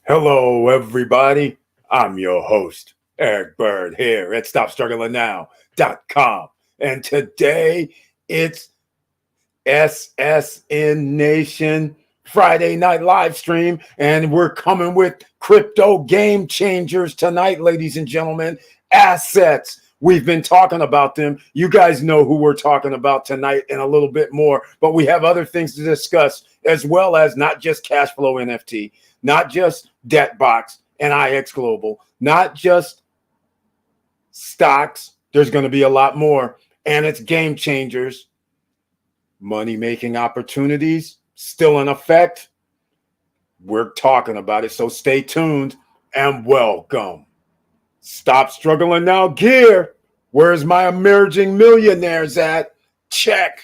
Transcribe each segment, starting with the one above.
Hello, everybody. I'm your host, Eric Bird, here at StopStrugglingNow.com. And today it's SSN Nation Friday Night live stream. And we're coming with crypto game changers tonight, ladies and gentlemen. Assets. We've been talking about them. You guys know who we're talking about tonight and a little bit more, but we have other things to discuss, as well as not just cash flow NFT, not just debt box and IX Global, not just stocks. There's going to be a lot more, and it's game changers. Money making opportunities still in effect. We're talking about it, so stay tuned and welcome. Stop struggling now, gear. Where's my emerging millionaires at? Check.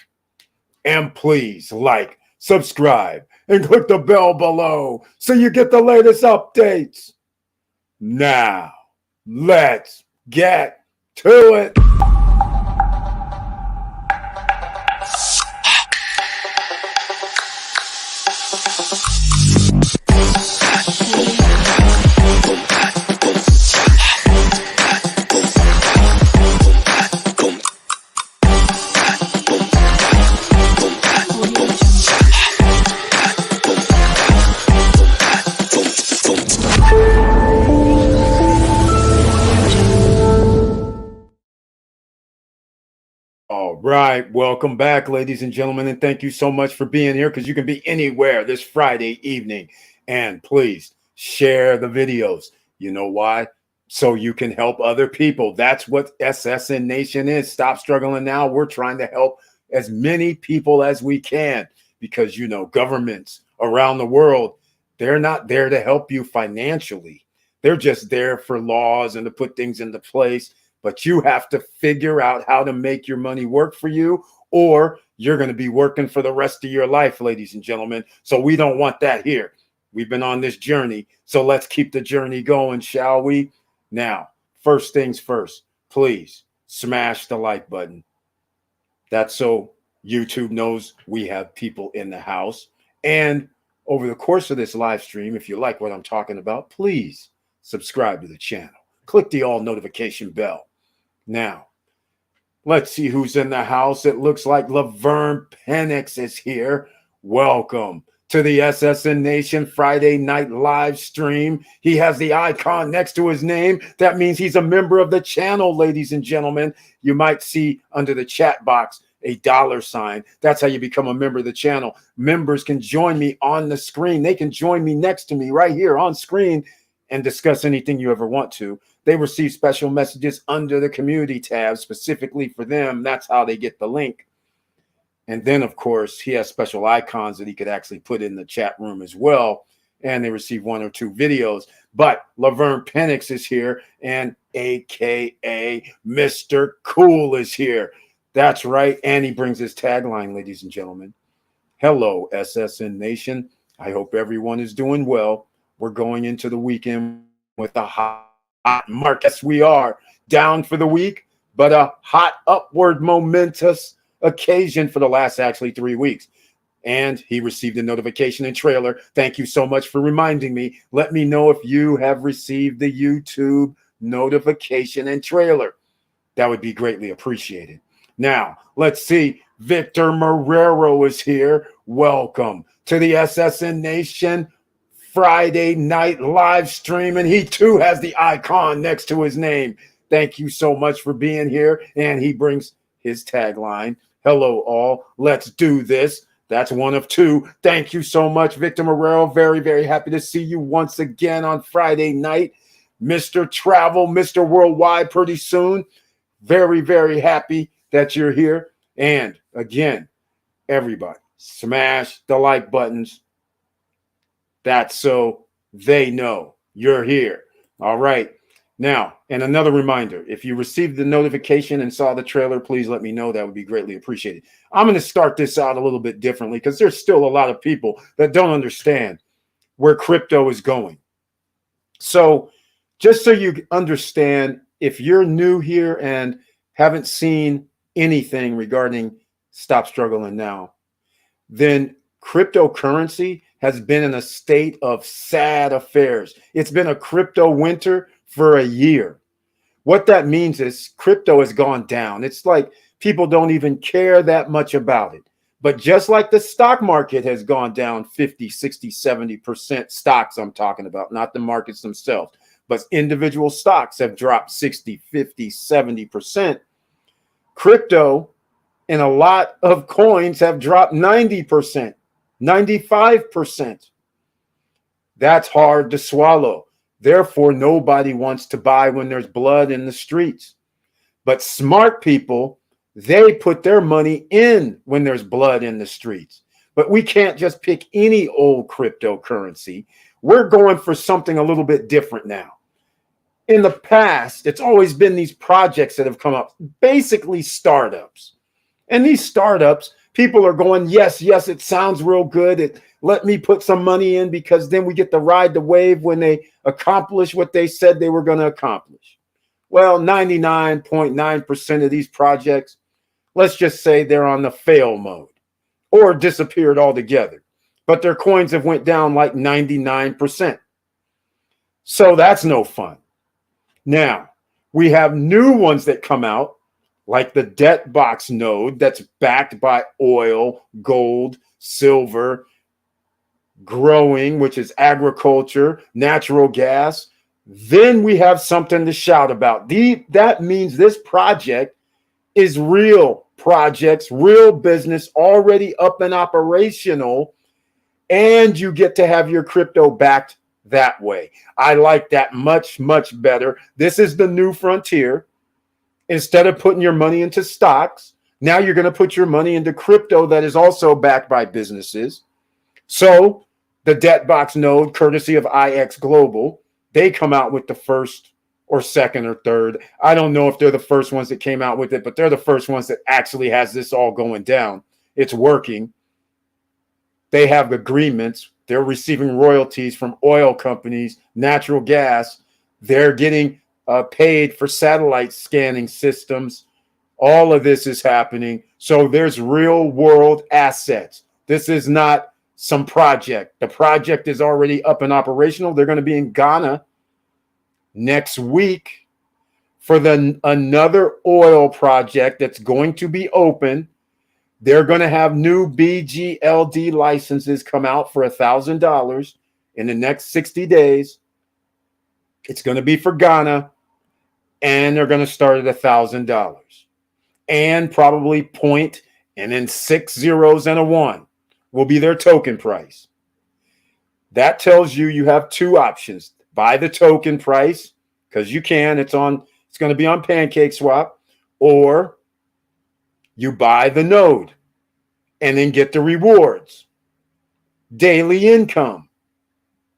And please like, subscribe, and click the bell below so you get the latest updates. Now, let's get to it. All right, welcome back, ladies and gentlemen, and thank you so much for being here, because you can be anywhere this Friday evening. And please share the videos. You know why? So you can help other people. That's what SSN Nation is. Stop struggling now. We're trying to help as many people as we can, because, you know, governments around the world, they're not there to help you financially. They're just there for laws and to put things into place. But you have to figure out how to make your money work for you, or you're going to be working for the rest of your life, ladies and gentlemen. So we don't want that here. We've been on this journey, so let's keep the journey going, shall we? Now, first things first, please smash the like button. That's so YouTube knows we have people in the house. And over the course of this live stream, if you like what I'm talking about, please subscribe to the channel. Click the all notification bell. Now, let's see who's in the house. It looks like Laverne Penix is here. Welcome to the SSN Nation Friday Night live stream. He has the icon next to his name. That means he's a member of the channel, ladies and gentlemen. You might see under the chat box a $sign. That's how you become a member of the channel. Members can join me on the screen. They can join me next to me right here on screen and discuss anything you ever want to. They receive special messages under the community tab specifically for them. That's how they get the link. And then, of course, he has special icons that he could actually put in the chat room as well. And they receive one or two videos. But Laverne Penix is here, and AKA Mr. Cool is here. That's right. And he brings his tagline, ladies and gentlemen. Hello, SSN Nation. I hope everyone is doing well. We're going into the weekend with a hot mark. Yes, we are down for the week, but a hot upward momentous occasion for the last actually 3 weeks. And he received a notification and trailer. Thank you so much for reminding me. Let me know if you have received the YouTube notification and trailer. That would be greatly appreciated. Now, let's see. Victor Marrero is here. Welcome to the SSN Nation Friday Night live stream, and he too has the icon next to his name. Thank you so much for being here. And he brings his tagline. Hello all, let's do this. That's one of two. Thank you so much, Victor Marrero. Very, very happy to see you once again on Friday night. Mr. Travel, Mr. Worldwide pretty soon. Very, very happy that you're here. And again, everybody, smash the like buttons. That's so they know you're here. All right. Now, and another reminder, if you received the notification and saw the trailer, please let me know. That would be greatly appreciated. I'm going to start this out a little bit differently, because there's still a lot of people that don't understand where crypto is going. So just so you understand, if you're new here and haven't seen anything regarding Stop Struggling Now, then cryptocurrency has been in a state of sad affairs. It's been a crypto winter for a year. What that means is crypto has gone down. It's like people don't even care that much about it. But just like the stock market has gone down 50, 60, 70%, stocks I'm talking about, not the markets themselves, but individual stocks have dropped 60, 50, 70%. Crypto and a lot of coins have dropped 90%, 95%. That's hard to swallow. Therefore, nobody wants to buy when there's blood in the streets. But smart people, they put their money in when there's blood in the streets. But we can't just pick any old cryptocurrency. We're going for something a little bit different now. In the past, it's always been these projects that have come up, basically startups. And these startups, people are going, yes, it sounds real good. Let me put some money in because then we get to ride the wave when they accomplish what they said they were going to accomplish. Well, 99.9% of these projects, let's just say they're on the fail mode or disappeared altogether. But their coins have went down like 99%. So that's no fun. Now, we have new ones that come out, like the debt box node that's backed by oil, gold, silver, growing, which is agriculture, natural gas. Then we have something to shout about. That means this project is real projects, real business, already up and operational, and you get to have your crypto backed that way. I like that much, much better. This is the new frontier. Instead of putting your money into stocks, now you're going to put your money into crypto that is also backed by businesses. So the debt box node, courtesy of IX Global, they come out with the first or second or third. I don't know if they're the first ones that came out with it, but they're the first ones that actually has this all going down. It's working. They have agreements. They're receiving royalties from oil companies, natural gas. They're getting paid for satellite scanning systems. All of this is happening. So there's real world assets. This is not some project. The project is already up and operational. They're going to be in Ghana next week for another oil project that's going to be open. They're going to have new BGLD licenses come out for $1,000 in the next 60 days. It's going to be for Ghana, and they're going to start at $1,000 and probably point and then 6 zeros and a 1 will be their token price. That tells you have two options. Buy the token price because you can. It's going to be on PancakeSwap, or you buy the node and then get the rewards. Daily income.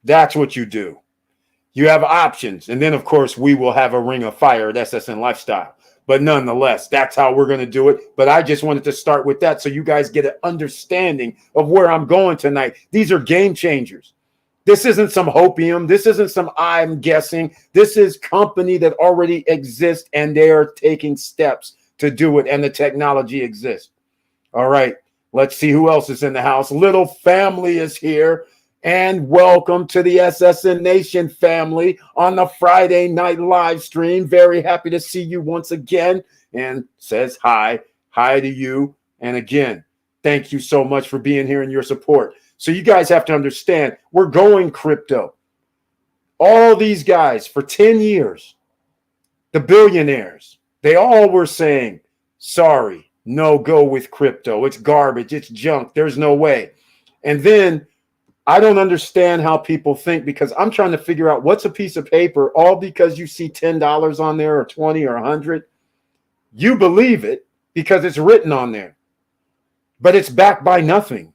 That's what you do. You have options. And then, of course, we will have a ring of fire at SSN Lifestyle. But nonetheless, that's how we're going to do it. But I just wanted to start with that so you guys get an understanding of where I'm going tonight. These are game changers. This isn't some hopium. This isn't some I'm guessing. This is company that already exists, and they are taking steps to do it, and the technology exists. All right, let's see who else is in the house. Little family is here, and welcome to the SSN Nation family on the Friday night live stream. Very happy to see you once again, and says hi to you. And again, thank you so much for being here and your support. So you guys have to understand, we're going crypto. All these guys for 10 years, the billionaires, they all were saying, sorry, no go with crypto. It's garbage. It's junk. There's no way. And then I don't understand how people think, because I'm trying to figure out what's a piece of paper, all because you see $10 on there or 20 or 100. You believe it because it's written on there, but it's backed by nothing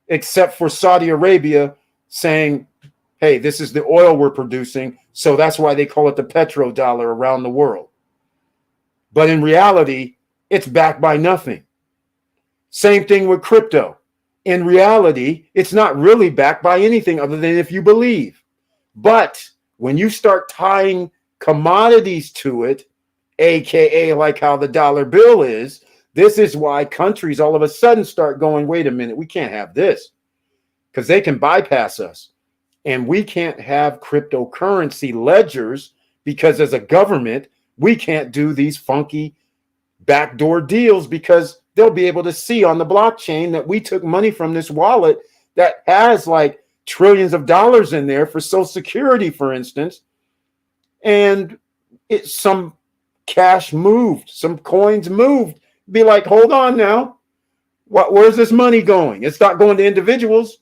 except for Saudi Arabia saying, hey, this is the oil we're producing, so that's why they call it the petrodollar around the world. But in reality, it's backed by nothing. Same thing with crypto. In reality, it's not really backed by anything other than if you believe. But when you start tying commodities to it, aka like how the dollar bill is, this is why countries all of a sudden start going, wait a minute, we can't have this. because they can bypass us. And we can't have cryptocurrency ledgers because as a government, we can't do these funky backdoor deals because they'll be able to see on the blockchain that we took money from this wallet that has like trillions of dollars in there for Social Security, for instance. And it's some cash moved, some coins moved. Be like, hold on now. Where's this money going? It's not going to individuals.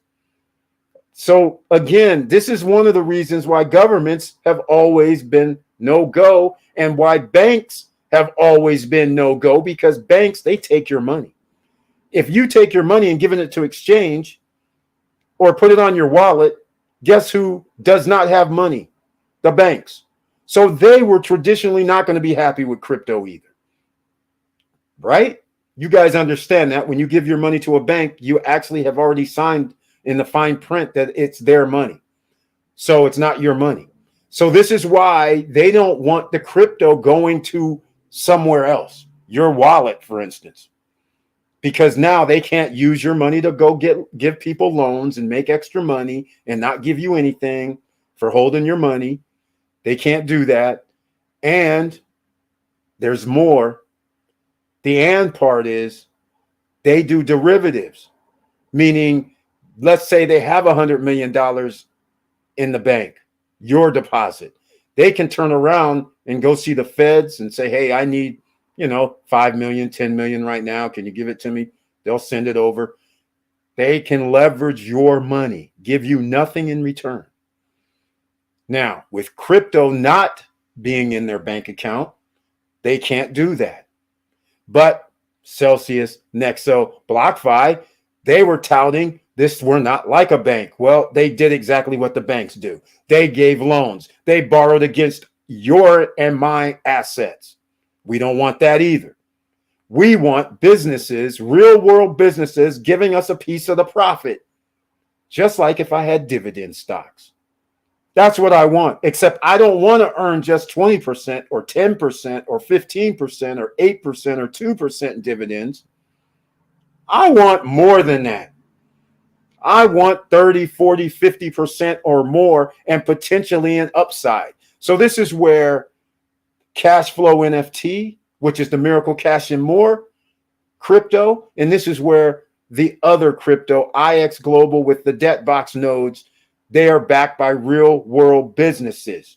So again, this is one of the reasons why governments have always been no-go and why banks have always been no-go, because banks, they take your money. If you take your money and giving it to exchange or put it on your wallet, guess who does not have money? The banks. So they were traditionally not going to be happy with crypto either. Right? You guys understand that when you give your money to a bank, you actually have already signed in the fine print that it's their money. So it's not your money. So this is why they don't want the crypto going to somewhere else, your wallet, for instance, because now they can't use your money to go give people loans and make extra money and not give you anything for holding your money. They can't do that. And there's more. The and part is they do derivatives, meaning let's say they have $100 million in the bank, your deposit. They can turn around and go see the feds and say, hey, I need, 5 million, 10 million right now. Can you give it to me? They'll send it over. They can leverage your money, give you nothing in return. Now, with crypto not being in their bank account, they can't do that. But Celsius, Nexo, BlockFi, they were touting this, we're not like a bank. Well, they did exactly what the banks do. They gave loans. They borrowed against your and my assets. We don't want that either. We want businesses, real world businesses, giving us a piece of the profit. Just like if I had dividend stocks. That's what I want, except I don't want to earn just 20% or 10% or 15% or 8% or 2% in dividends. I want more than that. I want 30, 40, 50% or more and potentially an upside. So this is where cash flow NFT, which is the Miracle Cash and More crypto, and this is where the other crypto, IX Global with the debt box nodes, they are backed by real world businesses.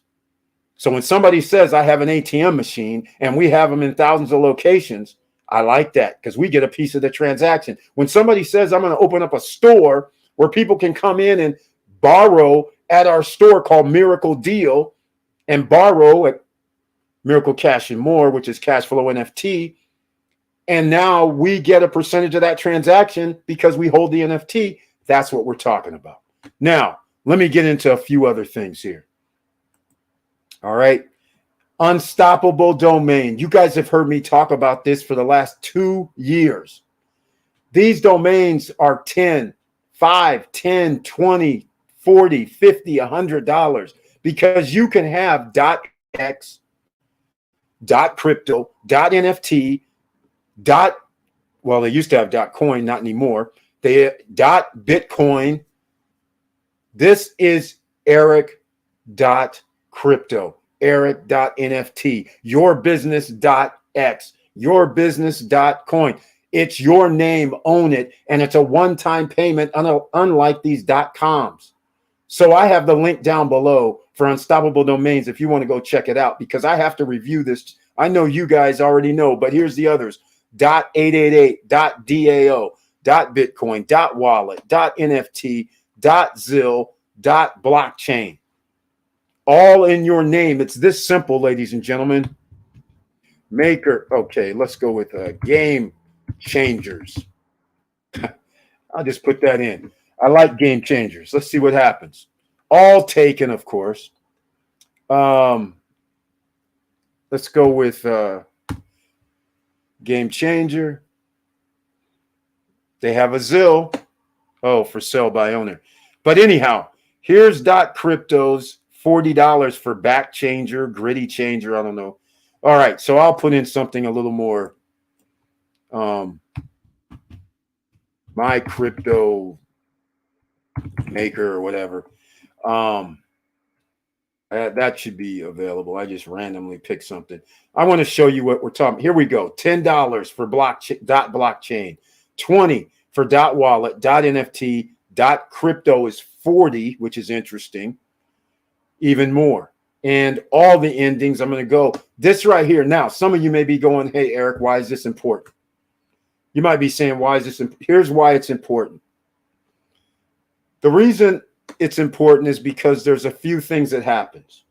So when somebody says I have an ATM machine and we have them in thousands of locations, I like that because we get a piece of the transaction. When somebody says I'm going to open up a store where people can come in and borrow at our store called Miracle Deal and borrow at Miracle Cash and More, which is cash flow NFT, and now we get a percentage of that transaction because we hold the NFT, that's what we're talking about. Now, let me get into a few other things here. All right. Unstoppable domain. You guys have heard me talk about this for the last 2 years. These domains are 10, 5, 10, 20, 40, 50, $100 because you can have .x, .crypto, .nft, well, they used to have .coin, not anymore. They .bitcoin. This is Eric.crypto, Eric.nft, yourbusiness.x, yourbusiness.coin. It's your name, own it, and it's a one-time payment, unlike these .coms. So I have the link down below for Unstoppable Domains if you want to go check it out, because I have to review this. I know you guys already know, but here's the others. .888, .dao, .bitcoin, .wallet, .nft, .zil, .blockchain. All in your name. It's this simple, ladies and gentlemen. Maker. Okay, let's go with Game Changers. I'll just put that in. I like Game Changers. Let's see what happens. All taken, of course. Let's go with Game Changer. They have a ZIL. Oh, for sale by owner. But anyhow, here's .crypto's $40 for back changer, gritty changer. I don't know. All right, so I'll put in something a little more. My crypto maker or whatever. Um, that should be available. I just randomly picked something. I want to show you what we're talking. Here we go. $10 for blockchain, 20 for wallet, NFT, crypto is 40, which is interesting. Even more. And all the endings, I'm going to go this right here. Now, some of you may be going, hey, Eric, why is this important? You might be saying, why is this? Here's why it's important. The reason it's important is because there's a few things that happens.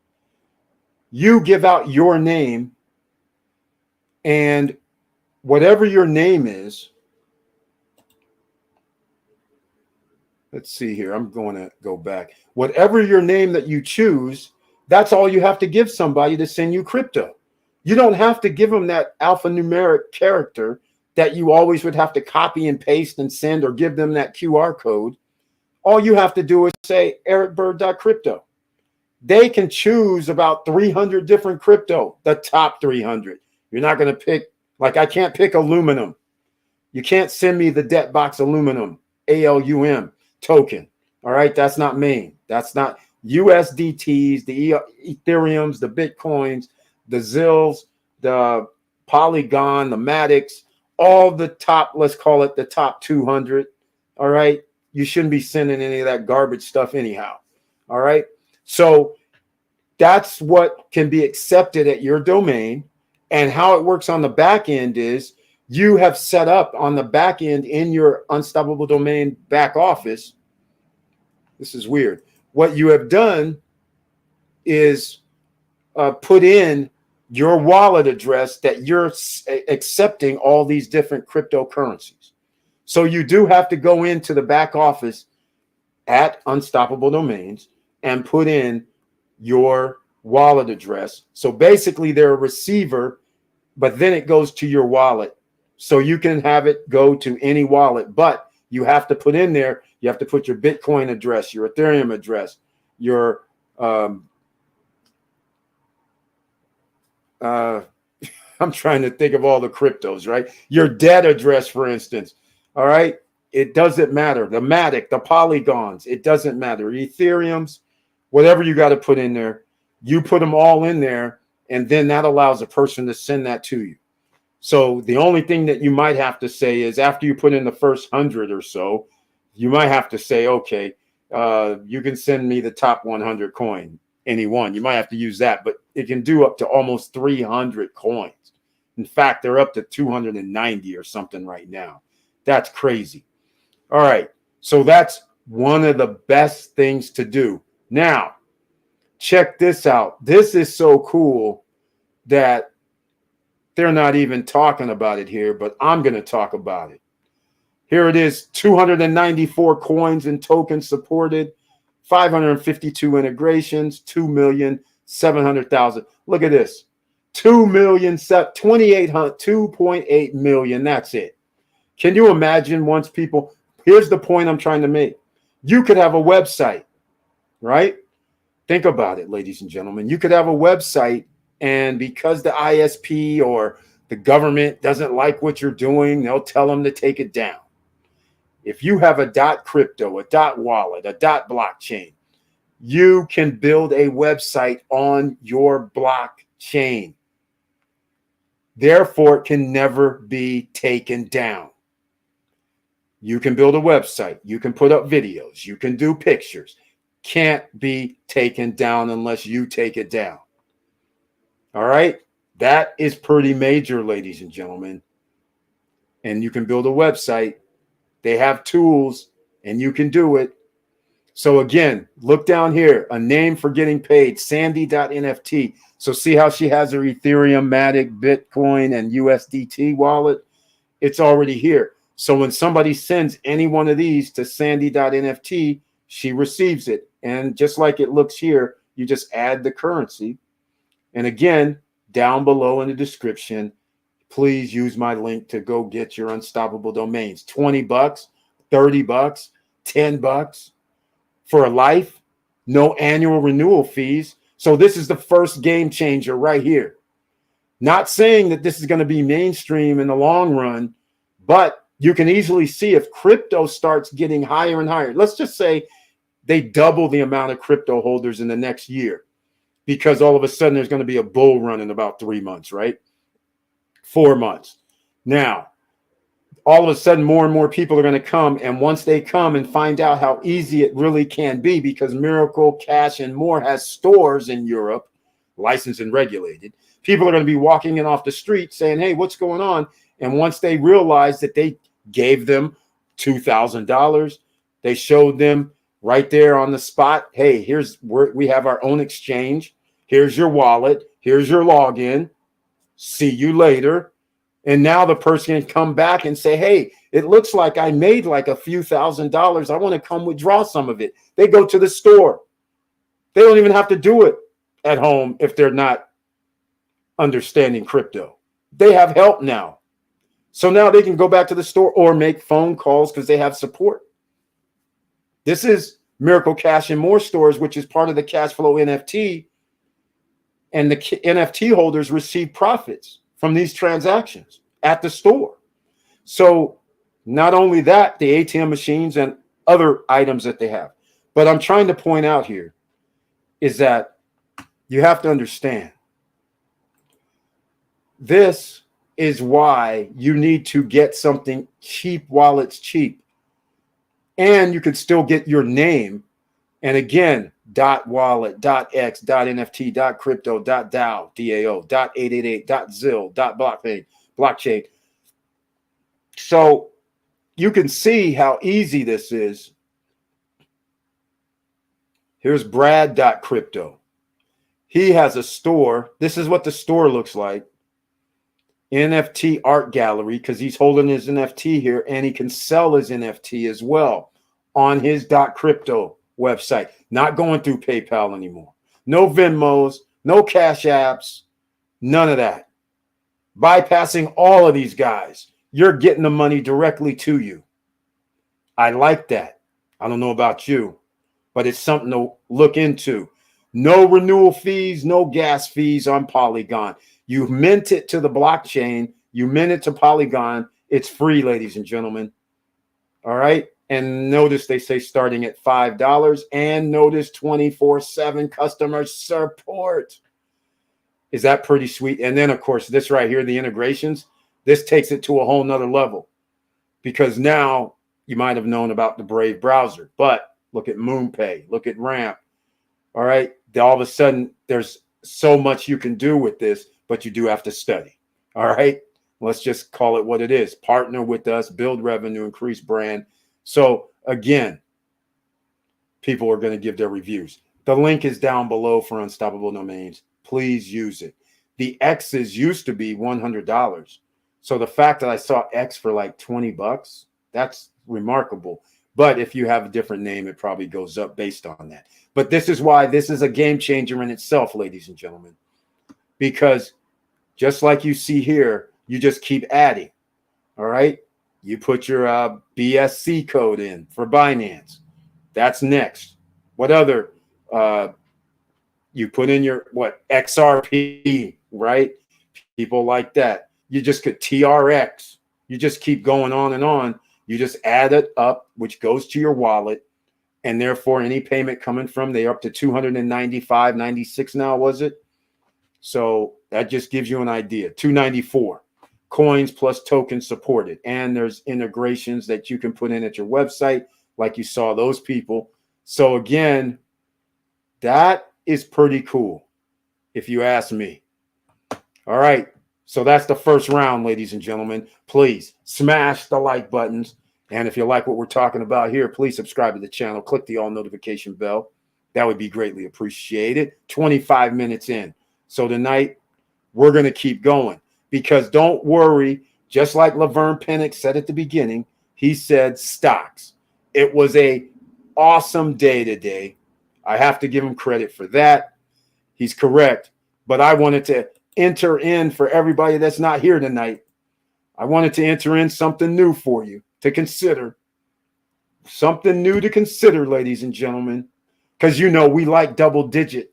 You give out your name, and whatever your name is, let's see here. I'm going to go back. Whatever your name that you choose, that's all you have to give somebody to send you crypto. You don't have to give them that alphanumeric character that you always would have to copy and paste and send, or give them that QR code. All you have to do is say ericbird.crypto. They can choose about 300 different crypto, the top 300. You're not going to pick, like I can't pick aluminum. You can't send me the debt box aluminum, ALUM token. All right, that's not main. That's not USDTs, the Ethereums, the Bitcoins, the Zills, the Polygon, the Matics, all the top, let's call it the top 200. All right, you shouldn't be sending any of that garbage stuff anyhow. All right, so that's what can be accepted at your domain. And how it works on the back end is you have set up on the back end in your Unstoppable Domain back office. This is weird. What you have done is put in your wallet address that you're accepting all these different cryptocurrencies. So you do have to go into the back office at Unstoppable Domains and put in your wallet address. So basically they're a receiver, but then it goes to your wallet. So you can have it go to any wallet, but you have to put in there, you have to put your Bitcoin address, your Ethereum address, your I'm trying to think of all the cryptos, right? Your debt address, for instance. All right. It doesn't matter. The Matic, the Polygons, it doesn't matter. Ethereums, whatever you got to put in there, you put them all in there, and then that allows a person to send that to you. So the only thing that you might have to say is after you put in the first 100 or so, you might have to say, okay, you can send me the top 100 coin, any one. You might have to use that, but it can do up to almost 300 coins. In fact, they're up to 290 or something right now. That's crazy. All right. So that's one of the best things to do. Now, check this out. This is so cool that they're not even talking about it here, but I'm going to talk about it. Here it is, 294 coins and tokens supported, 552 integrations, 2,700,000. Look at this. 2.8 million. That's it. Can you imagine once people, here's the point I'm trying to make. You could have a website, right? Think about it, ladies and gentlemen. You could have a website, and because the ISP or the government doesn't like what you're doing, they'll tell them to take it down. If you have a .crypto, a .wallet, a .blockchain, you can build a website on your blockchain. Therefore, it can never be taken down. You can build a website. You can put up videos. You can do pictures. Can't be taken down unless you take it down. All right? That is pretty major, ladies and gentlemen. And you can build a website. They have tools, and you can do it. So again, look down here, a name for getting paid, Sandy.nft. So see how she has her Ethereum, Matic, Bitcoin, and USDT wallet? It's already here. So when somebody sends any one of these to Sandy.nft, she receives it. And just like it looks here, you just add the currency. And again, down below in the description, please use my link to go get your Unstoppable Domains. $20, $30, $10 for a life, no annual renewal fees. So this is the first game changer right here. Not saying that this is going to be mainstream in the long run, but you can easily see if crypto starts getting higher and higher. Let's just say they double the amount of crypto holders in the next year, because all of a sudden there's going to be a bull run in about 3 months, right? 4 months. Now, all of a sudden, more and more people are going to come. And once they come and find out how easy it really can be, because Miracle, Cash, and More has stores in Europe, licensed and regulated, people are going to be walking in off the street saying, hey, what's going on? And once they realize that they gave them $2,000, they showed them right there on the spot, hey, we have our own exchange. Here's your wallet. Here's your login. See you later. And now the person can come back and say, hey, it looks like I made like a few $1,000s. I want to come withdraw some of it. They go to the store. They don't even have to do it at home if they're not understanding crypto. They have help now. So now they can go back to the store or make phone calls because they have support. This is Miracle Cash and More stores, which is part of the cash flow NFT. And the NFT holders receive profits from these transactions at the store. So not only that, the ATM machines and other items that they have. But I'm trying to point out here is that you have to understand, this is why you need to get something cheap while it's cheap. And you could still get your name. And again, .wallet, .x, .nft, .crypto, .dao, DAO, .888, .zil, blockchain. So you can see how easy this is. Here's Brad.crypto. He has a store. This is what the store looks like. NFT art gallery, because he's holding his NFT here, and he can sell his NFT as well on his .crypto website. Not going through PayPal anymore. No Venmos, no Cash Apps, none of that. Bypassing all of these guys. You're getting the money directly to you. I like that. I don't know about you, but it's something to look into. No renewal fees, no gas fees on Polygon. You mint it to the blockchain. You mint it to Polygon. It's free, ladies and gentlemen. All right. And notice they say starting at $5, and notice 24/7 customer support. Is that pretty sweet? And then, of course, this right here, the integrations, this takes it to a whole nother level, because now you might have known about the Brave browser, but look at MoonPay, look at Ramp. All right. All of a sudden, there's so much you can do with this, but you do have to study. All right. Let's just call it what it is. Partner with us, build revenue, increase brand. So again, people are going to give their reviews. The link is down below for Unstoppable Domains. Please use it. The X's used to be $100. So the fact that I saw X for like $20, that's remarkable. But if you have a different name, it probably goes up based on that. But this is why this is a game changer in itself, ladies and gentlemen, because just like you see here, you just keep adding. All right. You put your BSC code in for Binance. That's next. What other? You put in your XRP, right? People like that. You just could TRX. You just keep going on and on. You just add it up, which goes to your wallet. And therefore, any payment coming from, they're up to 295.96 now, was it? So that just gives you an idea. 294. Coins plus tokens supported. And there's integrations that you can put in at your website, like you saw those people. So again, that is pretty cool, if you ask me. All right. So that's the first round, ladies and gentlemen. Please smash the like buttons. And if you like what we're talking about here, please subscribe to the channel. Click the all notification bell. That would be greatly appreciated. 25 minutes in. So tonight, we're going to keep going. Because don't worry, just like Laverne Pennick said at the beginning, he said stocks. It was a awesome day today. I have to give him credit for that. He's correct. But I wanted to enter in for everybody that's not here tonight. I wanted to enter in something new for you to consider. Something new to consider, ladies and gentlemen. Because you know we like double-digit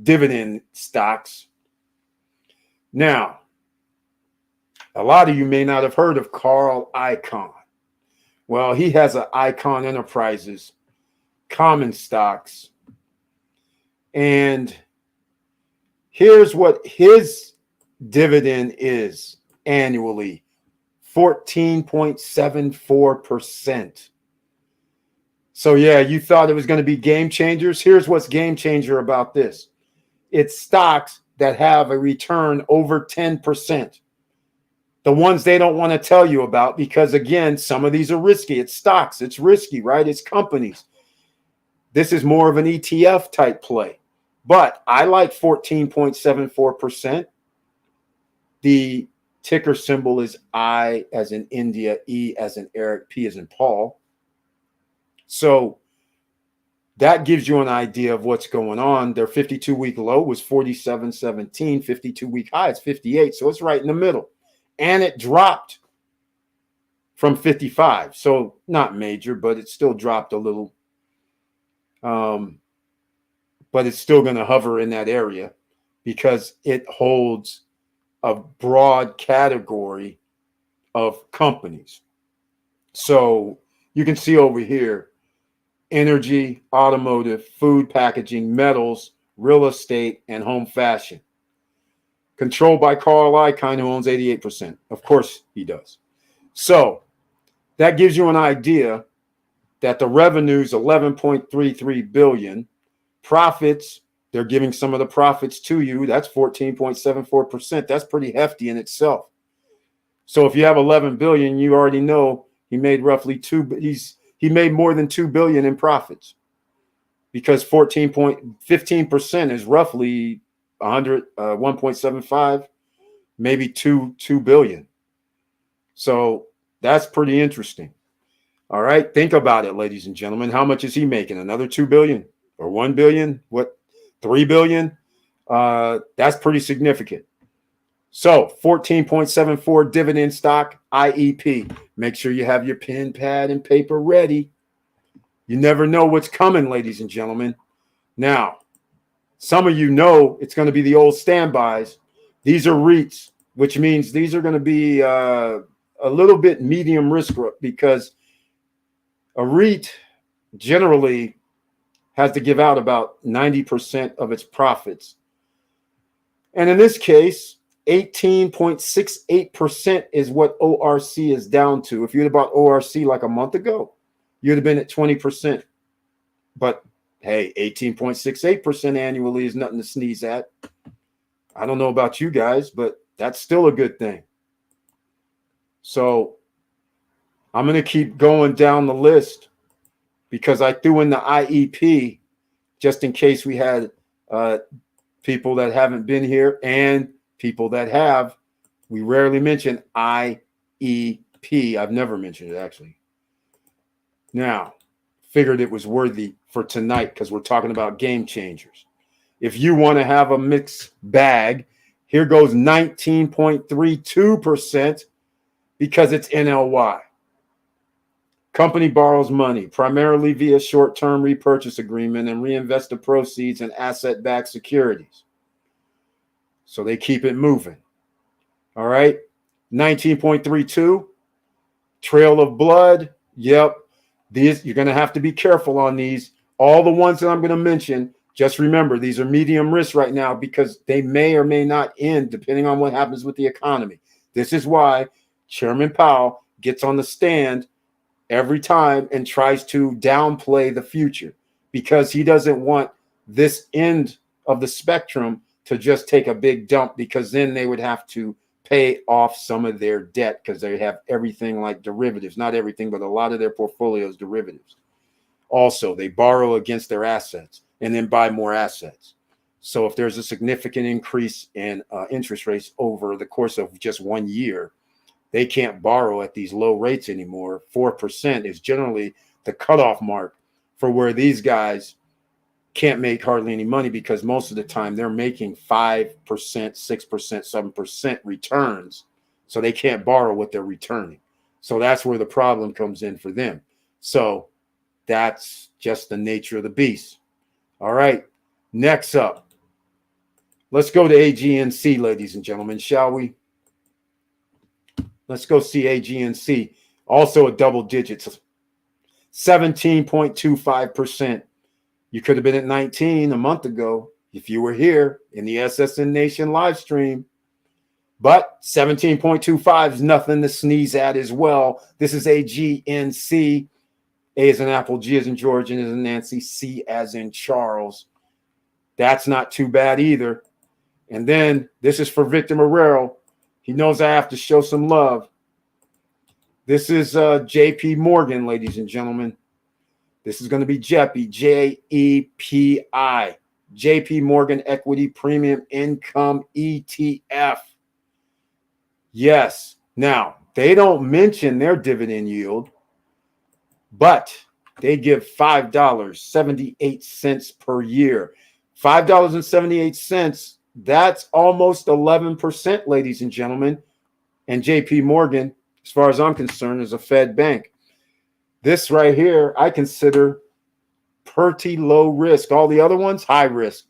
dividend stocks. Now, A lot of you may not have heard of Carl Icahn. Well, he has an Icahn Enterprises common stocks. And here's what his dividend is annually: 14.74%. So yeah, you thought it was going to be game changers. Here's what's game changer about this. It's stocks that have a return over 10%. The ones they don't want to tell you about because, again, some of these are risky. It's stocks. It's risky, right? It's companies. This is more of an ETF type play. But I like 14.74%. The ticker symbol is I as in India, E as in Eric, P as in Paul. So that gives you an idea of what's going on. Their 52-week low was 47.17. 52-week high is 58. So it's right in the middle. And it dropped from 55. So not major, but it still dropped a little. But it's still going to hover in that area because it holds a broad category of companies. So you can see over here, energy, automotive, food packaging, metals, real estate, and home fashion. Controlled by Carl Icahn, who owns 88%. Of course he does. So that gives you an idea that the revenue is $11.33 billion. Profits, they're giving some of the profits to you. That's 14.74%. That's pretty hefty in itself. So if you have 11 billion, you already know he made roughly he made more than 2 billion in profits, because 15% is roughly 1.75, maybe 2 billion. So that's pretty interesting. All right, think about it, ladies and gentlemen. How much is he making? Another 2 billion or 1 billion? What, 3 billion? That's pretty significant. So 14.74 dividend stock, IEP. Make sure you have your pen, pad, and paper ready. You never know what's coming, ladies and gentlemen. Now, some of you know it's going to be the old standbys. These are REITs, which means these are going to be a little bit medium risk, because a REIT generally has to give out about 90% of its profits. And in this case, 18.68% is what ORC is down to. If you'd have bought ORC like a month ago, you'd have been at 20%. But hey, 18.68% annually is nothing to sneeze at. I don't know about you guys, but that's still a good thing. So I'm going to keep going down the list because I threw in the IEP just in case we had people that haven't been here and people that have. We rarely mention IEP. I've never mentioned it, actually. Now, figured it was worthy for tonight because we're talking about game changers. If you want to have a mixed bag, here goes 19.32% because it's NLY. Company borrows money primarily via short-term repurchase agreement and reinvest the proceeds in asset-backed securities. So they keep it moving. All right. 19.32. Trail of blood. Yep. These, you're going to have to be careful on these. All the ones that I'm going to mention, just remember, these are medium risk right now because they may or may not end depending on what happens with the economy. This is why Chairman Powell gets on the stand every time and tries to downplay the future, because he doesn't want this end of the spectrum to just take a big dump, because then they would have to pay off some of their debt because they have everything like derivatives. Not everything, but a lot of their portfolios derivatives. Also, they borrow against their assets and then buy more assets. So if there's a significant increase in interest rates over the course of just 1 year, they can't borrow at these low rates anymore. 4% is generally the cutoff mark for where these guys can't make hardly any money, because most of the time they're making 5%, 6%, 7% returns. So they can't borrow what they're returning. So that's where the problem comes in for them. So that's just the nature of the beast. All right. Next up, let's go to AGNC, ladies and gentlemen, shall we? Let's go see AGNC. Also a double digits, 17.25%. You could have been at 19 a month ago if you were here in the SSN Nation live stream. But 17.25 is nothing to sneeze at as well. This is AGNC. A as in Apple, G as in George, N as in Nancy, C as in Charles. That's not too bad either. And then this is for Victor Marrero. He knows I have to show some love. This is JP Morgan, ladies and gentlemen. This is going to be JEPI, J-E-P-I, JP Morgan Equity Premium Income ETF. Yes. Now, they don't mention their dividend yield, but they give $5.78 per year. $5.78, that's almost 11%, ladies and gentlemen. And JP Morgan, as far as I'm concerned, is a Fed bank. This right here, I consider pretty low risk. All the other ones, high risk,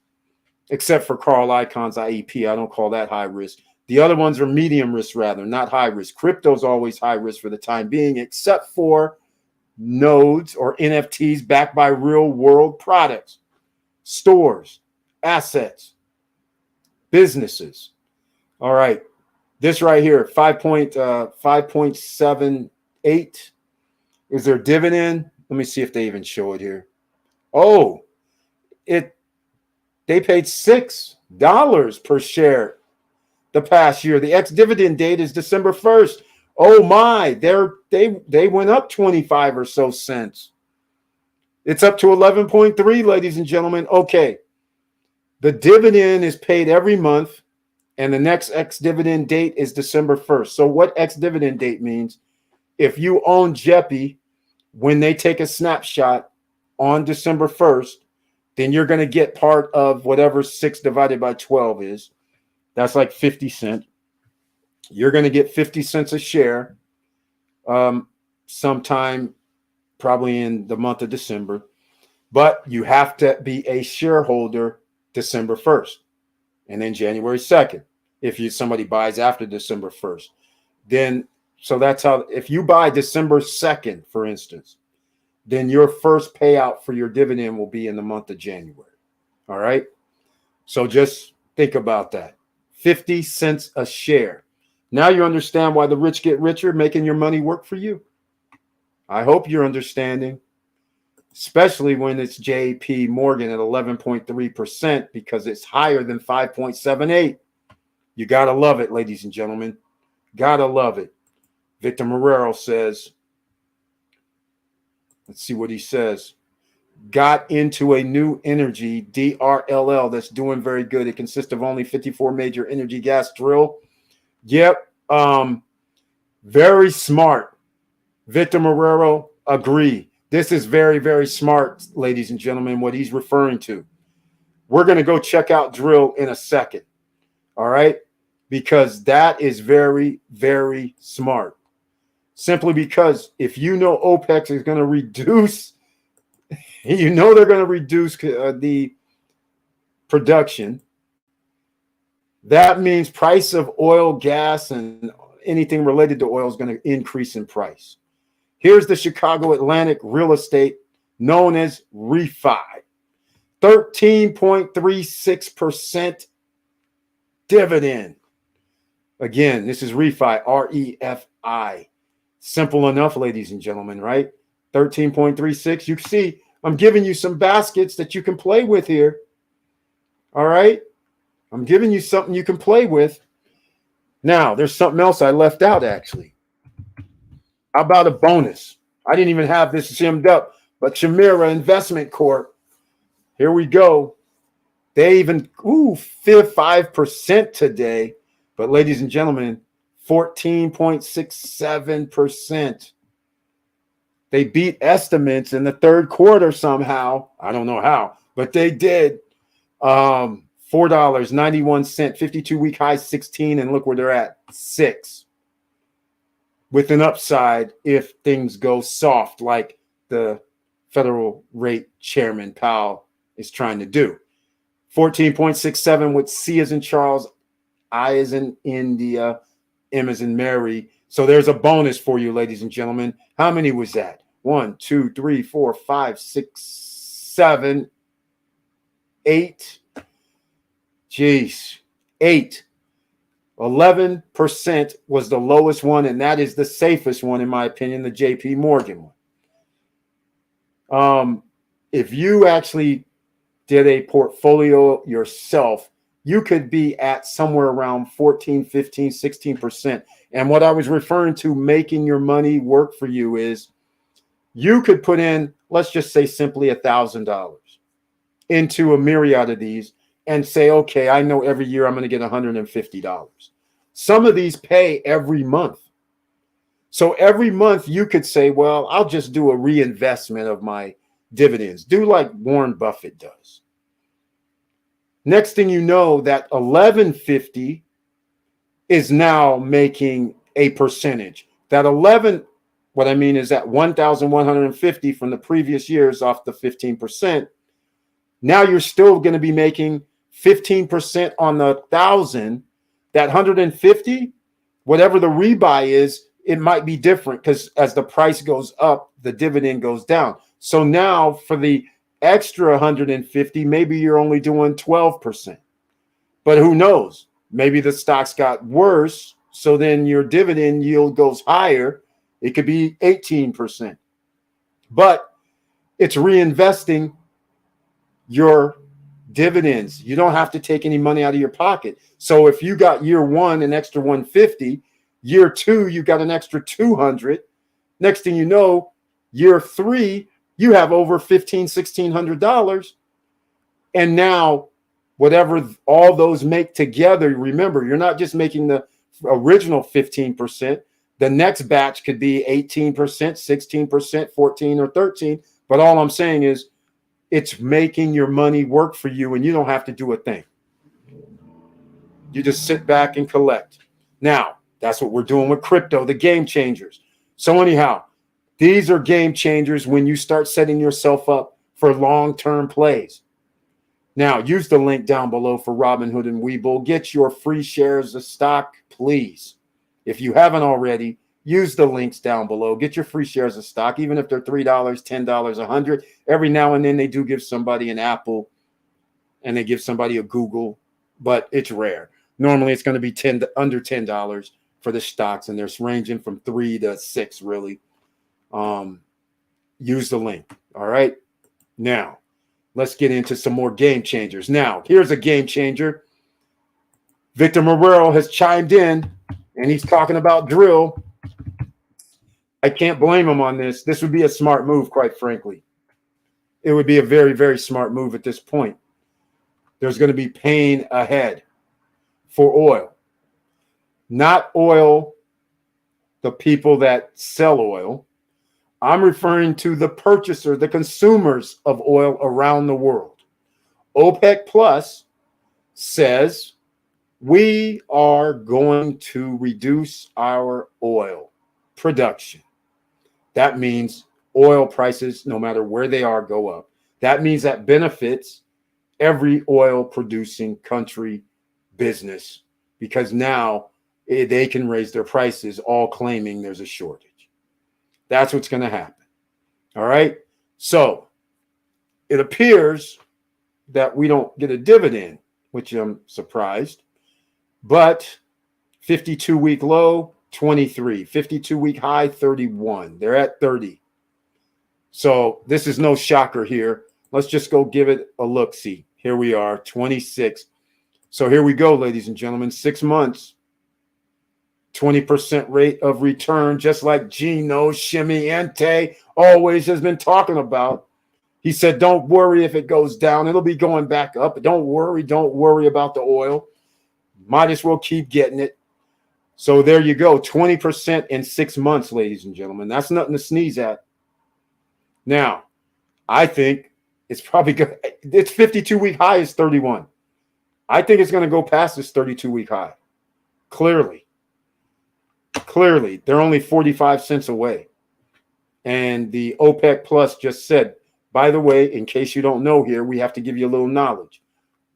except for Carl Icahn's IEP. I don't call that high risk. The other ones are medium risk, rather, not high risk. Crypto's always high risk for the time being, except for nodes or NFTs backed by real world products, stores, assets, businesses. All right. This right here, 5.78 is their dividend. Let me see if they even show it here. Oh, they paid $6 per share the past year. The ex-dividend date is December 1st. Oh my, they went up 25 or so cents. It's up to 11.3, ladies and gentlemen. Okay. The dividend is paid every month, and the next ex-dividend date is December 1st. So what ex-dividend date means, if you own JEPI, when they take a snapshot on December 1st, then you're going to get part of whatever 6 divided by 12 is. That's like 50 cents. You're going to get 50 cents a share sometime probably in the month of December. But you have to be a shareholder December 1st and then January 2nd. If somebody buys after December 1st, then so that's how, if you buy December 2nd, for instance, then your first payout for your dividend will be in the month of January. All right. So just think about that. 50 cents a share. Now you understand why the rich get richer, making your money work for you. I hope you're understanding, especially when it's JP Morgan at 11.3%, because it's higher than 5.78. You got to love it, ladies and gentlemen. Got to love it. Victor Marrero says, let's see what he says. Got into a new energy, DRLL, that's doing very good. It consists of only 54 major energy gas drill. Yep. Very smart. Victor Marrero, agree. This is very, very smart, ladies and gentlemen, what he's referring to. We're going to go check out drill in a second. All right. Because that is very, very smart. Simply because if you know OPEC is going to reduce, you know they're going to reduce the production. That means price of oil, gas, and anything related to oil is going to increase in price. Here's the Chicago Atlantic real estate known as REFI. 13.36% dividend. Again, this is REFI, R-E-F-I. Simple enough, ladies and gentlemen, right? 13.36. You see, I'm giving you some baskets that you can play with here. All right? I'm giving you something you can play with. Now, there's something else I left out, actually. How about a bonus? I didn't even have this gemmed up, but Chimera Investment Corp. Here we go. They even, 5% today. But ladies and gentlemen, 14.67%. They beat estimates in the third quarter somehow. I don't know how, but they did. $4.91, 52-week high 16, and look where they're at, 6. With an upside if things go soft, like the Federal Rate Chairman Powell is trying to do. 14.67 with C as in Charles, I as in India, M as in Mary, So there's a bonus for you, ladies and gentlemen. How many was that? 1, 2, 3, 4, 5, 6, 7, 8. Jeez, 8. 11% was the lowest one, and that is the safest one, in my opinion, the JP Morgan one. If you actually did a portfolio yourself, you could be at somewhere around 14, 15, 16%. And what I was referring to making your money work for you is you could put in, let's just say simply $1,000 into a myriad of these and say, okay, I know every year I'm going to get $150. Some of these pay every month. So every month you could say, well, I'll just do a reinvestment of my dividends. Do like Warren Buffett does. Next thing you know, that $11.50 is now making a percentage. That 11, what I mean is that 1,150 from the previous years off the 15%. Now you're still going to be making 15% on the 1,000. That 150, whatever the rebuy is, it might be different because as the price goes up, the dividend goes down. So now for the extra 150, maybe you're only doing 12%. But who knows? Maybe the stocks got worse, so then your dividend yield goes higher. It could be 18%. But it's reinvesting your dividends. You don't have to take any money out of your pocket. So if you got year one an extra 150, year two you got an extra 200. Next thing you know, year three you have over $1,600. And now whatever all those make together, remember, you're not just making the original 15%. The next batch could be 18%, 16%, 14 or 13. But all I'm saying is it's making your money work for you and you don't have to do a thing. You just sit back and collect. Now, that's what we're doing with crypto, the game changers. So anyhow, these are game changers when you start setting yourself up for long-term plays. Now, use the link down below for Robinhood and Webull. Get your free shares of stock, please. If you haven't already, use the links down below. Get your free shares of stock, even if they're $3, $10, $100. Every now and then they do give somebody an Apple and they give somebody a Google, but it's rare. Normally it's going to be under $10 for the stocks, and they're ranging from 3 to 6, really. Use the link. All right. Now, let's get into some more game changers. Now, here's a game changer. Victor Marrero has chimed in, and he's talking about drill. I can't blame him on this. This would be a smart move, quite frankly. It would be a very, very smart move at this point. There's going to be pain ahead for oil. Not oil, the people that sell oil. I'm referring to the purchaser, the consumers of oil around the world. OPEC Plus says we are going to reduce our oil production. That means oil prices, no matter where they are, go up. That means that benefits every oil producing country business because now they can raise their prices, all claiming there's a shortage. That's what's going to happen. All right. So it appears that we don't get a dividend, which I'm surprised, but 52-week low, 23, 52-week high, 31. They're at 30. So this is no shocker here. Let's just go give it a look-see. Here we are, 26. So here we go, ladies and gentlemen, 6 months. 20% rate of return, just like Gino Shimiente always has been talking about. He said, don't worry if it goes down. It'll be going back up. But don't worry about the oil. Might as well keep getting it. So there you go, 20% in 6 months, ladies and gentlemen. That's nothing to sneeze at. Now, I think it's probably good. Its 52-week high is 31. I think it's going to go past this 32-week high. Clearly, they're only 45 cents away. And the OPEC Plus just said, by the way, in case you don't know here, we have to give you a little knowledge.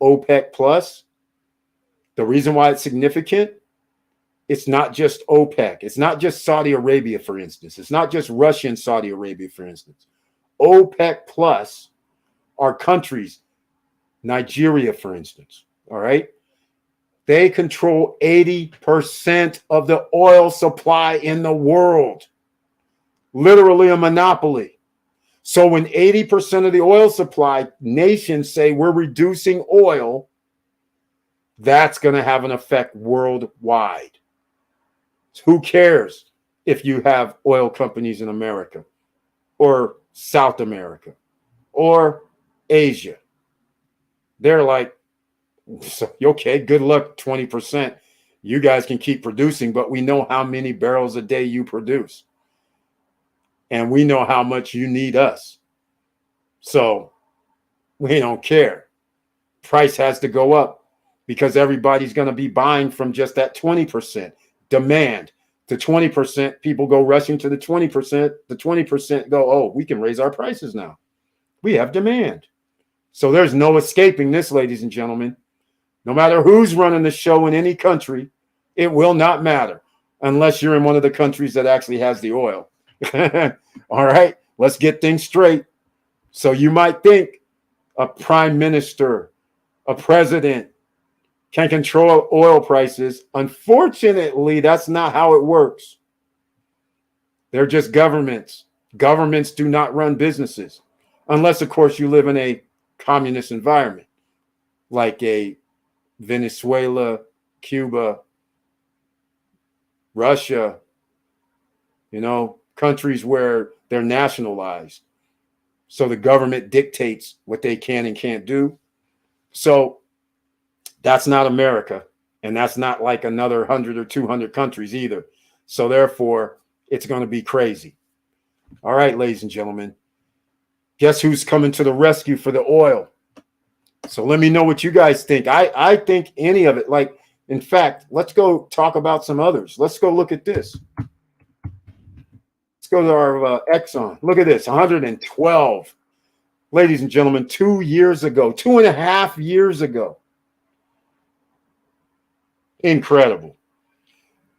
OPEC Plus, the reason why it's significant, It's not just OPEC. It's not just Saudi Arabia, for instance. It's not just Russia and Saudi Arabia, for instance. OPEC plus are countries, Nigeria, for instance. All right. They control 80% of the oil supply in the world. Literally a monopoly. So when 80% of the oil supply nations say we're reducing oil, that's going to have an effect worldwide. Who cares if you have oil companies in America or South America or Asia? They're like, okay, good luck, 20%. You guys can keep producing, but we know how many barrels a day you produce. And we know how much you need us. So we don't care. Price has to go up because everybody's going to be buying from just that 20%. Demand to 20%. People go rushing to the 20%. The 20% go, oh, we can raise our prices now. We have demand. So there's no escaping this, ladies and gentlemen. No matter who's running the show in any country, it will not matter unless you're in one of the countries that actually has the oil. All right, let's get things straight. So you might think a prime minister, a president can control oil prices. Unfortunately, that's not how it works. They're just governments. Governments do not run businesses unless, of course, you live in a communist environment like a Venezuela, Cuba, Russia, countries where they're nationalized. So the government dictates what they can and can't do. So that's not America. And that's not like another 100 or 200 countries either. So therefore, it's going to be crazy. All right, ladies and gentlemen. Guess who's coming to the rescue for the oil? So let me know what you guys think. I think any of it. Like, in fact, let's go talk about some others. Let's go look at this. Let's go to our Exxon. Look at this, 112. Ladies and gentlemen, 2 years ago, 2.5 years ago. Incredible.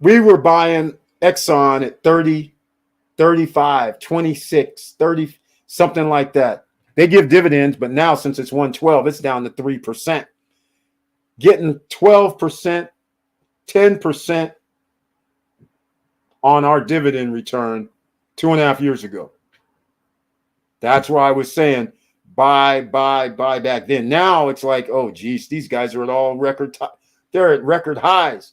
We were buying Exxon at 30, 35, 26, 30, something like that. They give dividends, but now since it's 112, it's down to 3%. Getting 12%, 10% on our dividend return 2.5 years ago. That's why I was saying buy back then. Now it's like, oh, geez, these guys are at all they're at record highs.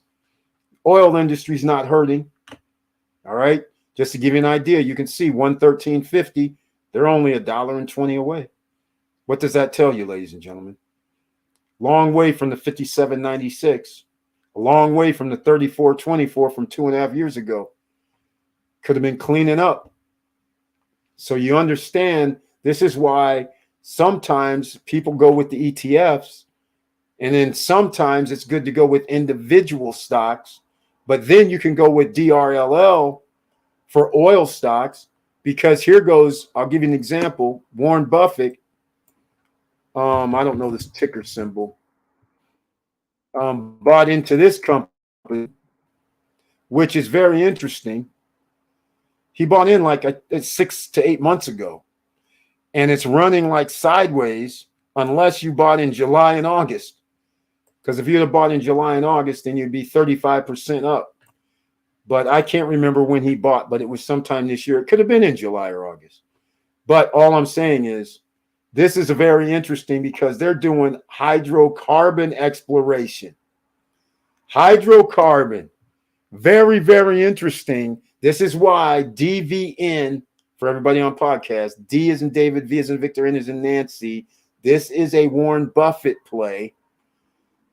Oil industry's not hurting. All right. Just to give you an idea, you can see 113.50. They're only $1.20 away. What does that tell you, ladies and gentlemen? Long way from the 57.96. A long way from the 34.24 from 2.5 years ago. Could have been cleaning up. So you understand, this is why sometimes people go with the ETFs, and then sometimes it's good to go with individual stocks, but then you can go with DRLL for oil stocks, because here goes, I'll give you an example. Warren Buffett, I don't know this ticker symbol, bought into this company, which is very interesting. He bought in like 6 to 8 months ago, and it's running like sideways unless you bought in July and August. Because if you'd have bought in July and August, then you'd be 35% up. But I can't remember when he bought, but it was sometime this year. It could have been in July or August. But all I'm saying is this is very interesting because they're doing hydrocarbon exploration. Hydrocarbon. Very, very interesting. This is why DVN, for everybody on podcast, D is in David, V is in Victor, N is in Nancy. This is a Warren Buffett play.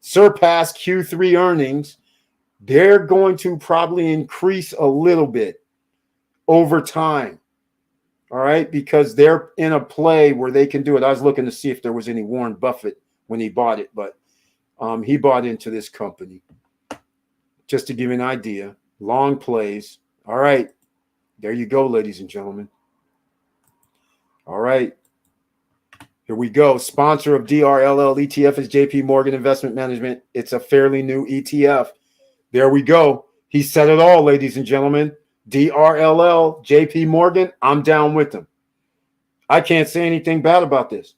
Surpassed Q3 earnings. They're going to probably increase a little bit over time. All right, because they're in a play where they can do it. I was looking to see if there was any Warren Buffett when he bought it, but he bought into this company. Just to give you an idea, long plays. All right, there you go, ladies and gentlemen. All right, here we go. Sponsor of DRLL ETF is JP Morgan Investment Management. It's a fairly new ETF. There we go. He said it all, ladies and gentlemen. DRLL, JP Morgan, I'm down with him. I can't say anything bad about this.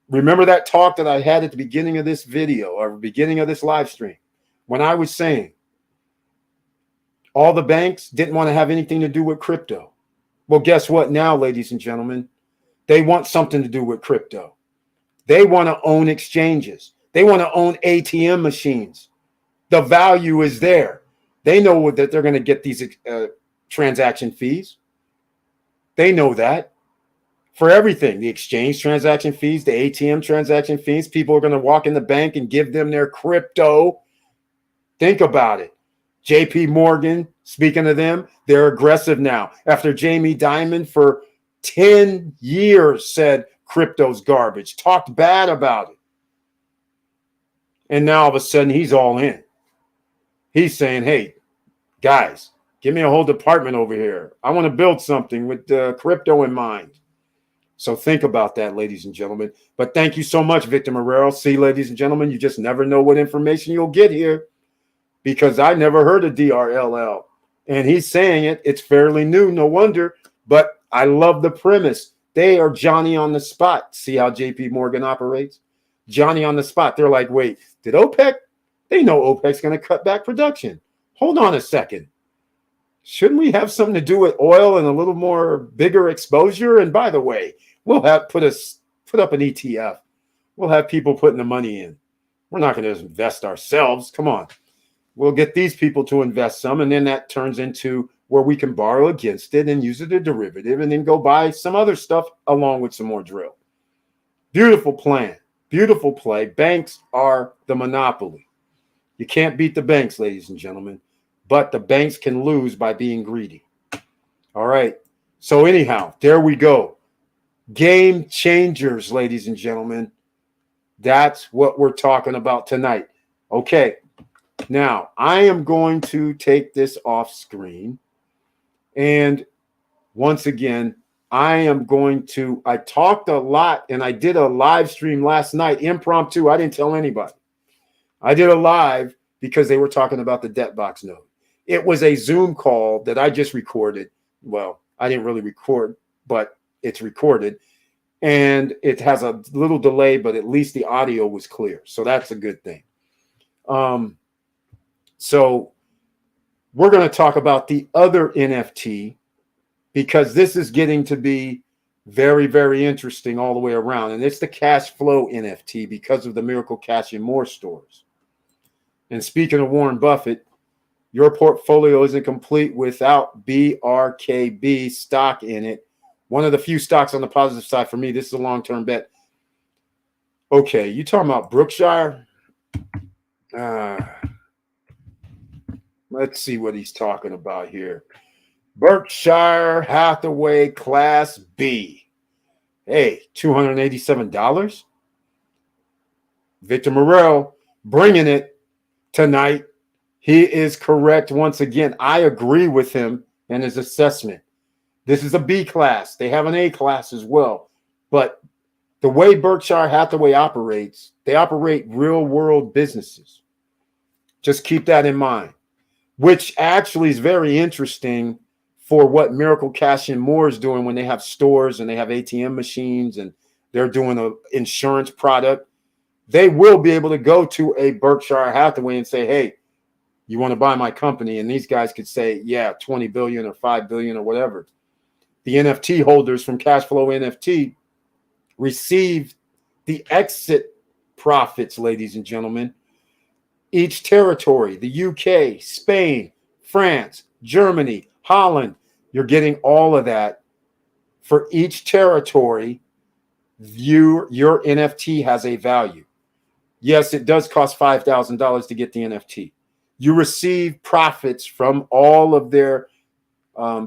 Remember that talk that I had at the beginning of this video or beginning of this live stream when I was saying all the banks didn't want to have anything to do with crypto. Well, guess what now, ladies and gentlemen? They want something to do with crypto. They want to own exchanges. They want to own ATM machines. The value is there. They know that they're going to get these transaction fees. They know that. For everything, the exchange transaction fees, the ATM transaction fees, people are going to walk in the bank and give them their crypto. Think about it. JP Morgan, speaking of them, they're aggressive now. After Jamie Dimon for 10 years said crypto's garbage, talked bad about it. And now all of a sudden he's all in. He's saying, hey, guys, give me a whole department over here. I want to build something with crypto in mind. So think about that, ladies and gentlemen. But thank you so much, Victor Marrero. See, ladies and gentlemen, you just never know what information you'll get here because I never heard of DRLL. And he's saying it. It's fairly new. No wonder. But I love the premise. They are Johnny on the spot. See how JP Morgan operates? Johnny on the spot. They're like, wait, did OPEC? They know OPEC's going to cut back production. Hold on a second. Shouldn't we have something to do with oil and a little more bigger exposure? And by the way, we'll have put up an ETF. We'll have people putting the money in. We're not going to invest ourselves. Come on. We'll get these people to invest some, and then that turns into where we can borrow against it and use it as a derivative and then go buy some other stuff along with some more drill. Beautiful plan. Beautiful play. Banks are the monopoly. You can't beat the banks, ladies and gentlemen, but the banks can lose by being greedy. All right. So anyhow, there we go. Game changers, ladies and gentlemen. That's what we're talking about tonight. Okay. Now, I am going to take this off screen. And once again, I talked a lot and I did a live stream last night, impromptu. I didn't tell anybody. I did a live because they were talking about the debt box node. It was a Zoom call that I just recorded. Well, I didn't really record, but it's recorded. And it has a little delay, but at least the audio was clear. So that's a good thing. So we're going to talk about the other NFT because this is getting to be very, very interesting all the way around. And it's the cash flow NFT because of the Miracle Cash and More stores. And speaking of Warren Buffett, your portfolio isn't complete without BRKB stock in it. One of the few stocks on the positive side for me. This is a long-term bet. Okay, you talking about Brookshire? Let's see what he's talking about here. Berkshire Hathaway Class B. Hey, $287. Victor Marrero bringing it tonight. He is correct once again. I agree with him and his assessment. This is a B class. They have an A class as well. But the way Berkshire Hathaway operates, they operate real world businesses. Just keep that in mind, which actually is very interesting for what Miracle Cash and More is doing when they have stores and they have ATM machines and they're doing an insurance product. They will be able to go to a Berkshire Hathaway and say, hey, you want to buy my company? And these guys could say, yeah, 20 billion or 5 billion or whatever. The NFT holders from Cashflow NFT receive the exit profits, ladies and gentlemen. Each territory, the UK, Spain, France, Germany, Holland, you're getting all of that. For each territory, your NFT has a value. Yes, it does cost $5,000 to get the NFT. You receive profits from all of their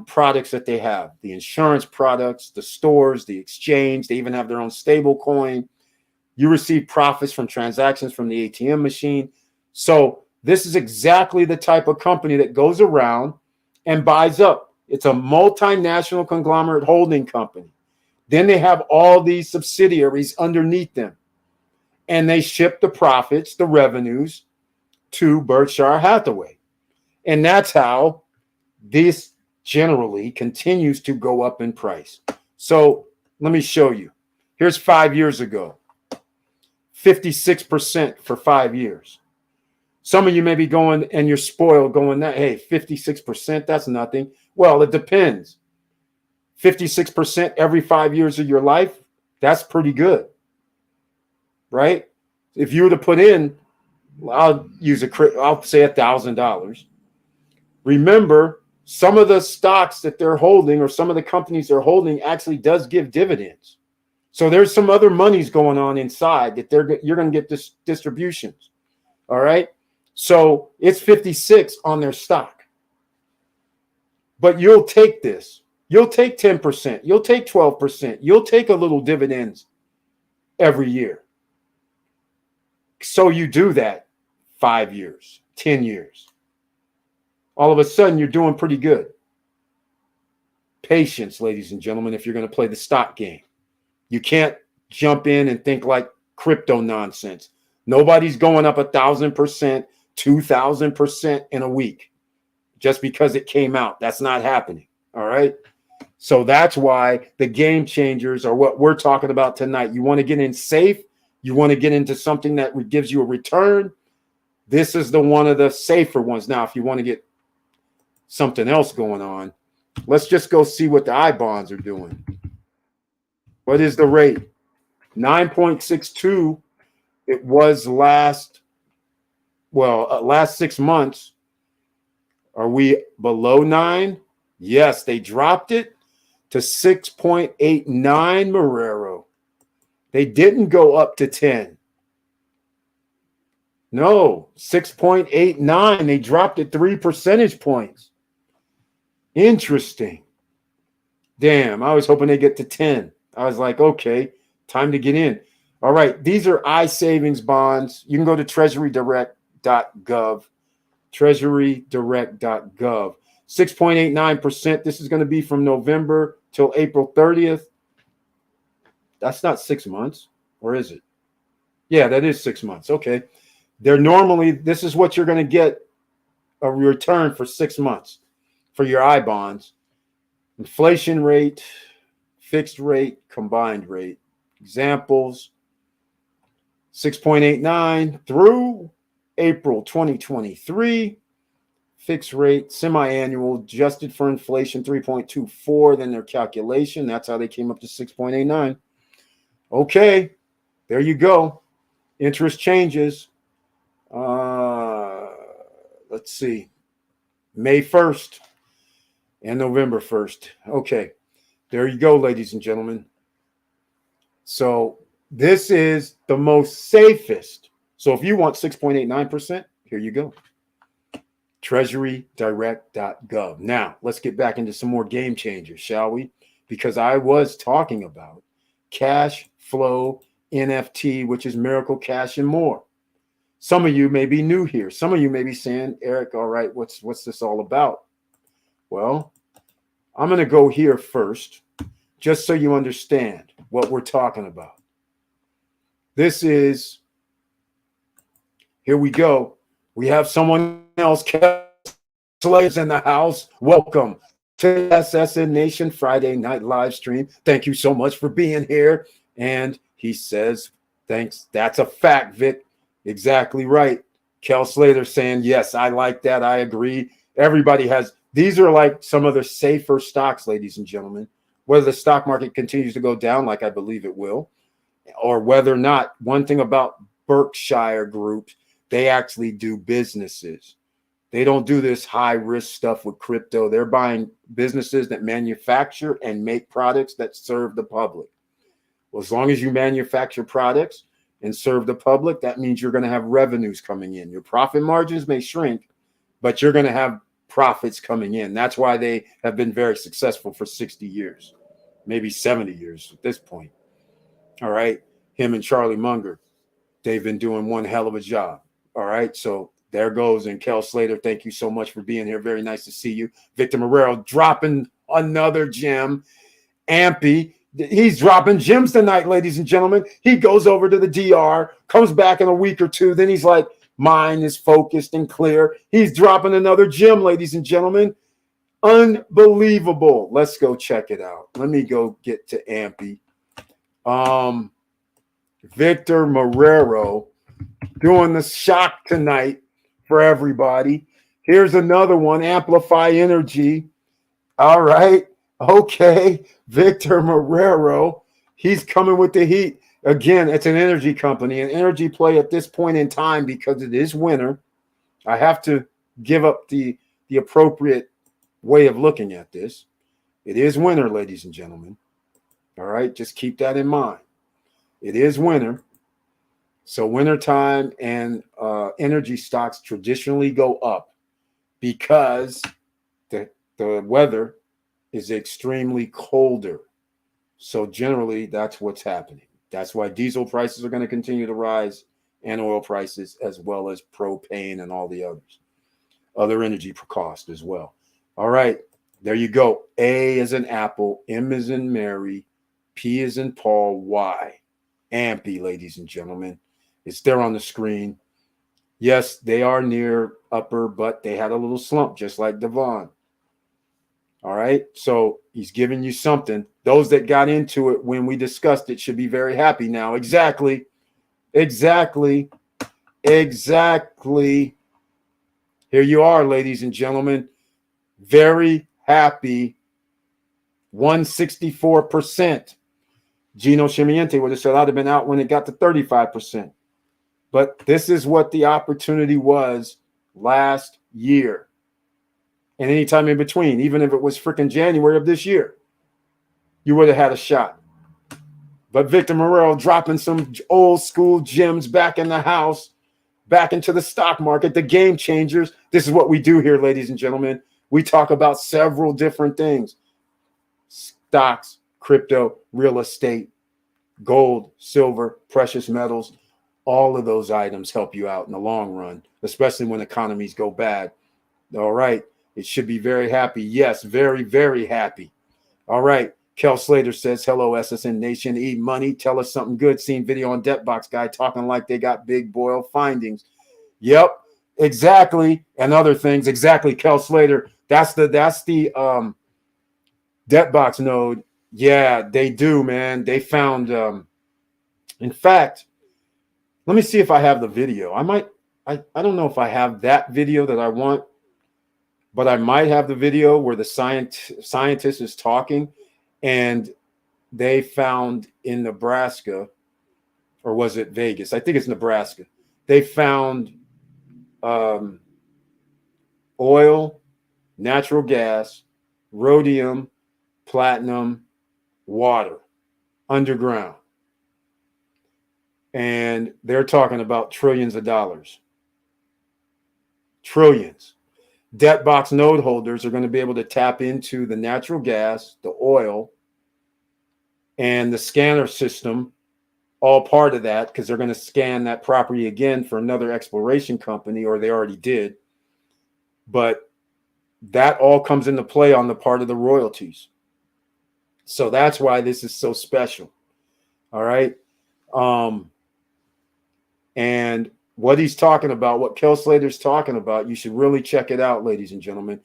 products that they have, the insurance products, the stores, the exchange. They even have their own stable coin. You receive profits from transactions from the ATM machine. So this is exactly the type of company that goes around and buys up. It's a multinational conglomerate holding company. Then they have all these subsidiaries underneath them. And they ship the profits, the revenues to Berkshire Hathaway. And that's how this generally continues to go up in price. So let me show you. Here's 5 years ago, 56% for 5 years. Some of you may be going and you're spoiled going that, hey, 56%, that's nothing. Well, it depends. 56% every 5 years of your life, that's pretty good, right? If you were to put in, I'll say $1,000. Remember, some of the stocks that they're holding or some of the companies they're holding actually does give dividends. So there's some other monies going on inside that you're going to get this distributions. All right. So it's 56 on their stock. But you'll take this. You'll take 10%. You'll take 12%. You'll take a little dividends every year. So you do that 5 years, 10 years. All of a sudden, you're doing pretty good. Patience, ladies and gentlemen, if you're going to play the stock game. You can't jump in and think like crypto nonsense. Nobody's going up 1,000%, 2,000% in a week just because it came out. That's not happening. All right. So that's why the game changers are what we're talking about tonight. You want to get in safe. You want to get into something that gives you a return. This is one of the safer ones. Now, if you want to get something else going on, let's just go see what the I bonds are doing. What is the rate? 9.62. It was last 6 months. Are we below 9? Yes, they dropped it to 6.89, Marrero. They didn't go up to 10. No, 6.89. They dropped it 3 percentage points. Interesting. Damn, I was hoping they get to 10. I was like, okay, time to get in. All right, these are iSavings bonds. You can go to treasurydirect.gov, treasurydirect.gov. 6.89%. This is going to be from November till April 30th. That's not 6 months, or is it? Yeah, that is 6 months. Okay. They're normally, this is what you're going to get a return for 6 months for your I bonds. Inflation rate, fixed rate, combined rate. Examples, 6.89 through April 2023. Fixed rate, semi-annual, adjusted for inflation, 3.24. Then their calculation. That's how they came up to 6.89. Okay, there you go. Interest changes. Let's see. May 1st and November 1st. Okay, there you go, ladies and gentlemen. So this is the most safest. So if you want 6.89%, here you go. treasurydirect.gov. Now, let's get back into some more game changers, shall we? Because I was talking about cash flow NFT, which is Miracle Cash and more. Some of you may be new here. Some of you may be saying, Eric, all right, what's this all about? Well, I'm going to go here first, just so you understand what we're talking about. This is, here we go. We have someone else, Slaves in the house. Welcome to SSN Nation Friday Night live stream. Thank you so much for being here. And he says, thanks. That's a fact, Vic. Exactly right. Kel Slater saying, yes, I like that. I agree. Everybody has, these are like some of the safer stocks, ladies and gentlemen. Whether the stock market continues to go down, like I believe it will, or whether or not, one thing about Berkshire Group, they actually do businesses. They don't do this high risk stuff with crypto. They're buying businesses that manufacture and make products that serve the public. Well, as long as you manufacture products and serve the public, that means you're going to have revenues coming in. Your profit margins may shrink, but you're going to have profits coming in. That's why they have been very successful for 60 years, maybe 70 years at this point. All right. Him and Charlie Munger, they've been doing one hell of a job. All right. So there goes. And Kel Slater, thank you so much for being here. Very nice to see you. Victor Marrero dropping another gem. Ampy, he's dropping gems tonight, ladies and gentlemen. He goes over to the DR, comes back in a week or two. Then he's like, mind is focused and clear. He's dropping another gem, ladies and gentlemen. Unbelievable. Let's go check it out. Let me go get to Ampy. Victor Marrero doing the shock tonight for everybody. Here's another one, Amplify Energy. All right. Okay. Victor Marrero. He's coming with the heat. Again, it's an energy company, an energy play at this point in time because it is winter. I have to give up the appropriate way of looking at this. It is winter, ladies and gentlemen. All right. Just keep that in mind. It is winter. So wintertime and energy stocks traditionally go up because the weather is extremely colder. So generally, that's what's happening. That's why diesel prices are going to continue to rise and oil prices, as well as propane and all the others. Other energy costs as well. All right, there you go. A is in Apple, M is in Mary, P is in Paul, Y. Ampy, ladies and gentlemen. It's there on the screen. Yes, they are near upper, but they had a little slump, just like Devon. All right, so he's giving you something. Those that got into it when we discussed it should be very happy now. Exactly. Here you are, ladies and gentlemen. Very happy. 164%. Gino Chimiente would have said I'd have been out when it got to 35%. But this is what the opportunity was last year. And anytime in between, even if it was freaking January of this year, you would have had a shot. But Victor Marrero dropping some old school gems back in the house, back into the stock market, the game changers. This is what we do here, ladies and gentlemen. We talk about several different things. Stocks, crypto, real estate, gold, silver, precious metals. All of those items help you out in the long run, especially when economies go bad. All right. It should be very happy. Yes, very, very happy. All right. Kel Slater says, hello, SSN Nation. Eat money. Tell us something good. Seen video on Debtbox guy talking like they got big boil findings. Yep, exactly. And other things. Exactly, Kel Slater. That's the Debtbox node. Yeah, they do, man. They found, in fact, let me see if I have the video. I don't know if I have that video that I want, but I might have the video where the scientist is talking, and they found in Nebraska, or was it Vegas? I think it's Nebraska. They found oil, natural gas, rhodium, platinum, water underground. And they're talking about trillions of dollars. Trillions. Debtbox node holders are going to be able to tap into the natural gas, the oil, and the scanner system, all part of that, because they're going to scan that property again for another exploration company, or they already did. But that all comes into play on the part of the royalties. So that's why this is so special. All right. And what he's talking about, what Kel Slater's talking about, you should really check it out, ladies and gentlemen.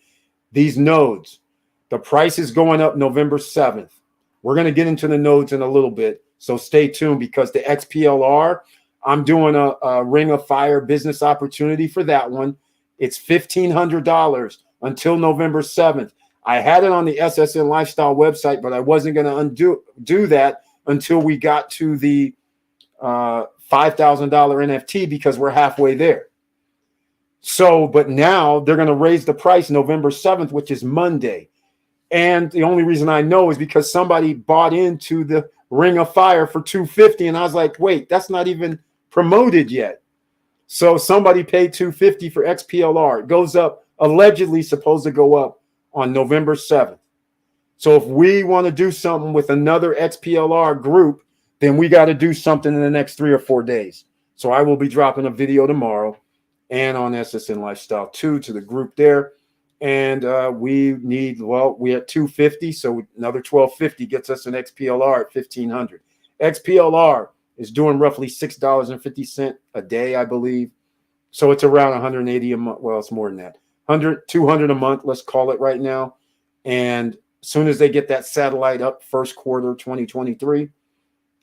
These nodes, the price is going up November 7th. We're going to get into the nodes in a little bit, so stay tuned, because the XPLR, I'm doing a Ring of Fire business opportunity for that one. It's $1,500 until November 7th. I had it on the SSN Lifestyle website, but I wasn't going to do that until we got to the $5,000 NFT, because we're halfway there. So, but now they're going to raise the price November 7th, which is Monday. And the only reason I know is because somebody bought into the Ring of Fire for $250, and I was like, wait, that's not even promoted yet. So somebody paid $250 for XPLR. It goes up, allegedly supposed to go up on November 7th. So if we want to do something with another XPLR group, then we got to do something in the next 3 or 4 days. So I will be dropping a video tomorrow and on SSN Lifestyle 2 to the group there. And we need, well, we at 250, so another 1250 gets us an XPLR at 1500. XPLR is doing roughly $6.50 a day, I believe. So it's around 180 a month. Well, it's more than that. 100, 200 a month, let's call it right now. And as soon as they get that satellite up first quarter 2023,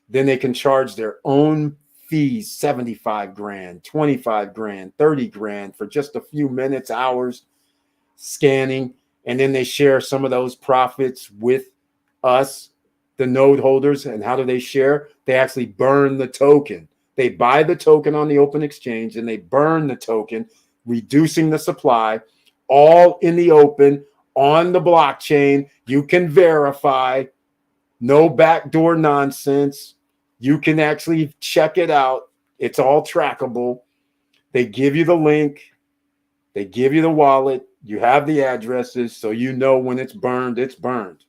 then they can charge their own fees, 75 grand, 25 grand, 30 grand for just a few minutes, hours scanning. And then they share some of those profits with us, the node holders. And how do they share? They actually burn the token. They buy the token on the open exchange and they burn the token, reducing the supply, all in the open on the blockchain. You can verify, no backdoor nonsense. You can actually check it out. It's all trackable. They give you the link. They give you the wallet. You have the addresses, so you know when it's burned, it's burned.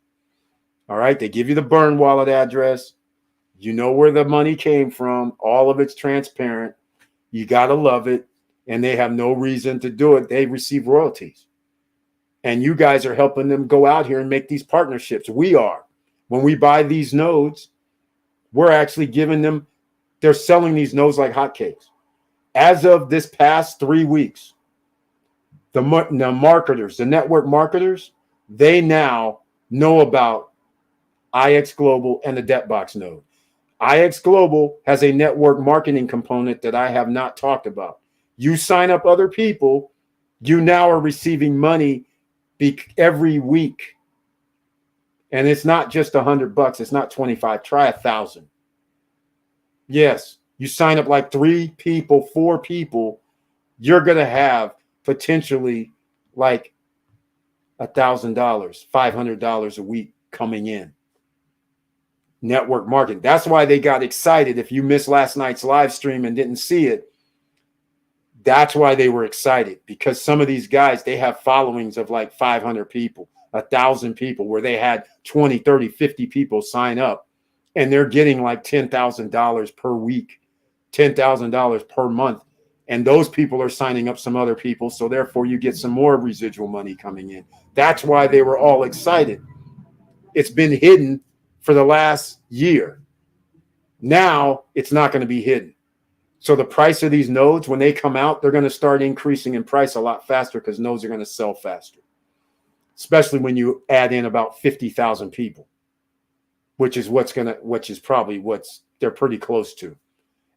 All right. They give you the burn wallet address. You know where the money came from. All of it's transparent. You got to love it. And they have no reason to do it. They receive royalties. And you guys are helping them go out here and make these partnerships. We are. When we buy these nodes, we're actually giving them, they're selling these nodes like hotcakes. As of this past 3 weeks, the marketers, the network marketers, they now know about IX Global and the DebtBox node. IX Global has a network marketing component that I have not talked about. You sign up other people, you now are receiving money every week. And it's not just $100. It's not 25. Try 1,000. Yes, you sign up like 3 people, 4 people, you're going to have potentially like $1,000, $500 a week coming in. Network marketing. That's why they got excited. If you missed last night's live stream and didn't see it, that's why they were excited, because some of these guys, they have followings of like 500 people, 1,000 people, where they had 20, 30, 50 people sign up, and they're getting like $10,000 per week, $10,000 per month. And those people are signing up some other people. So therefore you get some more residual money coming in. That's why they were all excited. It's been hidden for the last year. Now it's not going to be hidden. So the price of these nodes, when they come out, they're going to start increasing in price a lot faster, because nodes are going to sell faster, especially when you add in about 50,000 people, which is probably what's they're pretty close to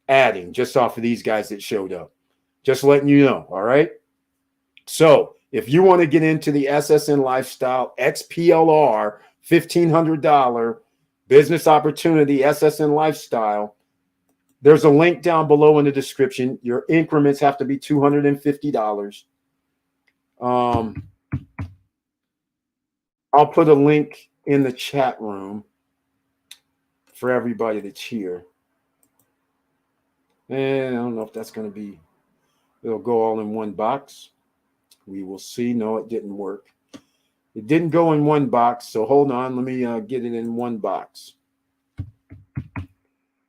adding just off of these guys that showed up. Just letting you know. All right. So if you want to get into the SSN lifestyle, XPLR, $1,500 business opportunity, SSN lifestyle, there's a link down below in the description. Your increments have to be $250. I'll put a link in the chat room for everybody that's here. And I don't know if that's going to be, it'll go all in one box. We will see. No, it didn't work. It didn't go in one box. So hold on. Let me get it in one box.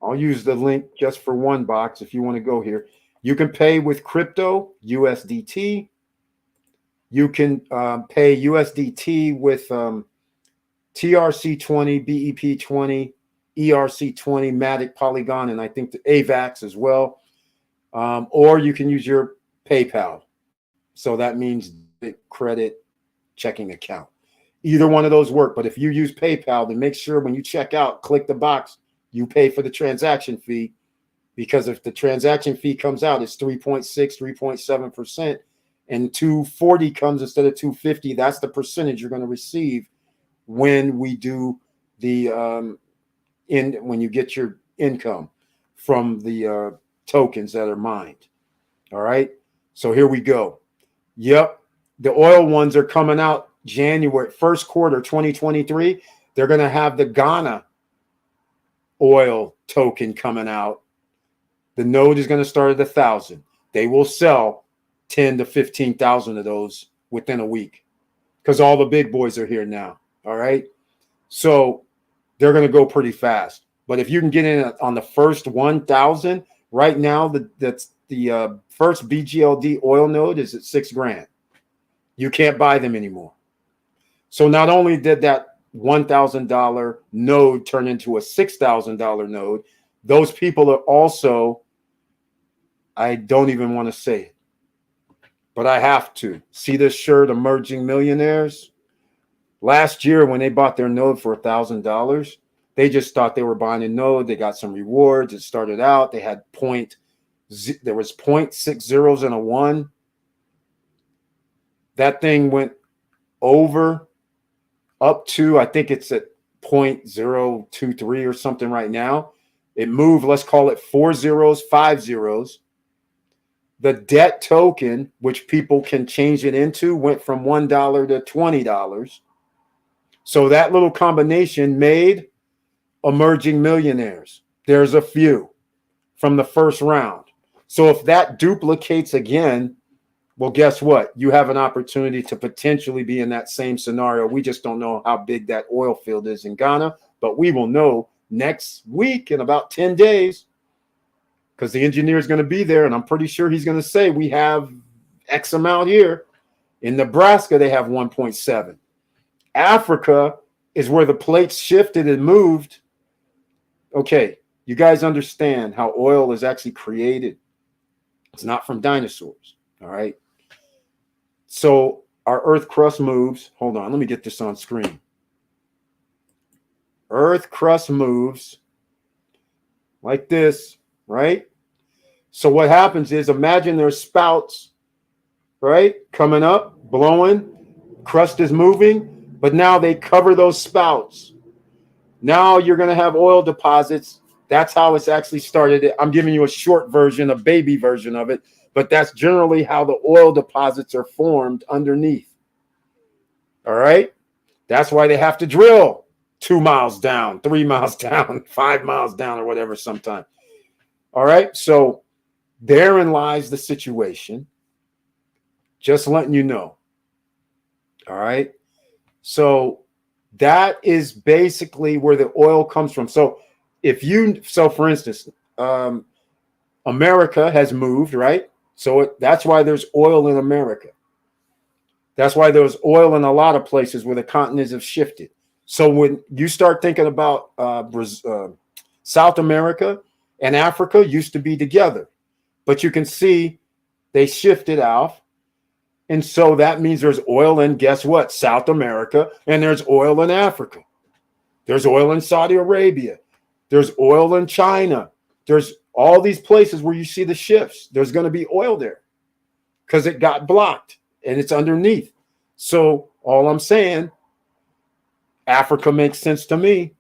I'll use the link just for one box if you want to go here. You can pay with crypto, USDT. You can pay USDT with TRC20, BEP20, ERC20, Matic, Polygon, and I think the AVAX as well. Or you can use your PayPal. So that means credit checking account. Either one of those work. But if you use PayPal, then make sure when you check out, click the box. You pay for the transaction fee, because if the transaction fee comes out, it's 3.6, 3.7%, and 240 comes instead of 250. That's the percentage you're going to receive when we do the when you get your income from the tokens that are mined. All right. So here we go. Yep. The oil ones are coming out January, first quarter 2023. They're going to have the Ghana oil token coming out. The node is going to start at 1,000. They will sell 10 to 15,000 of those within a week, because all the big boys are here now. All right. So they're going to go pretty fast. But if you can get in on the first 1,000 right now, that's the first BGLD oil node is at $6,000. You can't buy them anymore. So not only did that $1,000 node turn into a $6,000 node, those people are also, I don't even want to say it, but I have to. See this shirt, Emerging Millionaires? Last year, when they bought their node for $1,000, they just thought they were buying a node. They got some rewards. It started out, they had there was 0.6 zeros and a 1. That thing went over up to, I think it's at 0.023 or something right now. It moved, let's call it 4 zeros, 5 zeros. The debt token, which people can change it into, went from $1 to $20. So that little combination made Emerging Millionaires. There's a few from the first round. So if that duplicates again, well, guess what? You have an opportunity to potentially be in that same scenario. We just don't know how big that oil field is in Ghana, but we will know next week in about 10 days because the engineer is going to be there, and I'm pretty sure he's going to say we have X amount here. In Nebraska, they have 1.7. Africa is where the plates shifted and moved. Okay, you guys understand how oil is actually created. It's not from dinosaurs, all right? So our Earth crust moves. Hold on, let me get this on screen. Earth crust moves like this, right? So what happens is, imagine there's spouts, right? Coming up, blowing, crust is moving, but now they cover those spouts. Now you're going to have oil deposits. That's how it's actually started. I'm giving you a short version, a baby version of it, but that's generally how the oil deposits are formed underneath. All right? That's why they have to drill 2 miles down, 3 miles down, 5 miles down, or whatever sometime. All right? So therein lies the situation. Just letting you know. All right? So that is basically where the oil comes from. So for instance, America has moved, right? So that's why there's oil in America. That's why there's oil in a lot of places where the continents have shifted. So when you start thinking about South America and Africa used to be together, but you can see they shifted out. And so that means there's oil in, guess what? South America, and there's oil in Africa. There's oil in Saudi Arabia. There's oil in China. There's all these places where you see the shifts. There's going to be oil there because it got blocked and it's underneath. So all I'm saying, Africa makes sense to me.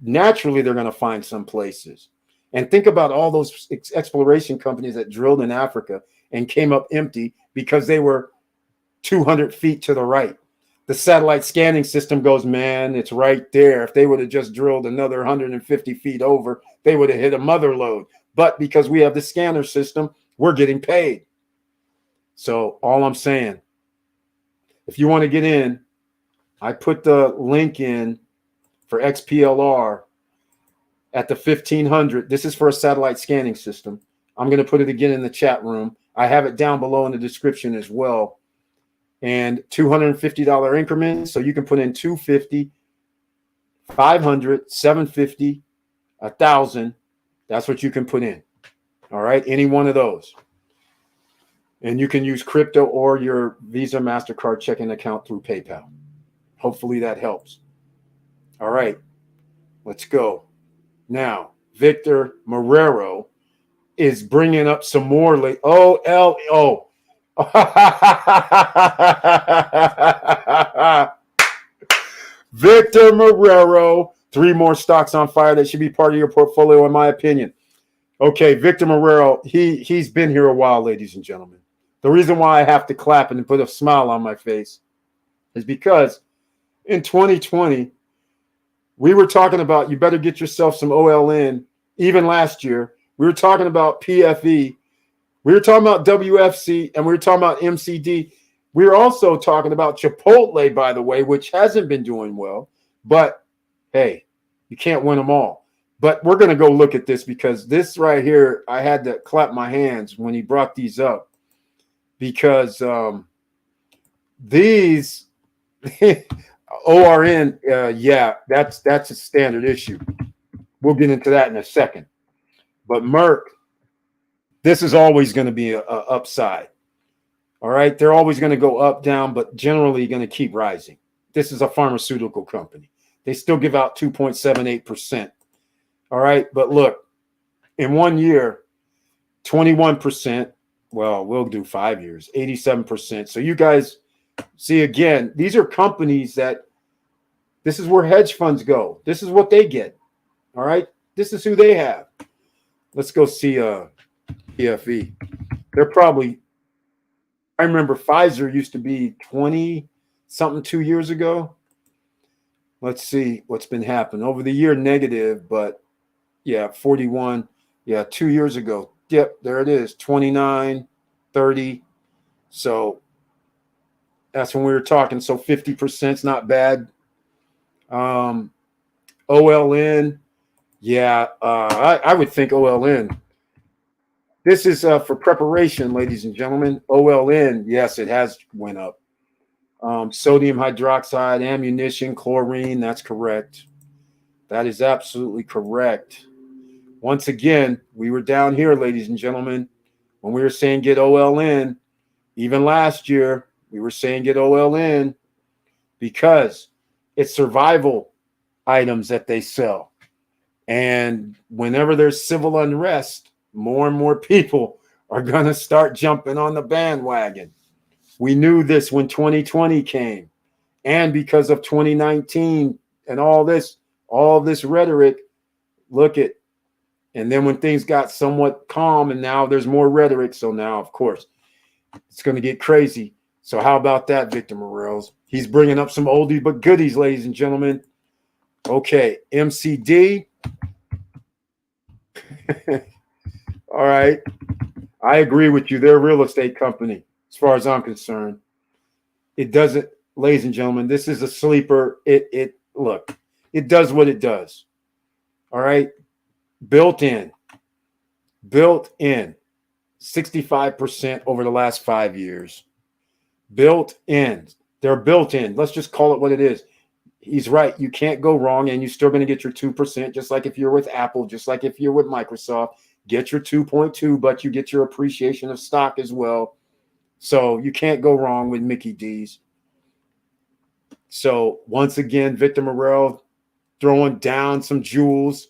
Naturally, they're going to find some places. And think about all those exploration companies that drilled in Africa and came up empty because they were 200 feet to the right. The satellite scanning system goes, man, it's right there. If they would have just drilled another 150 feet over, they would have hit a mother lode. But because we have the scanner system, we're getting paid. So all I'm saying, if you want to get in, I put the link in for XPLR at the 1500. This is for a satellite scanning system. I'm going to put it again in the chat room. I have it down below in the description as well. And $250 increments. So you can put in 250, 500, 750, 1,000. That's what you can put in. All right. Any one of those. And you can use crypto or your Visa, MasterCard checking account through PayPal. Hopefully that helps. All right. Let's go. Now, Victor Marrero is bringing up some more. OLO. Victor Marrero, 3 more stocks on fire that should be part of your portfolio, in my opinion. Okay, Victor Marrero, he's been here a while, ladies and gentlemen. The reason why I have to clap and put a smile on my face is because in 2020, we were talking about you better get yourself some OLN. Even last year, we were talking about PFE. We were talking about WFC, and we were talking about MCD. We were also talking about Chipotle, by the way, which hasn't been doing well. But, hey, you can't win them all. But we're going to go look at this because this right here, I had to clap my hands when he brought these up because these ORN, yeah, that's a standard issue. We'll get into that in a second. But Merck, this is always going to be a upside. All right. They're always going to go up, down, but generally going to keep rising. This is a pharmaceutical company. They still give out 2.78%. All right. But look, in 1 year, 21%. Well, we'll do 5 years, 87%. So you guys see, again, these are companies that this is where hedge funds go. This is what they get. All right. This is who they have. Let's go see PFE. They're probably, I remember Pfizer used to be 20 something 2 years ago. Let's see what's been happening over the year, negative, but yeah, 41. Yeah, 2 years ago. Yep, there it is, 29, 30. So that's when we were talking. So 50% is not bad. OLN, yeah, I would think OLN. This is for preparation, ladies and gentlemen. OLN, yes, it has went up. Sodium hydroxide, ammunition, chlorine, that's correct. That is absolutely correct. Once again, we were down here, ladies and gentlemen, when we were saying get OLN. Even last year, we were saying get OLN because it's survival items that they sell. And whenever there's civil unrest, more and more people are going to start jumping on the bandwagon. We knew this when 2020 came. And because of 2019 and all this rhetoric, look at, and then when things got somewhat calm and now there's more rhetoric. So now, of course, it's going to get crazy. So how about that, Victor Morales? He's bringing up some oldies but goodies, ladies and gentlemen. Okay, MCD. All right. I agree with you. They're a real estate company, as far as I'm concerned. It doesn't, ladies and gentlemen, this is a sleeper. Look, it does what it does. All right. Built in 65% over the last 5 years. Built in. They're built in. Let's just call it what it is. He's right. You can't go wrong, and you're still going to get your 2%, just like if you're with Apple, just like if you're with Microsoft. Get your 2.2, but you get your appreciation of stock as well. So you can't go wrong with Mickey D's. So once again, Victor Morel throwing down some jewels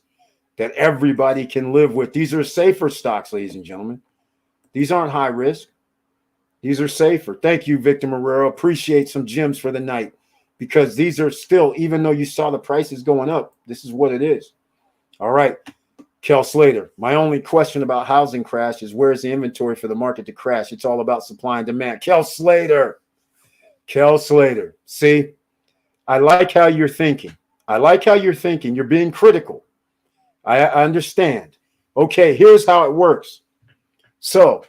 that everybody can live with. These are safer stocks, ladies and gentlemen. These aren't high risk. These are safer. Thank you, Victor Morero. Appreciate some gems for the night, because these are still, even though you saw the prices going up, this is what it is. All right. Kel Slater, my only question about housing crash is where's the inventory for the market to crash? It's all about supply and demand. Kel Slater. See, I like how you're thinking. You're being critical. I understand. Okay, here's how it works. So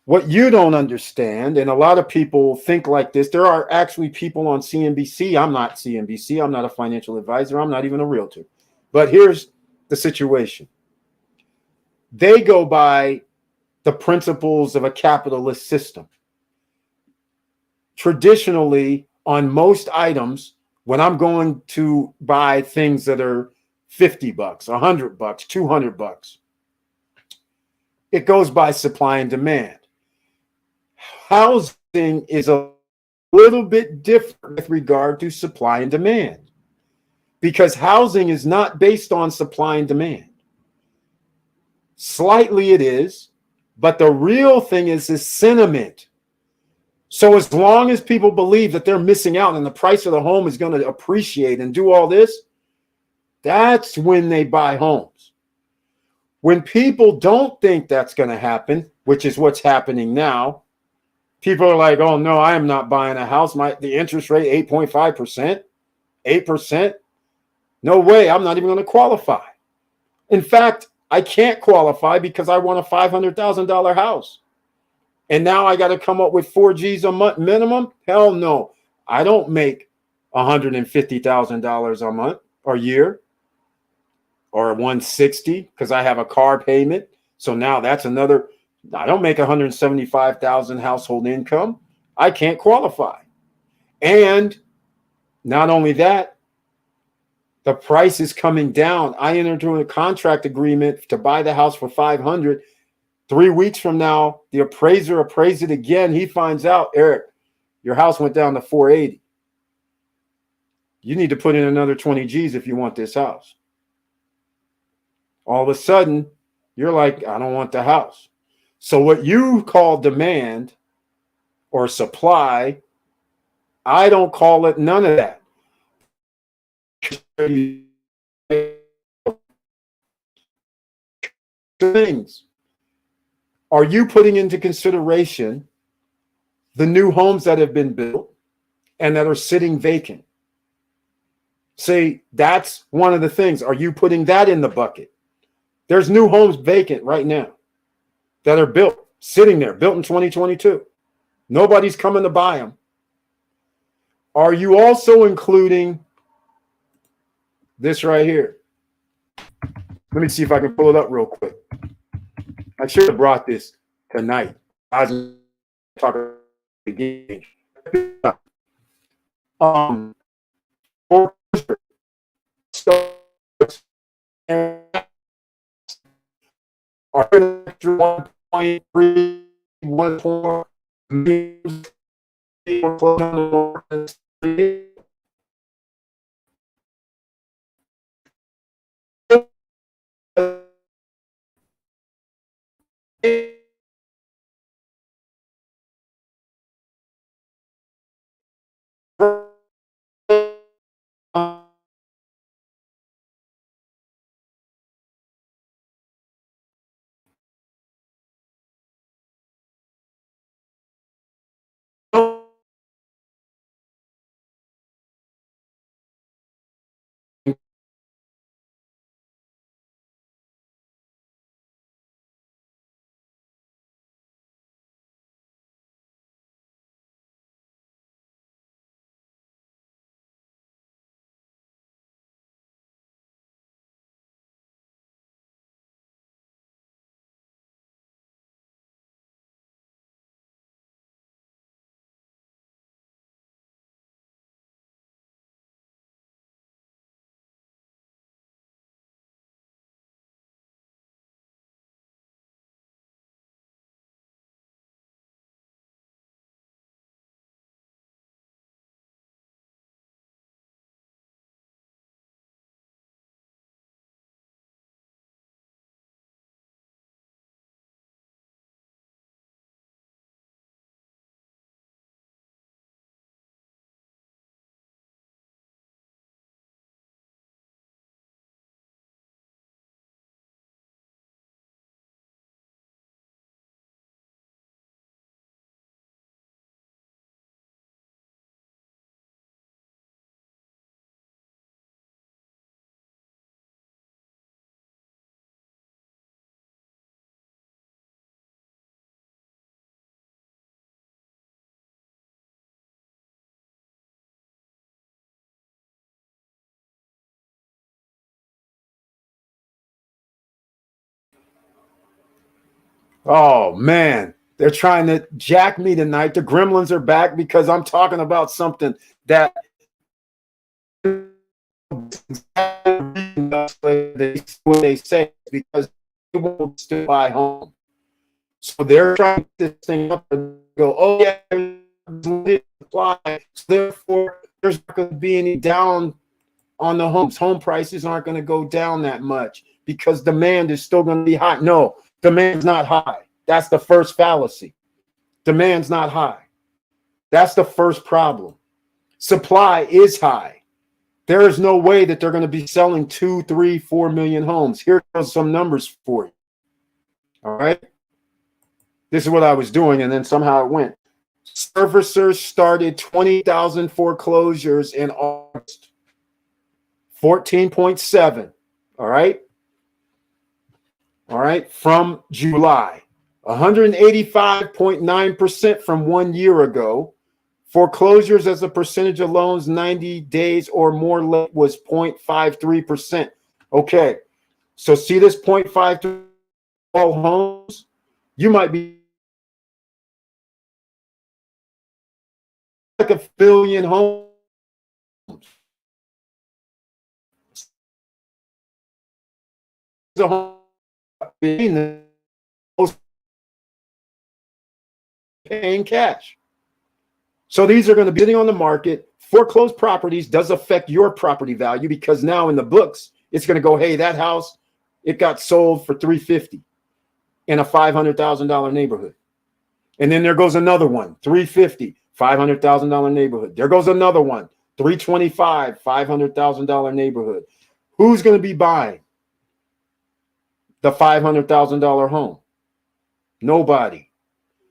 what you don't understand, and a lot of people think like this, there are actually people on CNBC. I'm not CNBC. I'm not a financial advisor. I'm not even a realtor. But here's the situation. They go by the principles of a capitalist system. Traditionally, on most items, when I'm going to buy things that are $50, $100, $200, it goes by supply and demand. Housing is a little bit different with regard to supply and demand, because housing is not based on supply and demand. Slightly it is, but the real thing is sentiment. So as long as people believe that they're missing out and the price of the home is going to appreciate and do all this, that's when they buy homes. When people don't think that's going to happen, which is what's happening now, people are like, oh no, I am not buying a house. The interest rate, 8.5%, 8%. No way, I'm not even going to qualify. In fact, I can't qualify because I want a $500,000 house. And now I got to come up with 4 G's a month minimum? Hell no. I don't make $150,000 a month or year, or 160 because I have a car payment. So now that's another. I don't make 175,000 household income. I can't qualify. And not only that, the price is coming down. I entered into a contract agreement to buy the house for $500,000. 3 weeks from now, the appraiser appraised it again. He finds out, Eric, your house went down to 480. You need to put in another 20 G's if you want this house. All of a sudden, you're like, I don't want the house. So what you call demand or supply, I don't call it none of that. Things. Are you putting into consideration the new homes that have been built and that are sitting vacant? See, that's one of the things. Are you putting that in the bucket? There's new homes vacant right now that are built, sitting there, built in 2022. Nobody's coming to buy them. Are you also including this right here? Let me see if I can pull it up real quick. I should have brought this tonight. I was talking again. Are an extra 1.3, 1.4 million Oh man, they're trying to jack me tonight. The gremlins are back because I'm talking about something that they say because they won't still buy home. So they're trying to get this thing up and go, oh yeah, supply. So therefore, there's not going to be any down on the homes. Home prices aren't going to go down that much because demand is still going to be high. No, demand's not high. That's the first fallacy. Demand's not high. That's the first problem. Supply is high. There is no way that they're going to be selling 2, 3, 4 million homes. Here goes some numbers for you. All right. This is what I was doing, and then somehow it went. Servicers started 20,000 foreclosures in August. 14.7. All right. All right. From July. 185.9% from 1 year ago. Foreclosures as a percentage of loans 90 days or more late was 0.53%. Okay. So see this 0.53 all homes? You might be like a billion homes. paying cash. So these are going to be sitting on the market. Foreclosed properties does affect your property value because now in the books, it's going to go, hey, that house, it got sold for $350 in a $500,000 neighborhood. And then there goes another one, $350, $500,000 neighborhood. There goes another one, $325, $500,000 neighborhood. Who's going to be buying the $500,000 home? Nobody.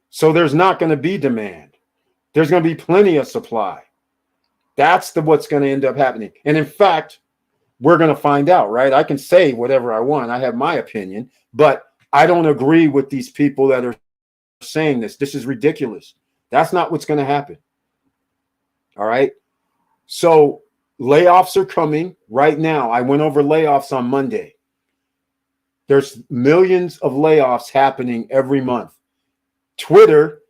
So there's not going to be demand. There's going to be plenty of supply. That's what's going to end up happening. And in fact, we're going to find out, right? I can say whatever I want. I have my opinion, but I don't agree with these people that are saying this. This is ridiculous. That's not what's going to happen. All right. So layoffs are coming right now. I went over layoffs on Monday. There's millions of layoffs happening every month. Twitter,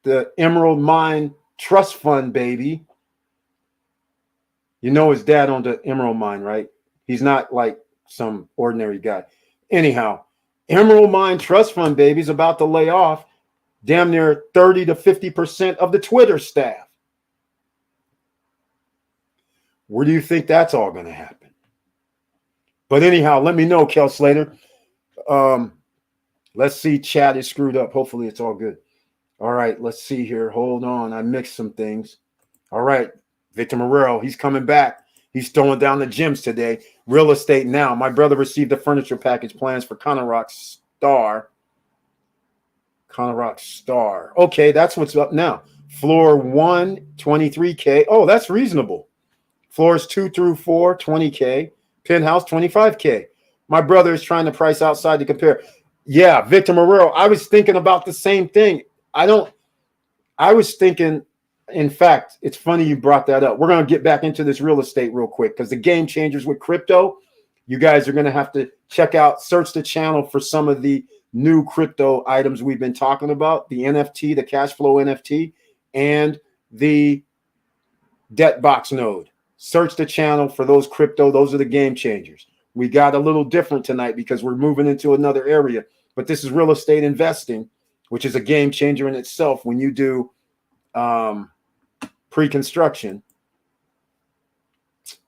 the Emerald Mine Trust Fund, baby. You know his dad owned the Emerald Mine, right? He's not like some ordinary guy. Anyhow, Emerald Mine Trust Fund, baby, is about to lay off damn near 30 to 50% of the Twitter staff. Where do you think that's all going to happen? But anyhow, let me know, Kel Slater. Let's see. Chat is screwed up. Hopefully it's all good. All right, let's see here. Hold on. I mixed some things. All right. Victor Marrero, he's coming back. He's throwing down the gyms today. Real estate now. My brother received the furniture package plans for Conorock Star. Conorock Star. Okay, that's what's up now. Floor 1, 23K. Oh, that's reasonable. Floors 2 through 4, 20K. Penthouse, 25K. My brother is trying to price outside to compare. Yeah, Victor Marrero, I was thinking about the same thing. I was thinking, in fact, it's funny you brought that up. We're going to get back into this real estate real quick because the game changers with crypto, you guys are going to have to check out, search the channel for some of the new crypto items we've been talking about, the NFT, the cash flow NFT, and the debt box node. Search the channel for those crypto. Those are the game changers. We got a little different tonight because we're moving into another area, but this is real estate investing, which is a game changer in itself when you do pre-construction.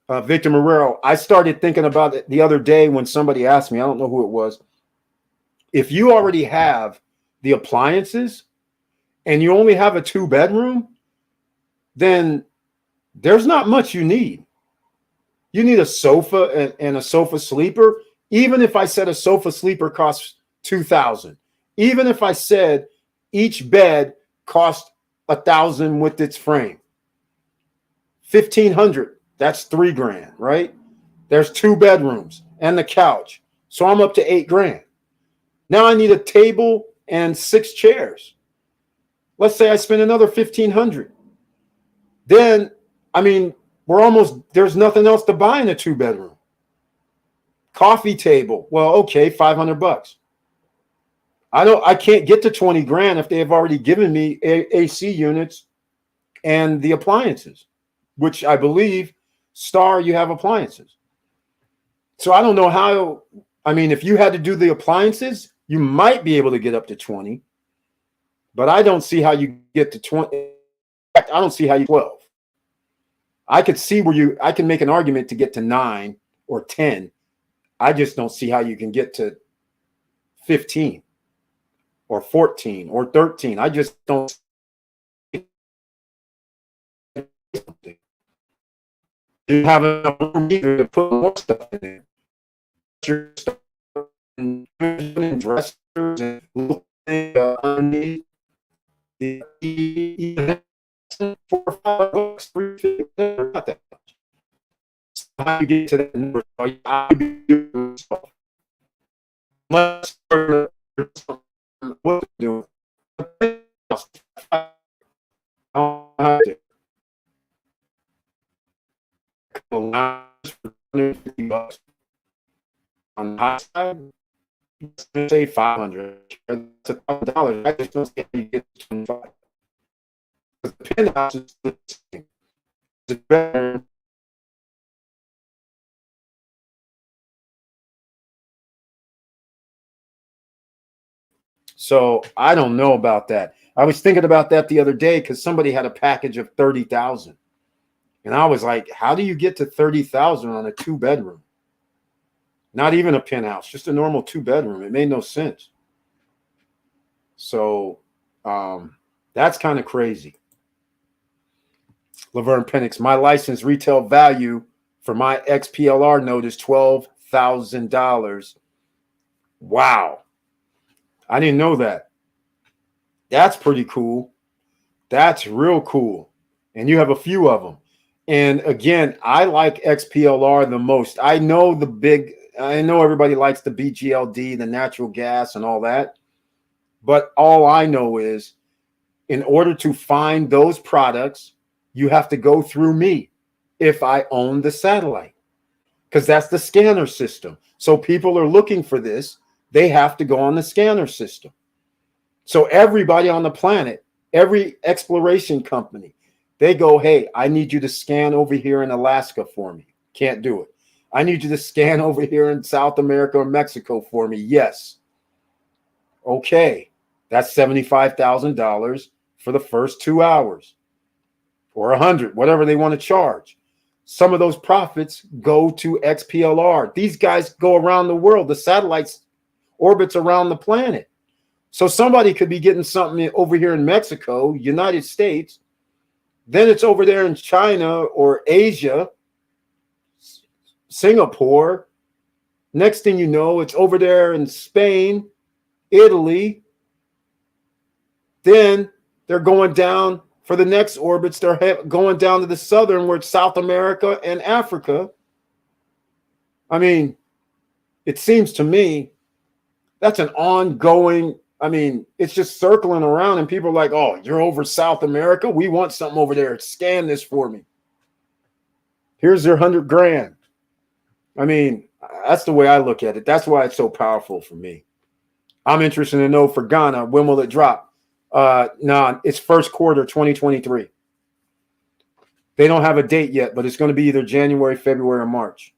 Victor Marrero, I started thinking about it the other day when somebody asked me, I don't know who it was, if you already have the appliances and you only have a 2-bedroom, then there's not much you need. You need a sofa and a sofa sleeper. Even if I said a sofa sleeper costs $2,000, even if I said each bed cost $1,000 with its frame, $1,500, that's $3,000, right? There's 2 bedrooms and the couch. So I'm up to $8,000. Now I need a table and 6 chairs. Let's say I spend another $1,500. Then, I mean, there's nothing else to buy in a 2-bedroom. Coffee table. Well, okay, $500. I can't get to $20,000 if they have already given me AC units and the appliances, which I believe Star, you have appliances. So I don't know how, I mean, if you had to do the appliances, you might be able to get up to 20, but I don't see how you get to 20. In fact, I don't see how you 12. I could see where I can make an argument to get to 9 or 10. I just don't see how you can get to 15 or 14 or 13. I just don't. You have enough room either to put more stuff in there. Your stuff and dressers and little things underneath. $4 or $5, $350, not that much. So how you get to that number? Let's start what we're doing. $150 on the high side. Let's say $500. That's $1,000. I just don't see how you get to 25. The penthouse is better. So I don't know about that. I was thinking about that the other day because somebody had a package of 30,000. And I was like, how do you get to 30,000 on a 2-bedroom? Not even a penthouse, just a normal 2-bedroom. It made no sense. So that's kind of crazy. Laverne Penix, my license retail value for my XPLR node is $12,000. Wow. I didn't know that. That's pretty cool. That's real cool. And you have a few of them. And again, I like XPLR the most. I know everybody likes the BGLD, the natural gas, and all that. But all I know is in order to find those products, you have to go through me if I own the satellite, because that's the scanner system. So people are looking for this. They have to go on the scanner system. So everybody on the planet, every exploration company, they go, hey, I need you to scan over here in Alaska for me. Can't do it. I need you to scan over here in South America or Mexico for me. Yes. Okay. That's $75,000 for the first 2 hours or 100, whatever they want to charge. Some of those profits go to XPLR. These guys go around the world. The satellites orbits around the planet. So somebody could be getting something over here in Mexico, United States. Then it's over there in China or Asia, Singapore. Next thing you know, it's over there in Spain, Italy. Then they're going down for the next orbits. They're going down to the southern, where it's South America and Africa. I mean, it seems to me that's an ongoing, it's just circling around, and people are like, oh, you're over South America? We want something over there. Scan this for me. Here's their $100,000. That's the way I look at it. That's why it's so powerful for me. I'm interested to know for Ghana, when will it drop? It's first quarter 2023. They don't have a date yet, but it's going to be either January, February, or March.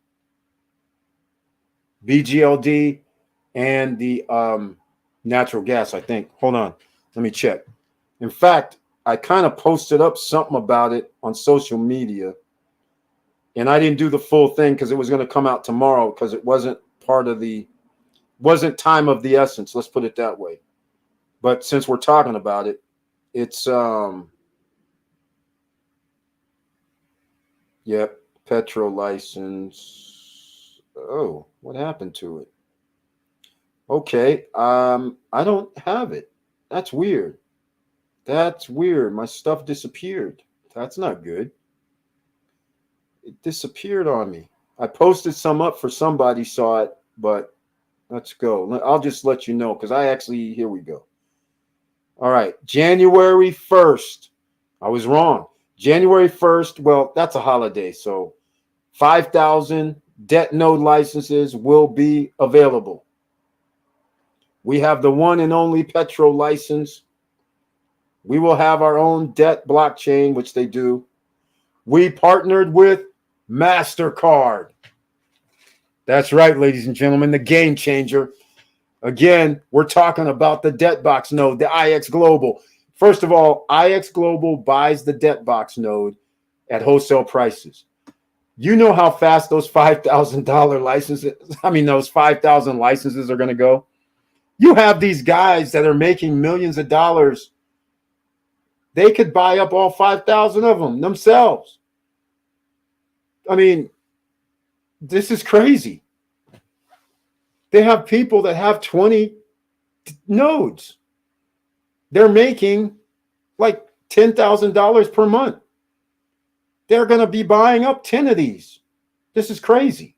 BGLD and the natural gas, I think. Hold on. Let me check. In fact, I kind of posted up something about it on social media, and I didn't do the full thing because it was going to come out tomorrow, because it wasn't wasn't time of the essence. Let's put it that way. But since we're talking about it, it's petro license. Oh, what happened to it? Okay, I don't have it. That's weird. That's weird. My stuff disappeared. That's not good. It disappeared on me. I posted some up for somebody saw it, but let's go. I'll just let you know, because here we go. All right, January 1st. I was wrong. January 1st, well, that's a holiday, so 5,000 debt node licenses will be available. We have the one and only Petro license. We will have our own debt blockchain, which they do. We partnered with MasterCard. That's right, ladies and gentlemen, the game changer. Again, we're talking about the debt box node, the IX Global. First of all, IX Global buys the debt box node at wholesale prices. You know how fast those $5,000 licenses, those 5,000 licenses are going to go? You have these guys that are making millions of dollars. They could buy up all 5,000 of them themselves. This is crazy. They have people that have 20 nodes. They're making like $10,000 per month. They're going to be buying up 10 of these. This is crazy.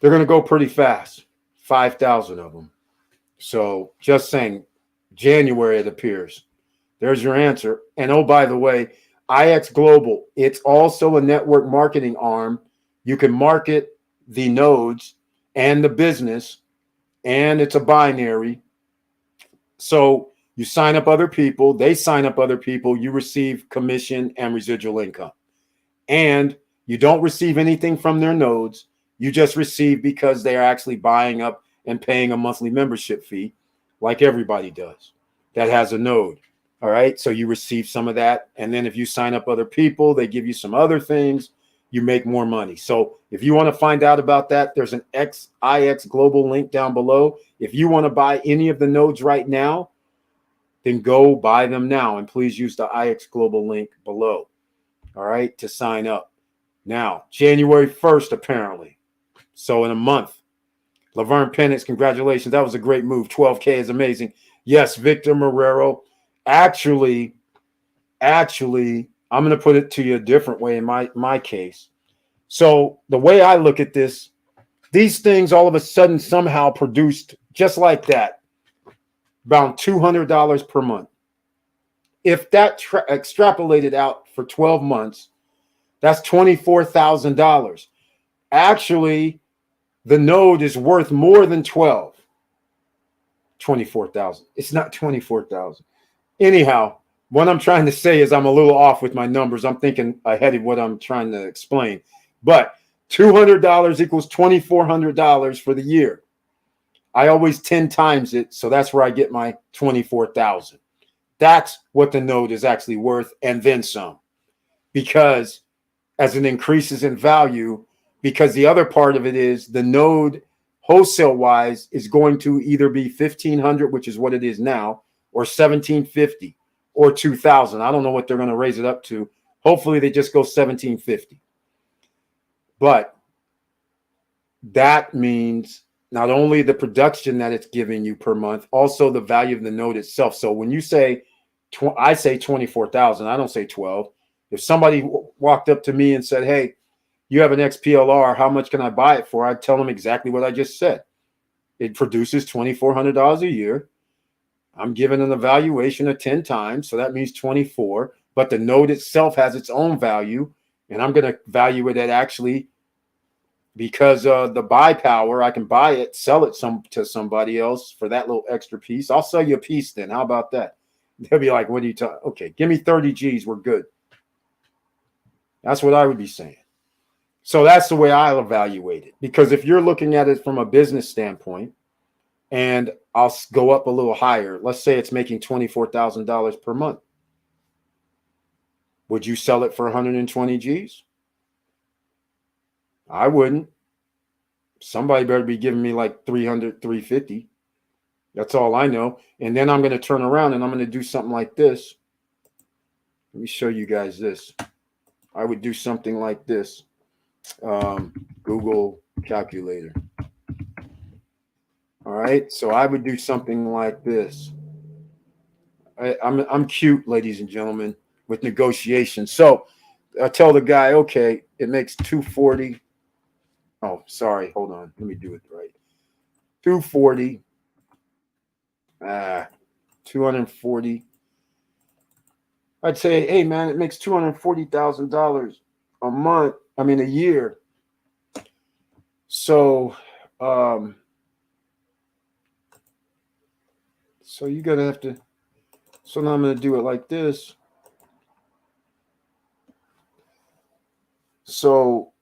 They're going to go pretty fast. 5,000 of them. So just saying, January it appears. There's your answer. And oh, by the way, IX Global, it's also a network marketing arm. You can market the nodes and the business, and it's a binary. So you sign up other people, they sign up other people, you receive commission and residual income. And you don't receive anything from their nodes. You just receive because they are actually buying up and paying a monthly membership fee like everybody does that has a node. All right. So you receive some of that. And then if you sign up other people, they give you some other things, you make more money. So if you want to find out about that, there's an XIX Global link down below. If you want to buy any of the nodes right now, then go buy them now. And please use the IX Global link below. All right. To sign up. Now, January 1st, apparently. So in a month. Laverne Penix, congratulations. That was a great move. 12K is amazing. Yes, Victor Marrero. Actually, I'm going to put it to you a different way in my case. So the way I look at this, these things all of a sudden somehow produced just like that, around $200 per month. If that extrapolated out for 12 months, that's $24,000. Actually, the node is worth more than 24,000. It's not 24,000. Anyhow, what I'm trying to say is I'm a little off with my numbers. I'm thinking ahead of what I'm trying to explain. But $200 equals $2,400 for the year. I always 10 times it, so that's where I get my 24,000. That's what the node is actually worth, and then some. Because as it increases in value, because the other part of it is the node wholesale wise is going to either be 1,500, which is what it is now, or 1,750 or 2,000. I don't know what they're going to raise it up to. Hopefully they just go 1,750. But that means not only the production that it's giving you per month, also the value of the node itself. So when you say, I say 24,000, I don't say 12. If somebody walked up to me and said, hey, you have an XPLR, how much can I buy it for? I'd tell them exactly what I just said. It produces $2,400 a year. I'm given an evaluation of 10 times, so that means 24. But the node itself has its own value, and I'm going to value it at actually, because the buy power, I can buy it, sell it to somebody else for that little extra piece. I'll sell you a piece then. How about that? They'll be like, what are you talking? Okay, give me 30 G's. We're good. That's what I would be saying. So that's the way I'll evaluate it. Because if you're looking at it from a business standpoint, and I'll go up a little higher, let's say it's making $24,000 per month. Would you sell it for 120 G's? I wouldn't. Somebody better be giving me like 300, 350. That's all I know. And then I'm going to turn around and I'm going to do something like this. Let me show you guys this. I would do something like this. Google calculator. All right. So I would do something like this. I'm cute, ladies and gentlemen, with negotiations. So I tell the guy, okay, it makes 240. Oh, sorry. Hold on. Let me do it right. 240. 240. I'd say, hey, man, it makes $240,000 a month. I mean, a year. So, so you're going to have to, so now I'm going to do it like this. So,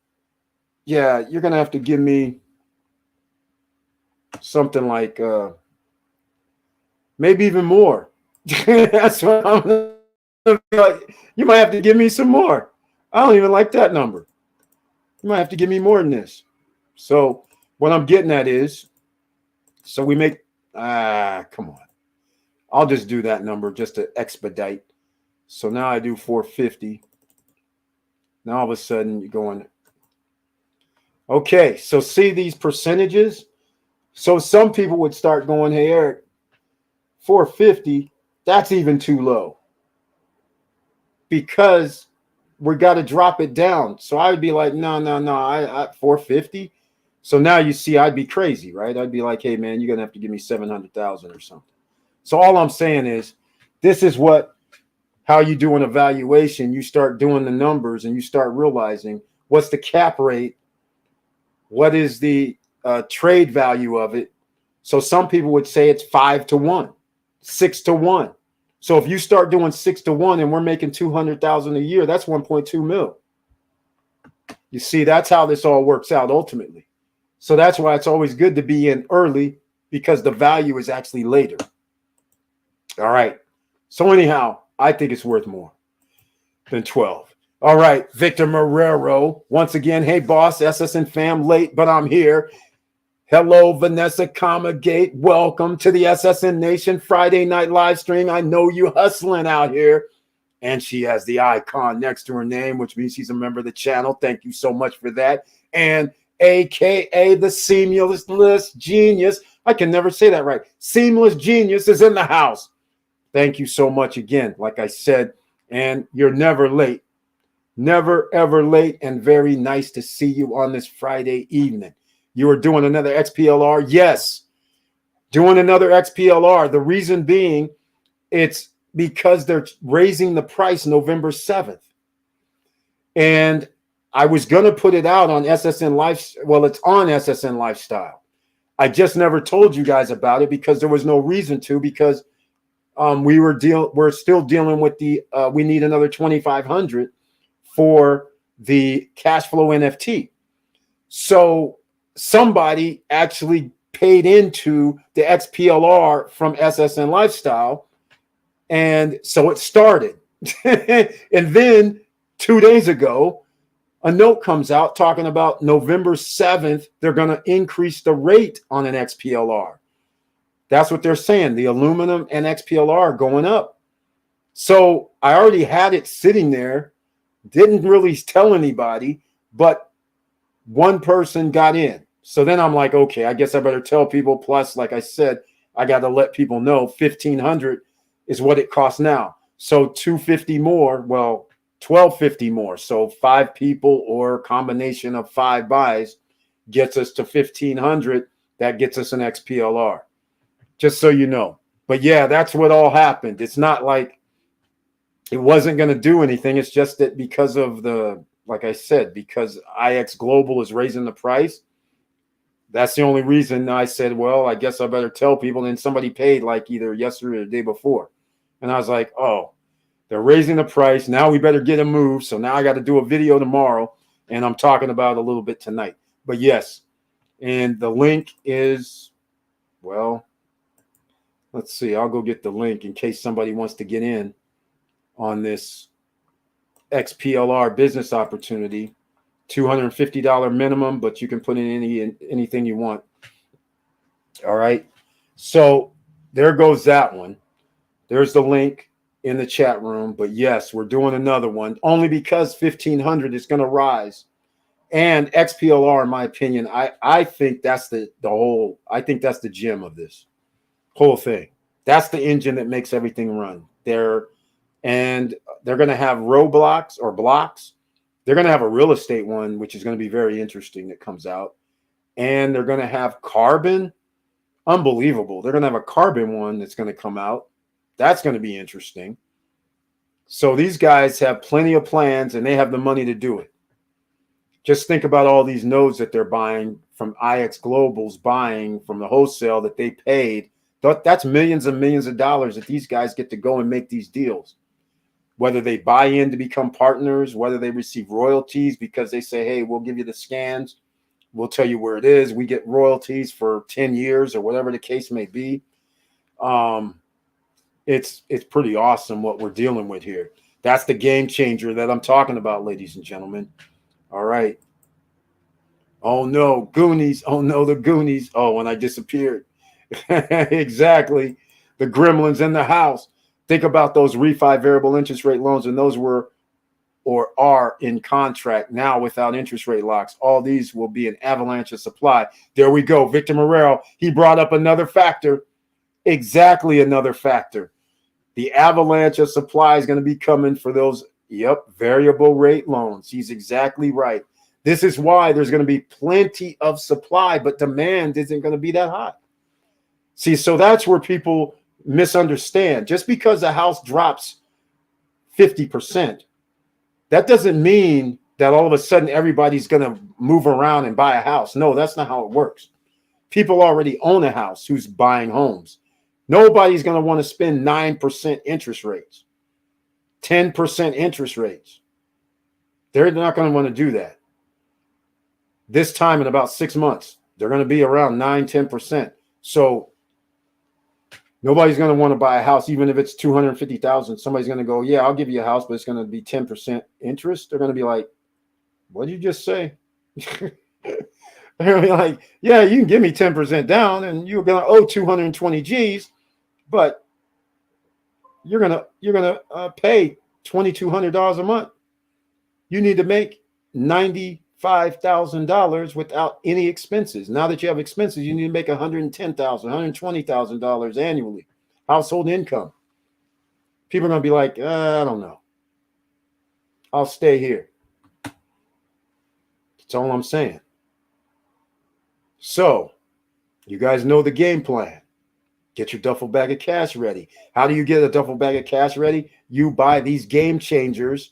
yeah, you're going to have to give me something like, maybe even more. That's what I'm going to be like. You might have to give me some more. I don't even like that number. You might have to give me more than this. So what I'm getting at is, so we make, come on. I'll just do that number just to expedite. So now I do 450. Now all of a sudden you're going, okay, so see these percentages? So some people would start going, hey, Eric, 450, that's even too low. Because we got to drop it down. So I would be like, no, I 450. So now you see, I'd be crazy, right? I'd be like, hey, man, you're going to have to give me 700,000 or something. So all I'm saying is, this is how you do an evaluation. You start doing the numbers and you start realizing what's the cap rate, what is the trade value of it. So some people would say it's 5 to 1, 6 to 1. So if you start doing 6 to 1 and we're making 200,000 a year, that's 1.2 mil. You see, that's how this all works out ultimately. So that's why it's always good to be in early, because the value is actually later. All right. So anyhow, I think it's worth more than 12. All right, Victor Marrero. Once again, hey boss, SSN fam, late, but I'm here. Hello, Vanessa Comagate. Welcome to the SSN Nation Friday Night live stream. I know you hustling out here. And she has the icon next to her name, which means she's a member of the channel. Thank you so much for that. And AKA the Seamless Genius. I can never say that right. Seamless Genius is in the house. Thank you so much again, like I said. And you're never late. Never, ever late. And very nice to see you on this Friday evening. You are doing another XPLR? Yes. Doing another XPLR. The reason being, it's because they're raising the price November 7th. And I was going to put it out on SSN Life. Well, it's on SSN Lifestyle. I just never told you guys about it because there was no reason to, because we're still dealing with the we need another 2,500 for the cash flow NFT. So somebody actually paid into the XPLR from SSN Lifestyle. And so it started. And then 2 days ago, a note comes out talking about November 7th, they're going to increase the rate on an XPLR. That's what they're saying. The aluminum and XPLR are going up. So I already had it sitting there, didn't really tell anybody, but one person got in. So then I'm like, okay, I guess I better tell people. Plus, like I said, I got to let people know 1,500 is what it costs now. So 250 more, well, 1,250 more. So 5 people or a combination of 5 buys gets us to 1,500. That gets us an XPLR. Just so you know. But yeah, that's what all happened. It's not like it wasn't going to do anything. It's just that because of the, like I said, because IX Global is raising the price. That's the only reason I said, well, I guess I better tell people. And somebody paid like either yesterday or the day before. And I was like, oh, they're raising the price. Now we better get a move. So now I got to do a video tomorrow. And I'm talking about it a little bit tonight. But yes, and the link is, well, let's see. I'll go get the link in case somebody wants to get in on this XPLR business opportunity. $250 minimum, but you can put in anything you want. All right. So there goes that one. There's the link in the chat room. But yes, we're doing another one only because 1,500 is going to rise. And XPLR, in my opinion, I think that's the whole, I think that's the gem of this whole thing. That's the engine that makes everything run. They're going to have roadblocks or blocks. They're going to have a real estate one, which is going to be very interesting, that comes out. And they're going to have carbon. Unbelievable. They're going to have a carbon one that's going to come out. That's going to be interesting. So these guys have plenty of plans and they have the money to do it. Just think about all these nodes that they're buying from IX Global's buying from the wholesale that they paid. That's millions and millions of dollars that these guys get to go and make these deals. Whether they buy in to become partners, whether they receive royalties because they say, hey, we'll give you the scans. We'll tell you where it is. We get royalties for 10 years or whatever the case may be. It's pretty awesome what we're dealing with here. That's the game changer that I'm talking about, ladies and gentlemen. All right. Oh, no, Goonies. Oh, no, the Goonies. Oh, when I disappeared. Exactly. The gremlins in the house. Think about those refi variable interest rate loans, and those were or are in contract now without interest rate locks. All these will be an avalanche of supply. There we go. Victor Morrell, he brought up another factor. Exactly another factor. The avalanche of supply is going to be coming for those, variable rate loans. He's exactly right. This is why there's going to be plenty of supply, but demand isn't going to be that high. See, so that's where people misunderstand. Just because a house drops 50%, that doesn't mean that all of a sudden everybody's going to move around and buy a house. No, that's not how it works. People already own a house who's buying homes. Nobody's going to want to spend 9% interest rates, 10% interest rates. They're not going to want to do that. This time in about 6 months, They're going to be around 9-10%. So nobody's going to want to buy a house, even if it's 250,000. Somebody's going to go, yeah, I'll give you a house, but it's going to be 10% interest. They're going to be like, what did you just say? They're going to be like, yeah, you can give me 10% down and you're going to owe 220 G's, but you're going to pay $2,200 a month. You need to make $95,000 without any expenses. Now that you have expenses, you need to make $110,000, $120,000 annually. Household income. People are going to be like, I don't know. I'll stay here. That's all I'm saying. So, you guys know the game plan. Get your duffel bag of cash ready. How do you get a duffel bag of cash ready? You buy these game changers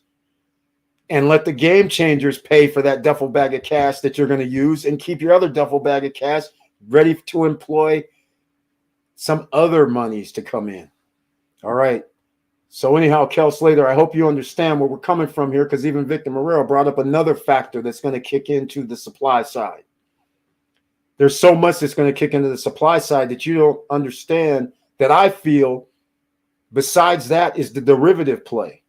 and let the game changers pay for that duffel bag of cash that you're going to use, and keep your other duffel bag of cash ready to employ some other monies to come in. All right. So anyhow, Kel Slater, I hope you understand where we're coming from here, because even Victor Marrero brought up another factor that's going to kick into the supply side. There's so much that's going to kick into the supply side that you don't understand, that I feel besides that is the derivative play.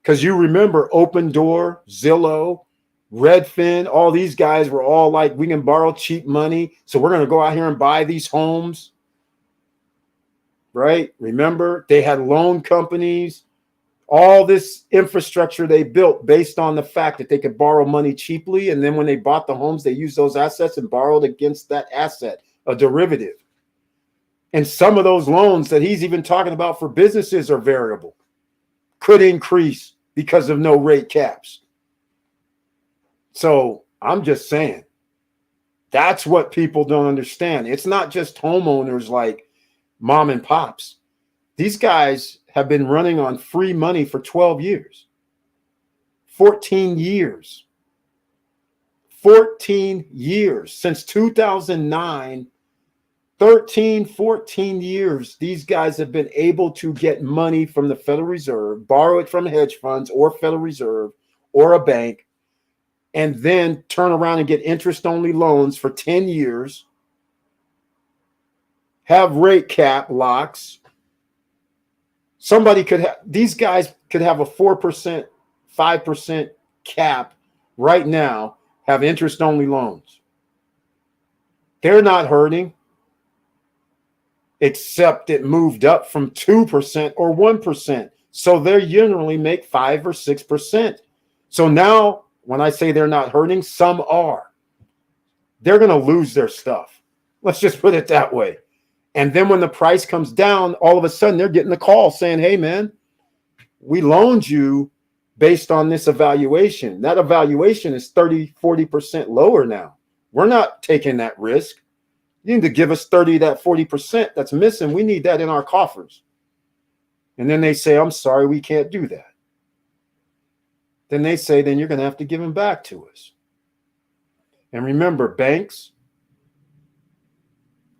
Because you remember Open Door, Zillow, Redfin, all these guys were all like, we can borrow cheap money, so we're going to go out here and buy these homes. Right? Remember, they had loan companies, all this infrastructure they built based on the fact that they could borrow money cheaply. And then when they bought the homes, they used those assets and borrowed against that asset, a derivative. And some of those loans that he's even talking about for businesses are variable, could increase because of no rate caps. So I'm just saying, that's what people don't understand. It's not just homeowners like mom and pops. These guys have been running on free money for 12 years, 14 years, 14 years since 2009, 13, 14 years. These guys have been able to get money from the Federal Reserve, borrow it from hedge funds or Federal Reserve or a bank, and then turn around and get interest-only loans for 10 years, have rate cap locks. Somebody could have, these guys could have a 4%, 5% cap right now, have interest-only loans. They're not hurting, except it moved up from 2% or 1%. So they generally make 5 or 6%. So now when I say they're not hurting, some are. They're going to lose their stuff. Let's just put it that way. And then when the price comes down, all of a sudden they're getting a call saying, hey, man, we loaned you based on this evaluation. That evaluation is 30, 40% lower now. We're not taking that risk. You need to give us 30, that 40% that's missing. We need that in our coffers. And then they say, I'm sorry, we can't do that. Then they say, then you're going to have to give them back to us. And remember, banks,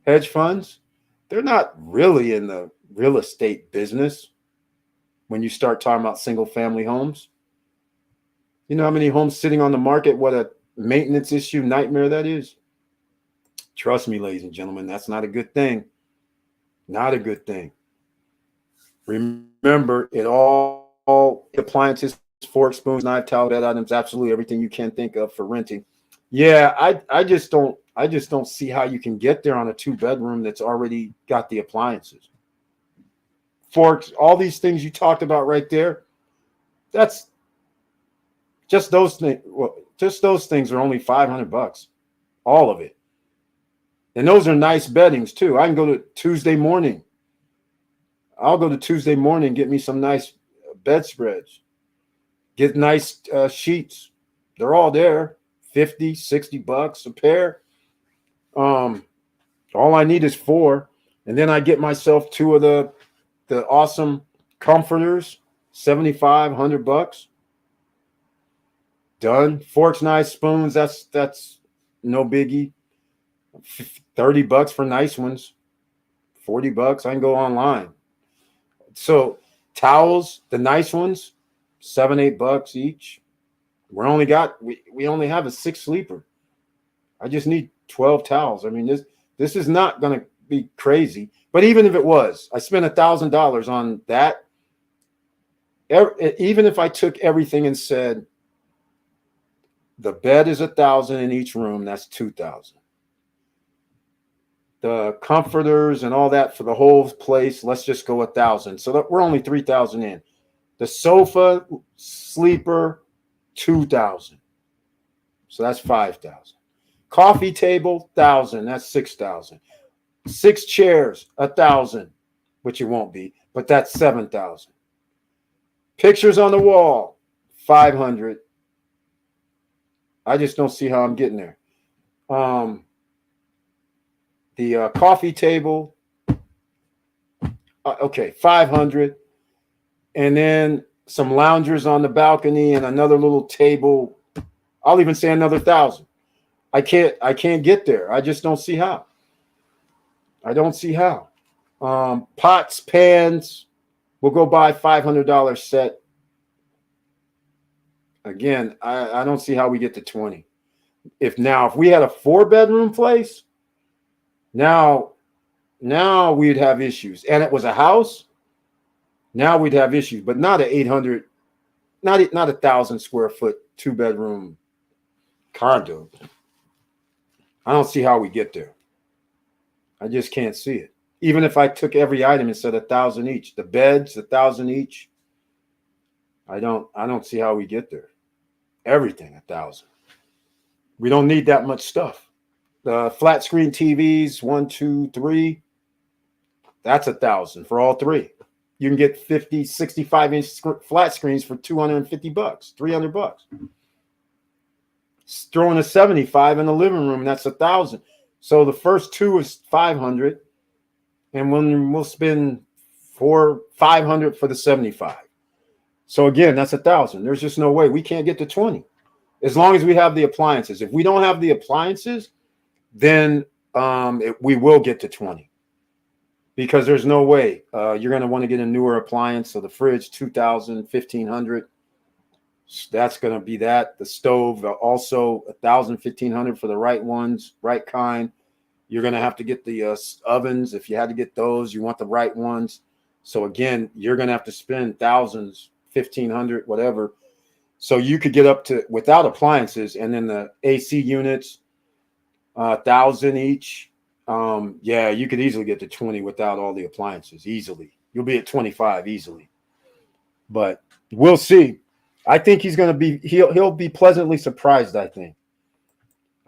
hedge funds, they're not really in the real estate business when you start talking about single family homes. You know how many homes sitting on the market, what a maintenance issue nightmare that is? Trust me, ladies and gentlemen, that's not a good thing. Not a good thing. Remember, it all appliances, forks, spoons, knife, towel, bed items, absolutely everything you can think of for renting. Yeah, I just don't see how you can get there on a 2-bedroom that's already got the appliances. Forks, all these things you talked about right there, that's just those things. Well, just those things are only $500, all of it. And those are nice beddings too. I can go to Tuesday morning. I'll go to Tuesday morning, get me some nice bedspreads, get nice sheets. They're all there, $50, $60 a pair. All I need is 4. And then I get myself 2 of the awesome comforters, $75, $100. Done. Forks, knives, spoons, that's no biggie. $30 for nice ones. $40. I can go online. So towels, the nice ones, $7, $8 each. We only have a 6 sleeper. I just need 12 towels. I mean, this is not going to be crazy. But even if it was, I spent $1,000 on that. Even if I took everything and said the bed is $1,000 in each room, that's $2,000. The comforters and all that for the whole place, let's just go $1,000. So that we're only $3,000 in. The sofa, sleeper, $2,000. So that's $5,000. Coffee table, $1,000. That's $6,000. 6 chairs, $1,000, which it won't be, but that's $7,000. Pictures on the wall, $500. I just don't see how I'm getting there. The coffee table, okay, $500, and then some loungers on the balcony and another little table. I'll even say another $1,000. I can't get there. I just don't see how. I don't see how. Pots, pans, we'll go buy $500 set. Again, I don't see how we get to 20. If we had a 4-bedroom place, now we'd have issues. And it was a house, now we'd have issues, but not an 800, not 1,000 square foot 2-bedroom condo. I don't see how we get there. I just can't see it. Even if I took every item and said 1,000 each, the beds, 1,000 each, I don't see how we get there. Everything 1,000. We don't need that much stuff. The flat screen TVs, 1, 2, 3, that's 1,000 for all 3. You can get 50, 65-inch flat screens for $250, $300. Throwing a 75 in the living room, that's 1,000. So the first 2 is 500, and we'll spend $500 for the 75. So again, that's 1,000. There's just no way we can't get to 20, as long as we have the appliances. If we don't have the appliances, then we will get to 20, because there's no way you're going to want to get a newer appliance. So the fridge, 2,000, 1,500. That's going to be that. The stove, also 1,000, 1,500 for the right ones, right kind. You're going to have to get the ovens. If you had to get those, you want the right ones. So again, you're going to have to spend thousands, 1,500, whatever. So you could get up to, without appliances, and then the AC units, 1,000 each. Yeah, you could easily get to 20 without all the appliances. Easily. You'll be at 25 easily. But we'll see. I think he's going to be, he'll be pleasantly surprised, I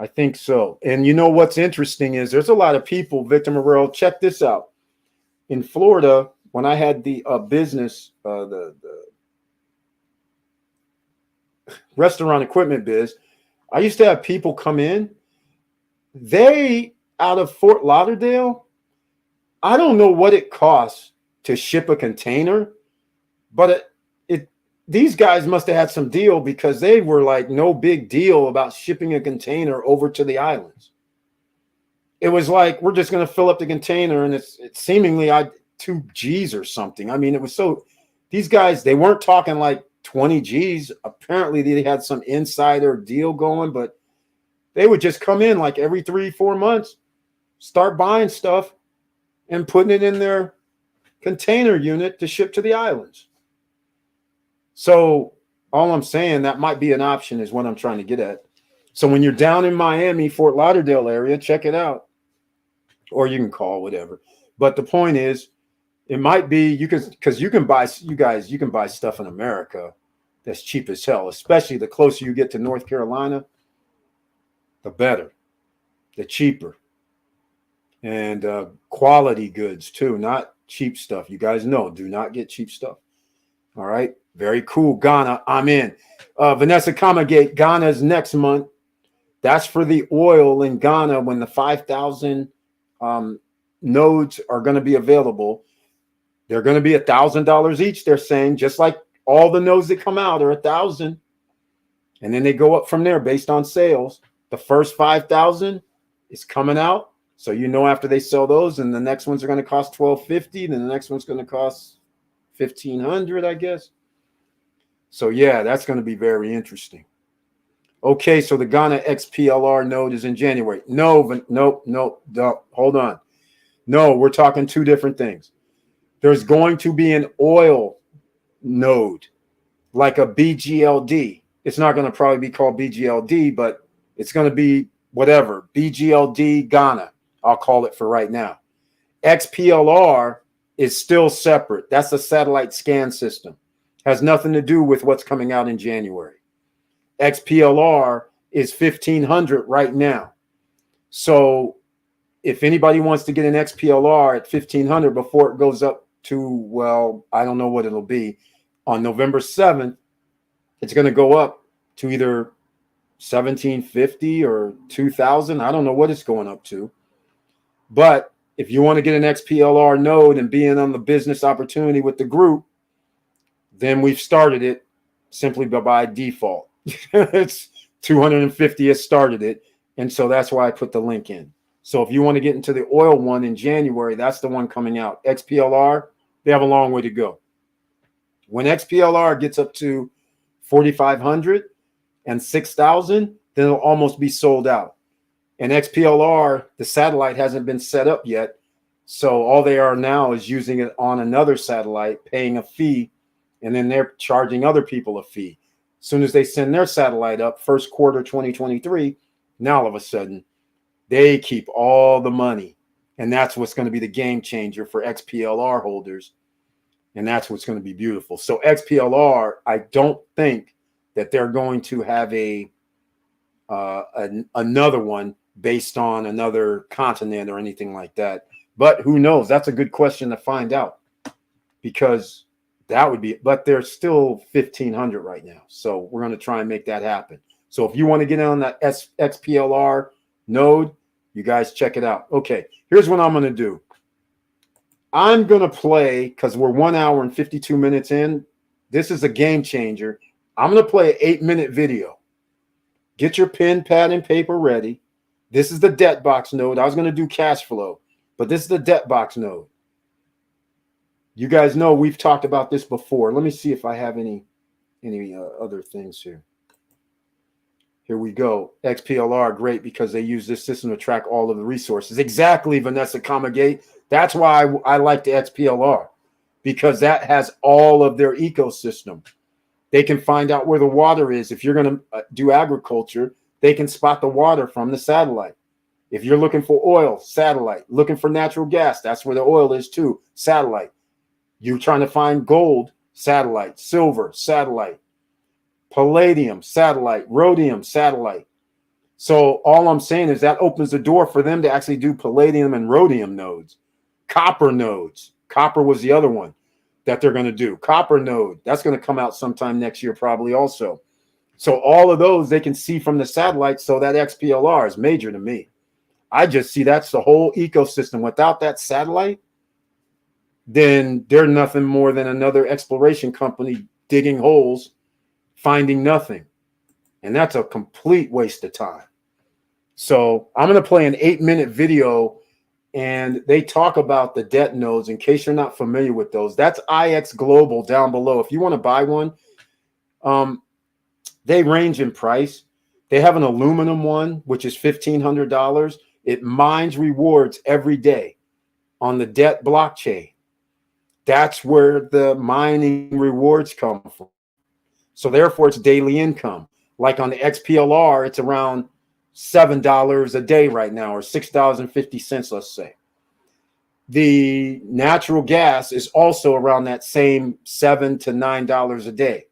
think so. And you know what's interesting is there's a lot of people, Victor Morrell, check this out. In Florida, when I had the business, the restaurant equipment biz, I used to have people come in. They, out of Fort Lauderdale, I don't know what it costs to ship a container, but these guys must have had some deal, because they were like no big deal about shipping a container over to the islands. It was like, we're just going to fill up the container, and it's seemingly 2 G's or something. I mean, it was so, these guys, they weren't talking like 20 G's. Apparently they had some insider deal going, but they would just come in like every 3-4 months, start buying stuff and putting it in their container unit to ship to the islands. So all I'm saying, that might be an option, is what I'm trying to get at. So when you're down in Miami, Fort Lauderdale area, check it out. Or you can call, whatever. But the point is, it might be, because you can buy stuff in America that's cheap as hell, especially the closer you get to North Carolina, the better, the cheaper. And quality goods too, not cheap stuff. You guys know, do not get cheap stuff. All right. Very cool. Ghana, I'm in. Vanessa Kamagate, Ghana's next month. That's for the oil in Ghana, when the 5,000 nodes are going to be available. They're going to be $1,000 each, they're saying, just like all the nodes that come out are 1,000. And then they go up from there based on sales. The first 5,000 is coming out. So after they sell those, and the next ones are going to cost $1,250, then the next one's going to cost $1,500, I guess. So yeah, that's going to be very interesting. Okay, so the Ghana XPLR node is in January. No, no, hold on. No, we're talking two different things. There's going to be an oil node, like a BGLD. It's not going to probably be called BGLD, but it's going to be whatever. BGLD Ghana, I'll call it for right now. XPLR is still separate. That's a satellite scan system. Has nothing to do with what's coming out in January. XPLR is 1500 right now. So if anybody wants to get an XPLR at 1500 before it goes up to, well, I don't know what it'll be, on November 7th, it's going to go up to either 1750 or 2000. I don't know what it's going up to. But if you want to get an XPLR node and be in on the business opportunity with the group, then we've started it simply by default. It's 250 has started it. And so that's why I put the link in. So if you want to get into the oil one in January, that's the one coming out. XPLR, they have a long way to go. When XPLR gets up to 4,500 and 6,000, then it'll almost be sold out. And XPLR, the satellite hasn't been set up yet. So all they are now is using it on another satellite, paying a fee, and then they're charging other people a fee. As soon as they send their satellite up, first quarter 2023, now all of a sudden, they keep all the money. And that's what's going to be the game changer for XPLR holders. And that's what's going to be beautiful. So XPLR, I don't think that they're going to have another one based on another continent or anything like that. But who knows? That's a good question to find out, because that would be, but they're still 1500 right now. So we're going to try and make that happen. So if you want to get on that XPLR node, you guys check it out. Okay, here's what I'm going to do. I'm going to play, because we're 1 hour and 52 minutes in. This is a game changer. I'm going to play an 8-minute video. Get your pen, pad, and paper ready. This is the debt box node. I was going to do cash flow, but this is the debt box node. You guys know we've talked about this before. Let me see if I have any other things here. Here we go. XPLR, great, because they use this system to track all of the resources. Exactly, Vanessa Comagate. That's why I like the XPLR, because that has all of their ecosystem. They can find out where the water is. If you're going to do agriculture, they can spot the water from the satellite. If you're looking for oil, satellite. Looking for natural gas, that's where the oil is too, satellite. You're trying to find gold, satellite. Silver, satellite. Palladium, satellite. Rhodium, satellite. So all I'm saying is that opens the door for them to actually do palladium and rhodium nodes. Copper nodes. Copper was the other one that they're going to do. Copper node. That's going to come out sometime next year probably also. So all of those they can see from the satellite. So that XPLR is major to me. I just see that's the whole ecosystem. Without that satellite, then they're nothing more than another exploration company digging holes, finding nothing. And that's a complete waste of time. So I'm going to play an 8-minute video, and they talk about the debt nodes in case you're not familiar with those. That's IX Global down below. If you want to buy one, they range in price. They have an aluminum one, which is $1,500. It mines rewards every day on the debt blockchain. That's where the mining rewards come from. So therefore, it's daily income. Like on the XPLR, it's around $7 a day right now, or $6.50, let's say. The natural gas is also around that same $7 to $9 a day.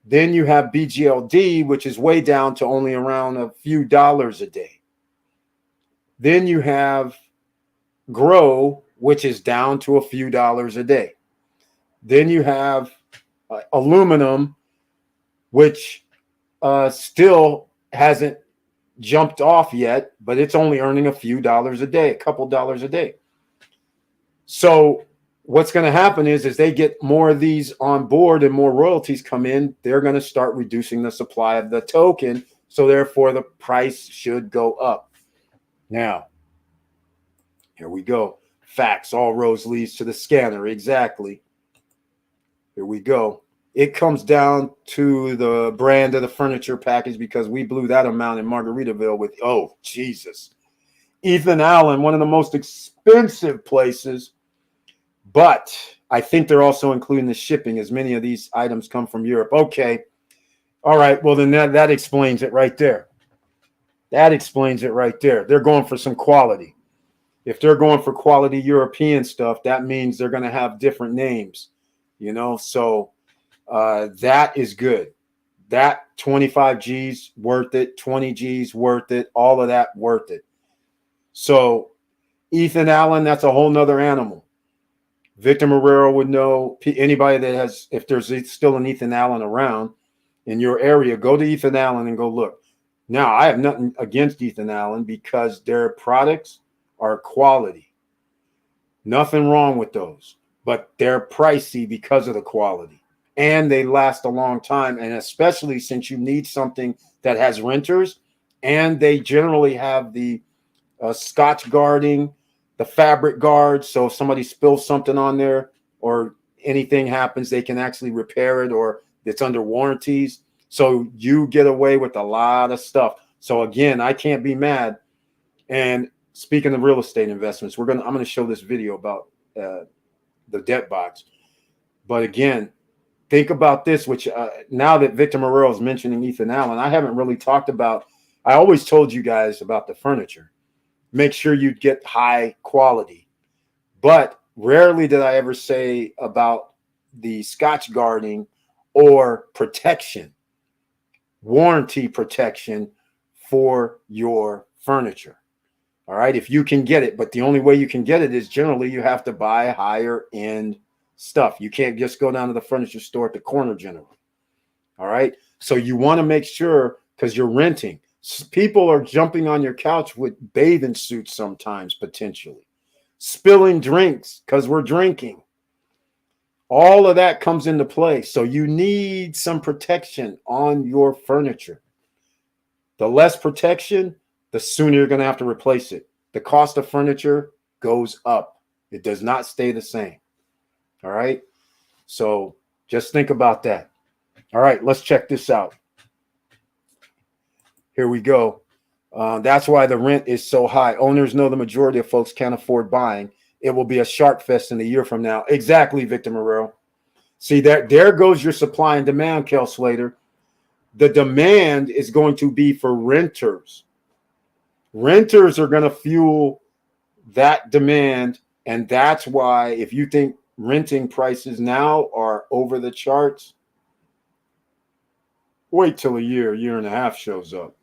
Then you have BGLD, which is way down to only around a few dollars a day. Then you have Grow, which is down to a few dollars a day. Then you have aluminum, which still hasn't jumped off yet, but it's only earning a few dollars a day, a couple dollars a day. So what's going to happen is they get more of these on board and more royalties come in, they're going to start reducing the supply of the token. So therefore, the price should go up. Now, here we go. Facts. All roads leads to the scanner. Exactly. Here we go. It comes down to the brand of the furniture package, because we blew that amount in Margaritaville with, oh, Jesus. Ethan Allen, one of the most expensive places, but I think they're also including the shipping, as many of these items come from Europe. Okay. All right. Well, then that explains it right there. That explains it right there. They're going for some quality. If they're going for quality European stuff, that means they're going to have different names, you know? So that is good. That 25 G's worth it, 20 G's worth it, all of that worth it. So Ethan Allen, that's a whole nother animal. Victor Marrero would know. Anybody that has, if there's still an Ethan Allen around in your area, go to Ethan Allen and go look. Now, I have nothing against Ethan Allen because their products are quality. Nothing wrong with those, but they're pricey because of the quality, and they last a long time. And especially since you need something that has renters, and they generally have the Scotch guarding, the fabric guard. So if somebody spills something on there or anything happens, they can actually repair it, or it's under warranties. So you get away with a lot of stuff. So again, I can't be mad. And speaking of real estate investments, I'm going to show this video about the debt box. But again, think about this, which now that Victor Marrero is mentioning Ethan Allen, I haven't really talked about. I always told you guys about the furniture. Make sure you get high quality. But rarely did I ever say about the Scotch guarding or protection, warranty protection for your furniture. All right, if you can get it, but the only way you can get it is generally you have to buy higher end stuff. You can't just go down to the furniture store at the corner generally. All right, so you want to make sure, because you're renting. People are jumping on your couch with bathing suits sometimes, potentially spilling drinks because we're drinking. All of that comes into play. So you need some protection on your furniture. The less protection, the sooner you're going to have to replace it. The cost of furniture goes up. It does not stay the same. All right. So just think about that. All right, let's check this out. Here we go. That's why the rent is so high. Owners know the majority of folks can't afford buying. It will be a shark fest in a year from now. Exactly, Victor Marrero. See, there goes your supply and demand, Kel Slater. The demand is going to be for renters. Renters are going to fuel that demand. And that's why if you think renting prices now are over the charts, wait till a year and a half shows up,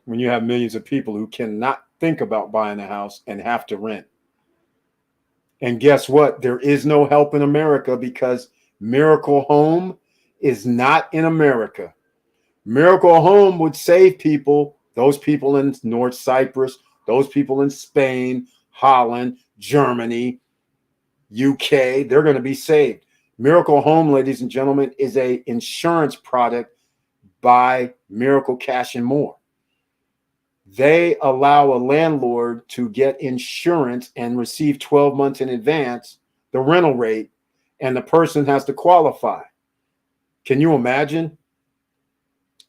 when you have millions of people who cannot think about buying a house and have to rent. And guess what? There is no help in America because Miracle Home is not in America. Miracle Home would save people, those people in North Cyprus, those people in Spain, Holland, Germany, UK. They're going to be saved. Miracle Home, ladies and gentlemen, is an insurance product by Miracle Cash and More. They allow a landlord to get insurance and receive 12 months in advance the rental rate, and the person has to qualify. Can you imagine?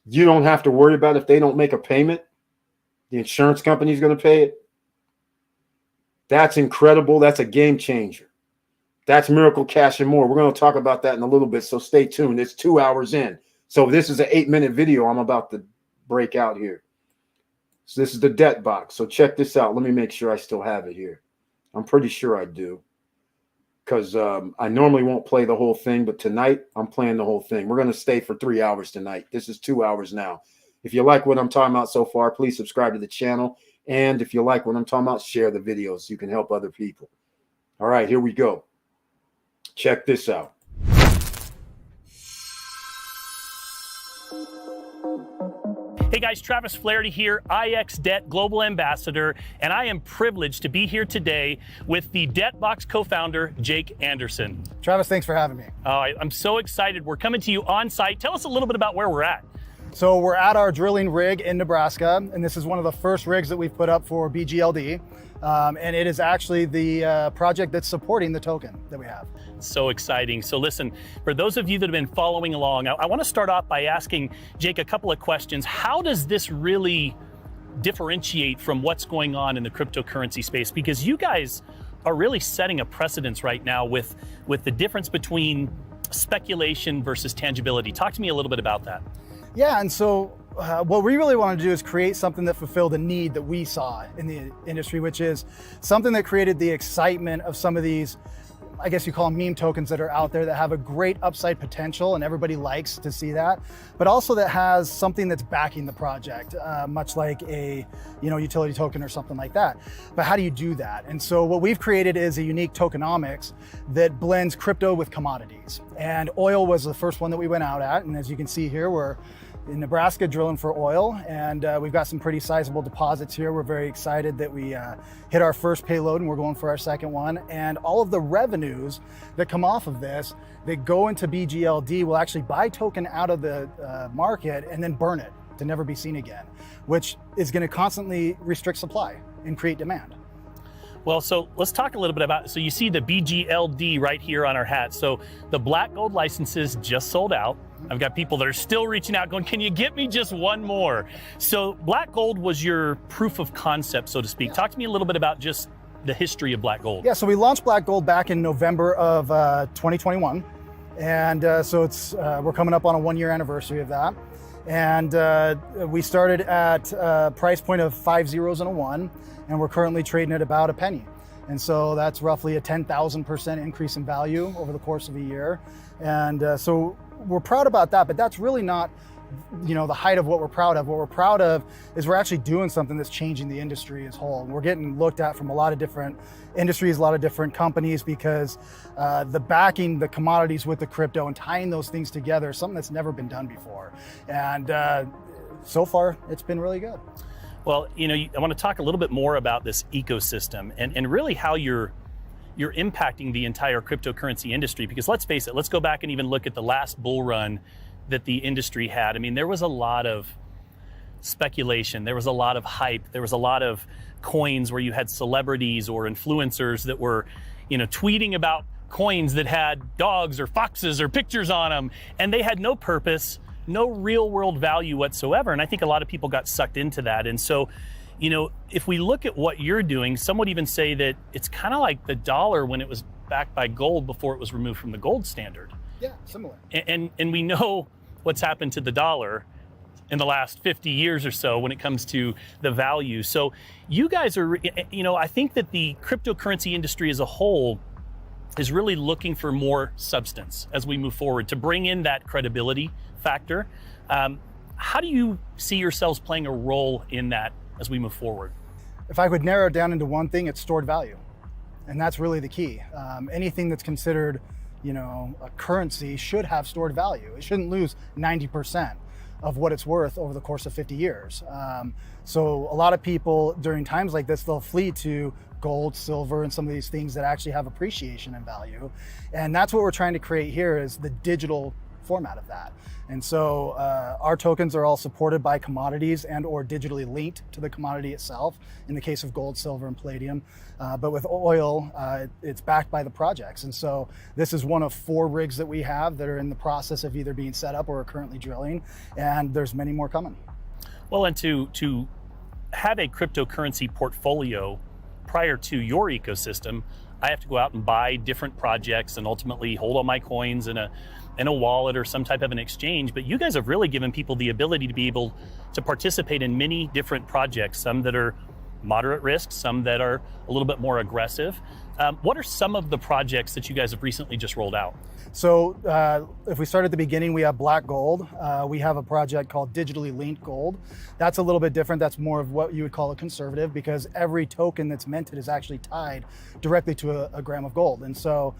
You don't have to worry about if they don't make a payment. The insurance company is going to pay it. That's incredible. That's a game changer. That's Miracle Cash and More. We're going to talk about that in a little bit, so stay tuned. It's 2 hours in. So this is an 8-minute video I'm about to break out here. So this is the debt box. So check this out. Let me make sure I still have it here. I'm pretty sure I do, because I normally won't play the whole thing, but tonight I'm playing the whole thing. We're going to stay for 3 hours tonight. This is 2 hours now. If you like what I'm talking about so far, please subscribe to the channel. And if you like what I'm talking about, share the videos so you can help other people. All right, here we go. Check this out. Hey guys, Travis Flaherty here, IX Debt Global Ambassador, and I am privileged to be here today with the Debtbox co-founder, Jake Anderson. Travis, thanks for having me. I'm so excited. We're coming to you on site. Tell us a little bit about where we're at. So we're at our drilling rig in Nebraska, and this is one of the first rigs that we've put up for BGLD. And it is actually the project that's supporting the token that we have. So exciting. So listen, for those of you that have been following along, I want to start off by asking Jake a couple of questions. How does this really differentiate from what's going on in the cryptocurrency space? Because you guys are really setting a precedence right now with the difference between speculation versus tangibility. Talk to me a little bit about that. Yeah, and so what we really wanted to do is create something that fulfilled a need that we saw in the industry, which is something that created the excitement of some of these, I guess you call them meme tokens, that are out there that have a great upside potential, and everybody likes to see that, but also that has something that's backing the project, much like a utility token or something like that. But how do you do that? And so what we've created is a unique tokenomics that blends crypto with commodities. And oil was the first one that we went out at, and as you can see here, we're in Nebraska drilling for oil, and we've got some pretty sizable deposits here. We're very excited that we hit our first payload, and we're going for our second one. And all of the revenues that come off of this, that go into BGLD, will actually buy token out of the market and then burn it to never be seen again, which is going to constantly restrict supply and create demand. Well, so let's talk a little bit about, so you see the BGLD right here on our hat. So the black gold licenses just sold out. I've got people that are still reaching out going, can you get me just one more? So black gold was your proof of concept, so to speak. Yeah. Talk to me a little bit about just the history of black gold. Yeah, so we launched black gold back in November of 2021. And so we're coming up on a 1-year anniversary of that. And we started at a price point of 5 zeros and a 1, and we're currently trading at about a penny. And so that's roughly a 10,000% increase in value over the course of a year. And so we're proud about that, but that's really not the height of what we're proud of. What we're proud of is we're actually doing something that's changing the industry as a whole. And we're getting looked at from a lot of different industries, a lot of different companies, because the backing the commodities with the crypto and tying those things together is something that's never been done before. And so far, it's been really good. Well, I want to talk a little bit more about this ecosystem and really how you're impacting the entire cryptocurrency industry, because let's face it, let's go back and even look at the last bull run that the industry had. I mean, there was a lot of speculation, there was a lot of hype, there was a lot of coins where you had celebrities or influencers that were, tweeting about coins that had dogs or foxes or pictures on them, and they had no purpose, no real world value whatsoever. And I think a lot of people got sucked into that. And so, if we look at what you're doing, some would even say that it's kind of like the dollar when it was backed by gold before it was removed from the gold standard. Yeah, similar. And we know what's happened to the dollar in the last 50 years or so when it comes to the value. So you guys are, I think that the cryptocurrency industry as a whole is really looking for more substance as we move forward to bring in that credibility factor. How do you see yourselves playing a role in that as we move forward? If I could narrow it down into one thing, it's stored value. And that's really the key. Anything that's considered a currency should have stored value. It shouldn't lose 90% of what it's worth over the course of 50 years. So a lot of people during times like this, they'll flee to gold, silver, and some of these things that actually have appreciation and value. And that's what we're trying to create here, is the digital format of that. And so our tokens are all supported by commodities and or digitally linked to the commodity itself, in the case of gold, silver, and palladium. But with oil, it's backed by the projects. And so this is one of 4 rigs that we have that are in the process of either being set up or are currently drilling. And there's many more coming. Well, and to have a cryptocurrency portfolio prior to your ecosystem, I have to go out and buy different projects and ultimately hold all my coins in a wallet or some type of an exchange. But you guys have really given people the ability to be able to participate in many different projects, some that are moderate risk, some that are a little bit more aggressive. What are some of the projects that you guys have recently just rolled out? So if we start at the beginning, we have black gold. We have a project called digitally linked gold. That's a little bit different. That's more of what you would call a conservative, because every token that's minted is actually tied directly to a gram of gold. And so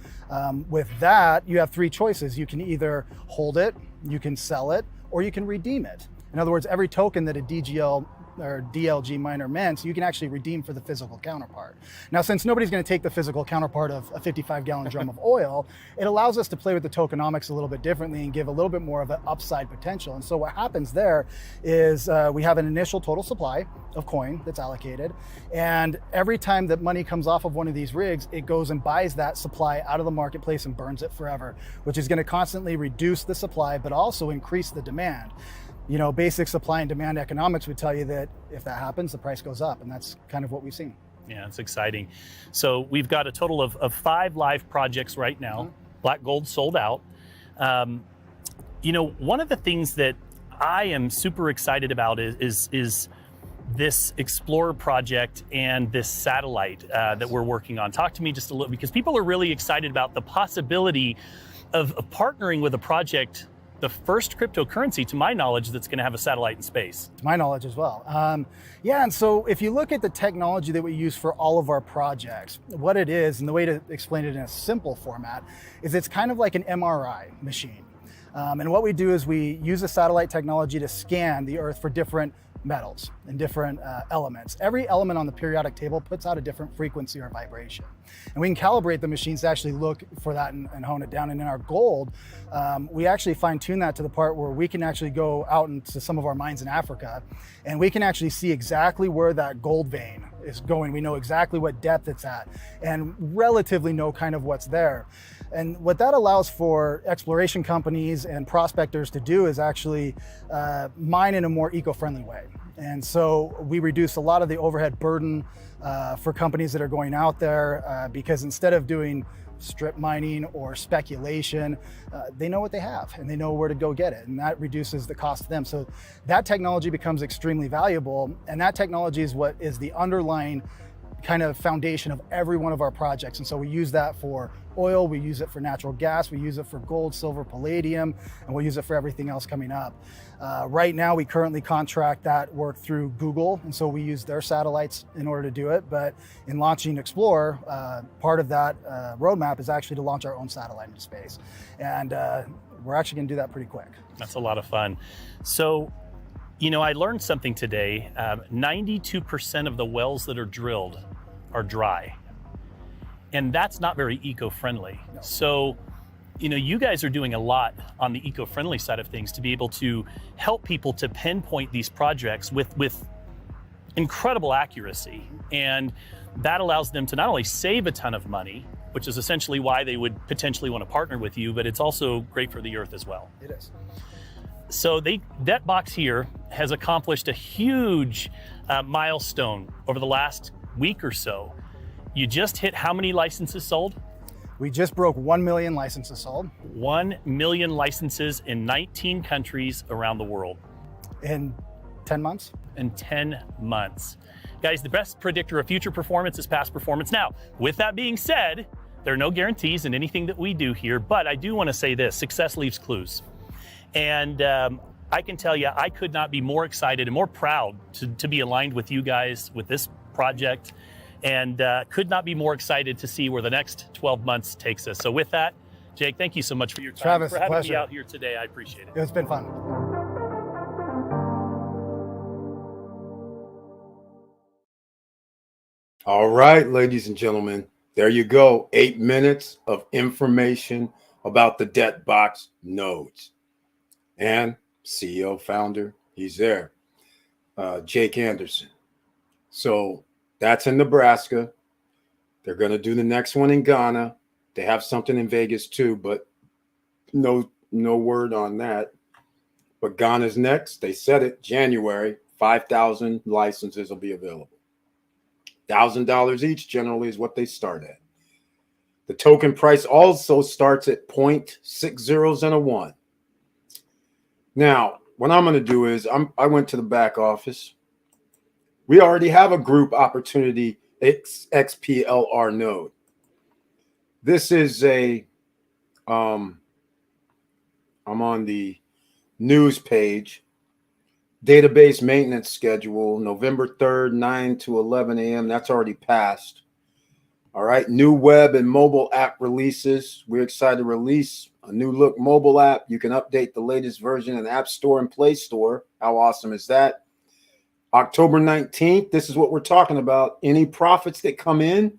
with that, you have 3 choices. You can either hold it, you can sell it, or you can redeem it. In other words, every token that a DGL or DLG minor mints, you can actually redeem for the physical counterpart. Now, since nobody's going to take the physical counterpart of a 55-gallon drum of oil, it allows us to play with the tokenomics a little bit differently and give a little bit more of an upside potential. And so what happens there is we have an initial total supply of coin that's allocated, and every time that money comes off of one of these rigs, it goes and buys that supply out of the marketplace and burns it forever, which is going to constantly reduce the supply but also increase the demand. You know, basic supply and demand economics would tell you that if that happens, the price goes up, and that's kind of what we've seen. Yeah, it's exciting. So we've got a total of 5 live projects right now. Mm-hmm. Black Gold sold out. You know, one of the things that I am super excited about is this Explorer project and this satellite that we're working on. Talk to me just a little, because people are really excited about the possibility of partnering with a project, the first cryptocurrency, to my knowledge, that's going to have a satellite in space. To my knowledge as well. Yeah, and so if you look at the technology that we use for all of our projects, what it is, and the way to explain it in a simple format, is it's kind of like an MRI machine. And what we do is we use a satellite technology to scan the Earth for different metals and different elements. Every element on the periodic table puts out a different frequency or vibration. And we can calibrate the machines to actually look for that and hone it down. And in our gold, we actually fine tune that to the part where we can actually go out into some of our mines in Africa, and we can actually see exactly where that gold vein is going. We know exactly what depth it's at and relatively know kind of what's there. And what that allows for exploration companies and prospectors to do is actually mine in a more eco-friendly way. And so we reduce a lot of the overhead burden for companies that are going out there because instead of doing strip mining or speculation, they know what they have and they know where to go get it, and that reduces the cost to them. So that technology becomes extremely valuable, and that technology is what is the underlying kind of foundation of every one of our projects. And so we use that for oil, we use it for natural gas, we use it for gold, silver, palladium, and we'll use it for everything else coming up. Right now, we currently contract that work through Google, and so we use their satellites in order to do it. But in launching Explorer, part of that roadmap is actually to launch our own satellite into space. And we're actually gonna do that pretty quick. That's a lot of fun. So, you know, I learned something today. 92% of the wells that are drilled are dry. And that's not very eco-friendly. No. So, you know, you guys are doing a lot on the eco-friendly side of things to be able to help people to pinpoint these projects with incredible accuracy. And that allows them to not only save a ton of money, which is essentially why they would potentially want to partner with you, but it's also great for the Earth as well. It is. So that box here has accomplished a huge milestone over the last week or so. You just hit how many licenses sold? We just broke 1 million licenses sold. 1 million licenses in 19 countries around the world. In 10 months? In 10 months. Guys, the best predictor of future performance is past performance. Now, with that being said, there are no guarantees in anything that we do here, but I do want to say this: success leaves clues. And I can tell you, I could not be more excited and more proud to be aligned with you guys with this project, and could not be more excited to see where the next 12 months takes us. So with that, Jake, thank you so much for your time. Travis, for having pleasure. me out here today. I appreciate it. It's been fun. All right, ladies and gentlemen, there you go. 8 minutes of information about the debt box nodes. And CEO founder, he's there, Jake Anderson. So that's in Nebraska. They're going to do the next one in Ghana. They have something in Vegas too, but no word on that. But Ghana's next. They said it, January. 5,000 licenses will be available. $1,000 each generally is what they start at. The token price also starts at 0.6 zeros and a 1. Now, what I'm going to do is I went to the back office. We already have a group opportunity XPLR node. This is a I'm on the news page. Database maintenance schedule, November 3rd, 9 to 11 a.m. That's already passed. All right. New web and mobile app releases. We're excited to release a new look mobile app. You can update the latest version in the App Store and Play Store. How awesome is that? October 19th, this is what we're talking about. Any profits that come in,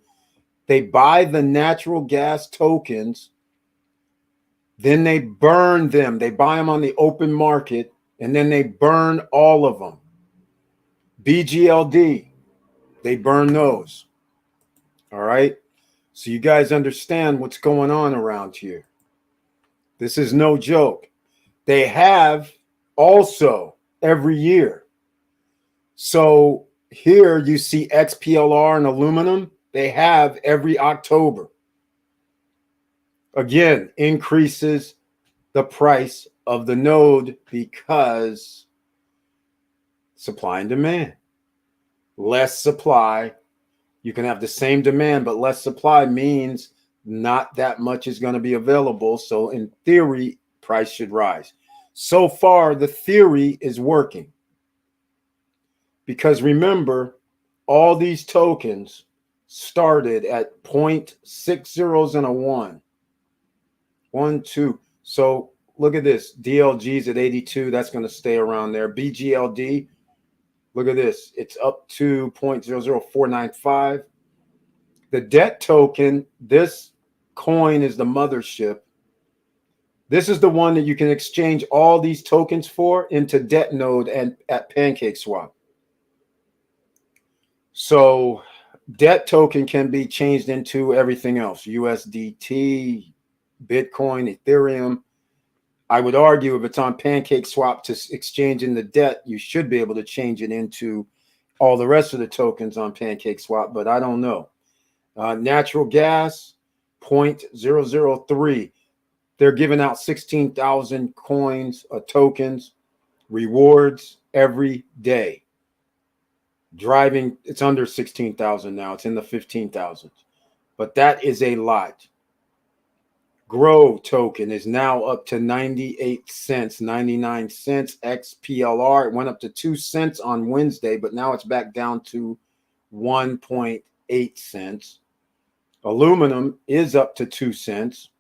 they buy the natural gas tokens, then they burn them. They buy them on the open market, and then they burn all of them. BGLD, they burn those. All right. So you guys understand what's going on around here. This is no joke. They have also every year. So here you see XPLR and aluminum. They have every October. Again, increases the price of the node because supply and demand. Less supply. You can have the same demand, but less supply means not that much is going to be available. So in theory, price should rise. So far, the theory is working. Because remember, all these tokens started at 0.60 and a 1. 1, 2. So look at this. DLG's at 82. That's going to stay around there. BGLD, look at this. It's up to 0.00495. The debt token, this coin is the mothership. This is the one that you can exchange all these tokens for into debt node and at PancakeSwap. So debt token can be changed into everything else, USDT, Bitcoin, Ethereum. I would argue if it's on PancakeSwap to exchange in the debt, you should be able to change it into all the rest of the tokens on PancakeSwap, but I don't know. Natural gas, 0.003. They're giving out 16,000 coins, tokens, rewards every day. Driving, it's under 16,000 now. It's in the 15,000s. But that is a lot. Grow token is now up to 98 cents, 99 cents. XPLR, it went up to 2 cents on Wednesday, but now it's back down to 1.8 cents. Aluminum is up to 2 cents.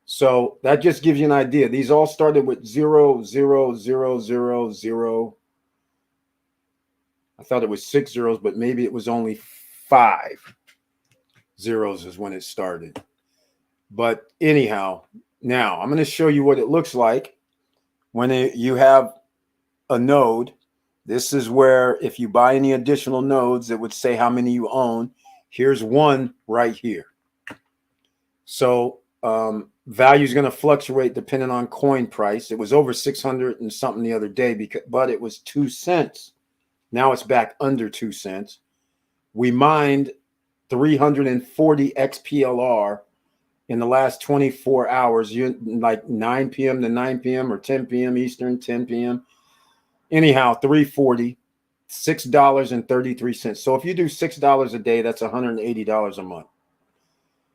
So that just gives you an idea. These all started with 0.00000. I thought it was 6 zeros, but maybe it was only 5 zeros is when it started. But anyhow, now I'm going to show you what it looks like when you have a node. This is where if you buy any additional nodes, it would say how many you own. Here's one right here. So value is going to fluctuate depending on coin price. It was over 600 and something the other day, but it was 2 cents. Now it's back under 2 cents. We mined 340 XPLR in the last 24 hours, like 9 p.m. to 9 p.m. or 10 p.m. Eastern, 10 p.m. Anyhow, 340, $6.33. So if you do $6 a day, that's $180 a month.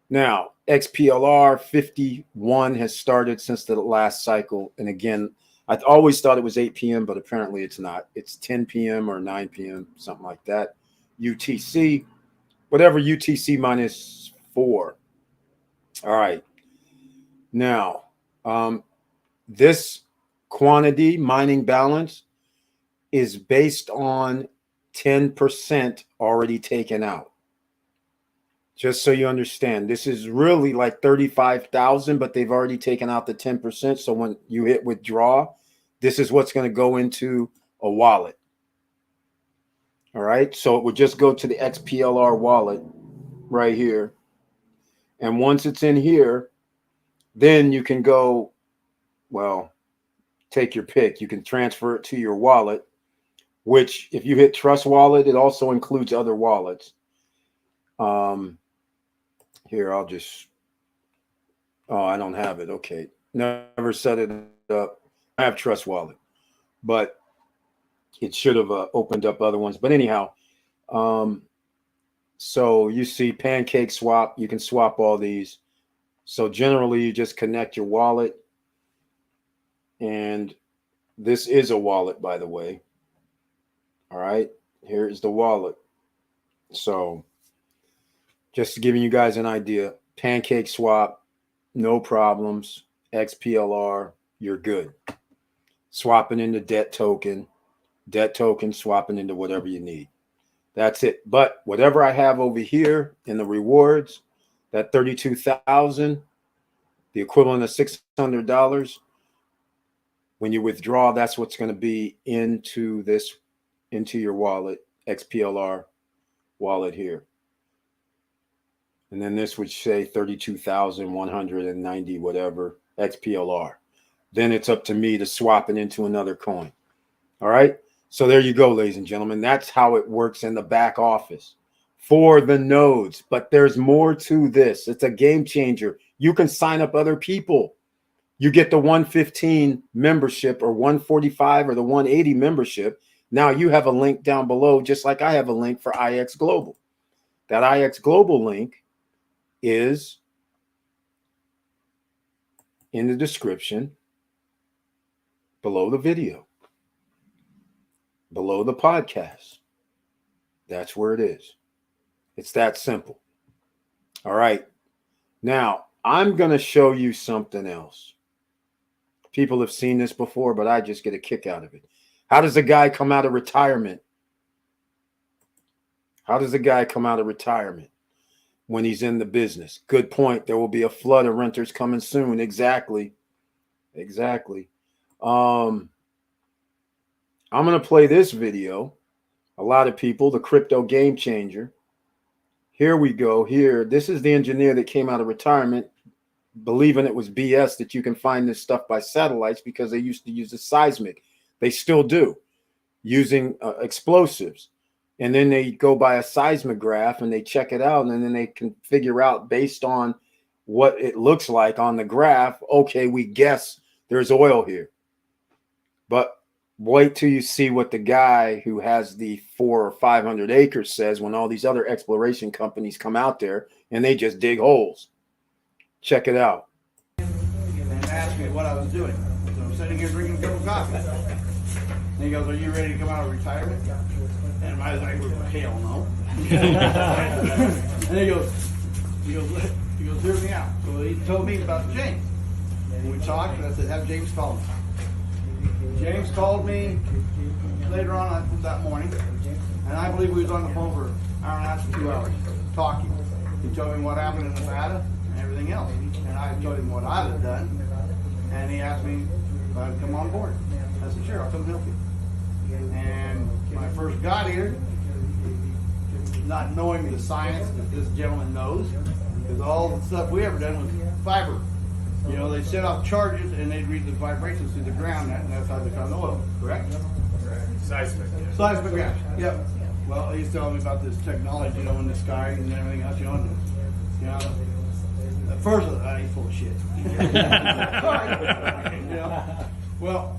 Now, XPLR 51 has started since the last cycle. And again, I always thought it was 8 p.m., but apparently it's not. It's 10 p.m. or 9 p.m., something like that. UTC, whatever UTC minus 4. All right. Now, this quantity mining balance is based on 10% already taken out. Just so you understand, this is really like 35,000, but they've already taken out the 10%. So when you hit withdraw, this is what's going to go into a wallet. All right. So it would just go to the XPLR wallet right here. And once it's in here, then you can go, well, take your pick. You can transfer it to your wallet, which if you hit Trust Wallet, it also includes other wallets. Here, I'll just, oh, I don't have it. Okay. Never set it up. I have Trust Wallet, but it should have opened up other ones. But anyhow, so you see PancakeSwap, you can swap all these. So generally you just connect your wallet, and this is a wallet, by the way. All right, here is the wallet. So just giving you guys an idea, PancakeSwap, no problems. XPLR, you're good. Swapping in the debt token, debt token, swapping into whatever you need. That's it. But whatever I have over here in the rewards, that 32,000, the equivalent of $600, when you withdraw, that's what's going to be into your wallet, XPLR wallet here. And then this would say 32,190 whatever XPLR. Then it's up to me to swap it into another coin. All right. So there you go, ladies and gentlemen. That's how it works in the back office for the nodes. But there's more to this. It's a game changer. You can sign up other people. You get the 115 membership or 145 or the 180 membership. Now you have a link down below, just like I have a link for IX Global. That IX Global link is in the description below the video, below the podcast. That's where it is. It's that simple. All right. Now, I'm going to show you something else. People have seen this before, but I just get a kick out of it. How does a guy come out of retirement? How does a guy come out of retirement when he's in the business? Good point. There will be a flood of renters coming soon. Exactly. Exactly. I'm going to play this video. A lot of people, the crypto game changer. Here we go. Here, this is the engineer that came out of retirement, believing it was BS that you can find this stuff by satellites because they used to use the seismic. They still do, using explosives. And then they go by a seismograph and they check it out, and then they can figure out based on what it looks like on the graph, okay, we guess there's oil here. But wait till you see what the guy who has the 400 or 500 acres says when all these other exploration companies come out there and they just dig holes. Check it out. And asked me what I was doing. So I'm sitting here drinking a cup of coffee. And he goes, "Are you ready to come out of retirement?" And I was like, "Hell no." And he goes, "Hear me out." So he told me about James. And we talked, and I said, "Have James call me." James called me later on that morning, and I believe we was on the phone for an hour and a half to 2 hours talking. He told me what happened in Nevada and everything else, and I told him what I had done, and he asked me if I'd come on board. I said, "Sure, I'll come help you." And when I first got here, not knowing the science that this gentleman knows, because all the stuff we ever done was fiber. You know, they set off charges and they'd read the vibrations through the ground, and that's how they found the oil, correct? Seismic. Seismograph, yep. Well, he's telling me about this technology, you know, in the sky and everything else, you know. At first, he's full of shit. You know? Well,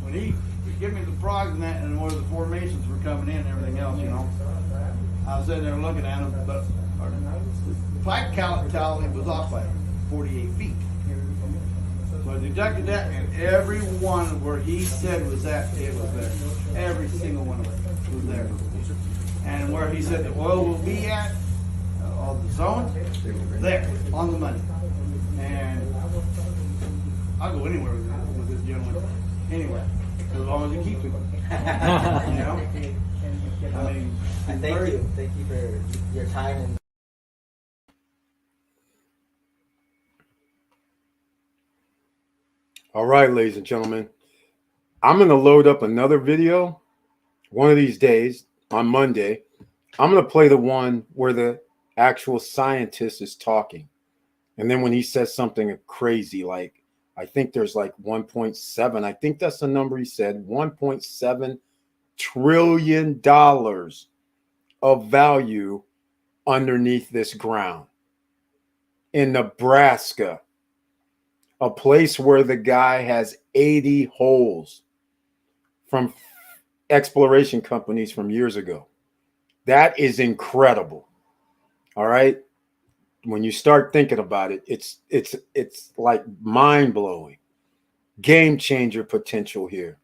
when he gave me the frogs and that, and where the formations were coming in and everything else, you know, I was sitting there looking at him, but the flight totality was off by 48 feet. So I deducted that, and every one where he said was that, it was there. Every single one of it was there. And where he said the oil will be at, all the zones, there, on the money. And I'll go anywhere with this gentleman, anywhere, as long as he keeps it. You know? I mean, Thank you. Thank you for your time and All right, ladies and gentlemen, I'm going to load up another video one of these days on Monday. I'm going to play the one where the actual scientist is talking. And then when he says something crazy, like I think there's like 1.7, I think that's the number he said, $1.7 trillion of value underneath this ground in Nebraska. A place where the guy has 80 holes from exploration companies from years ago. That is incredible. All right. When you start thinking about it, it's like mind-blowing. Game changer potential here.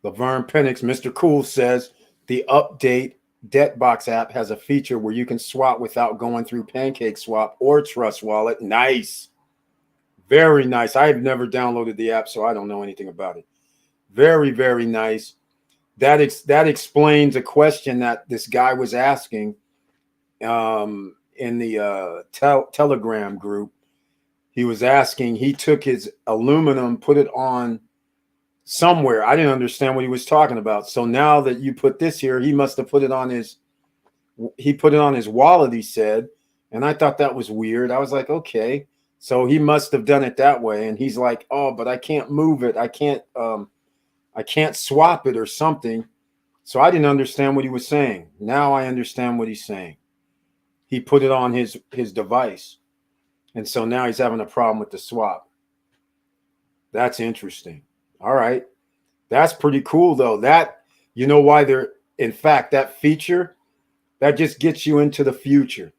Laverne Penix, Mr. Cool says the update Debtbox app has a feature where you can swap without going through Pancake Swap or Trust Wallet. Nice. Very nice. I've never downloaded the app, so I don't know anything about it. Very, very nice. That explains a question that this guy was asking in the Telegram group. He was asking, he took his aluminum, put it on somewhere. I didn't understand what he was talking about. So now that you put this here, he must have put it on his wallet, he said. And I thought that was weird. I was like, okay. So he must have done it that way. And he's like, oh, but I can't move it. I can't swap it or something. So I didn't understand what he was saying. Now I understand what he's saying. He put it on his device. And so now he's having a problem with the swap. That's interesting. All right. That's pretty cool, though. That, you know why in fact, that feature, that just gets you into the future.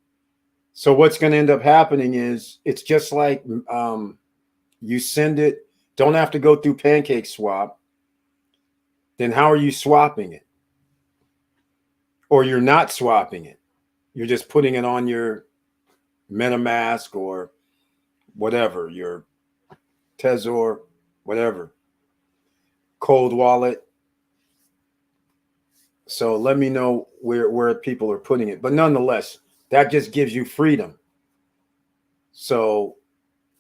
So what's going to end up happening is it's just like you send it, don't have to go through Pancake Swap. Then how are you swapping it? Or you're not swapping it. You're just putting it on your MetaMask or whatever, your Trezor, whatever, cold wallet. So let me know where people are putting it. But nonetheless, that just gives you freedom. So,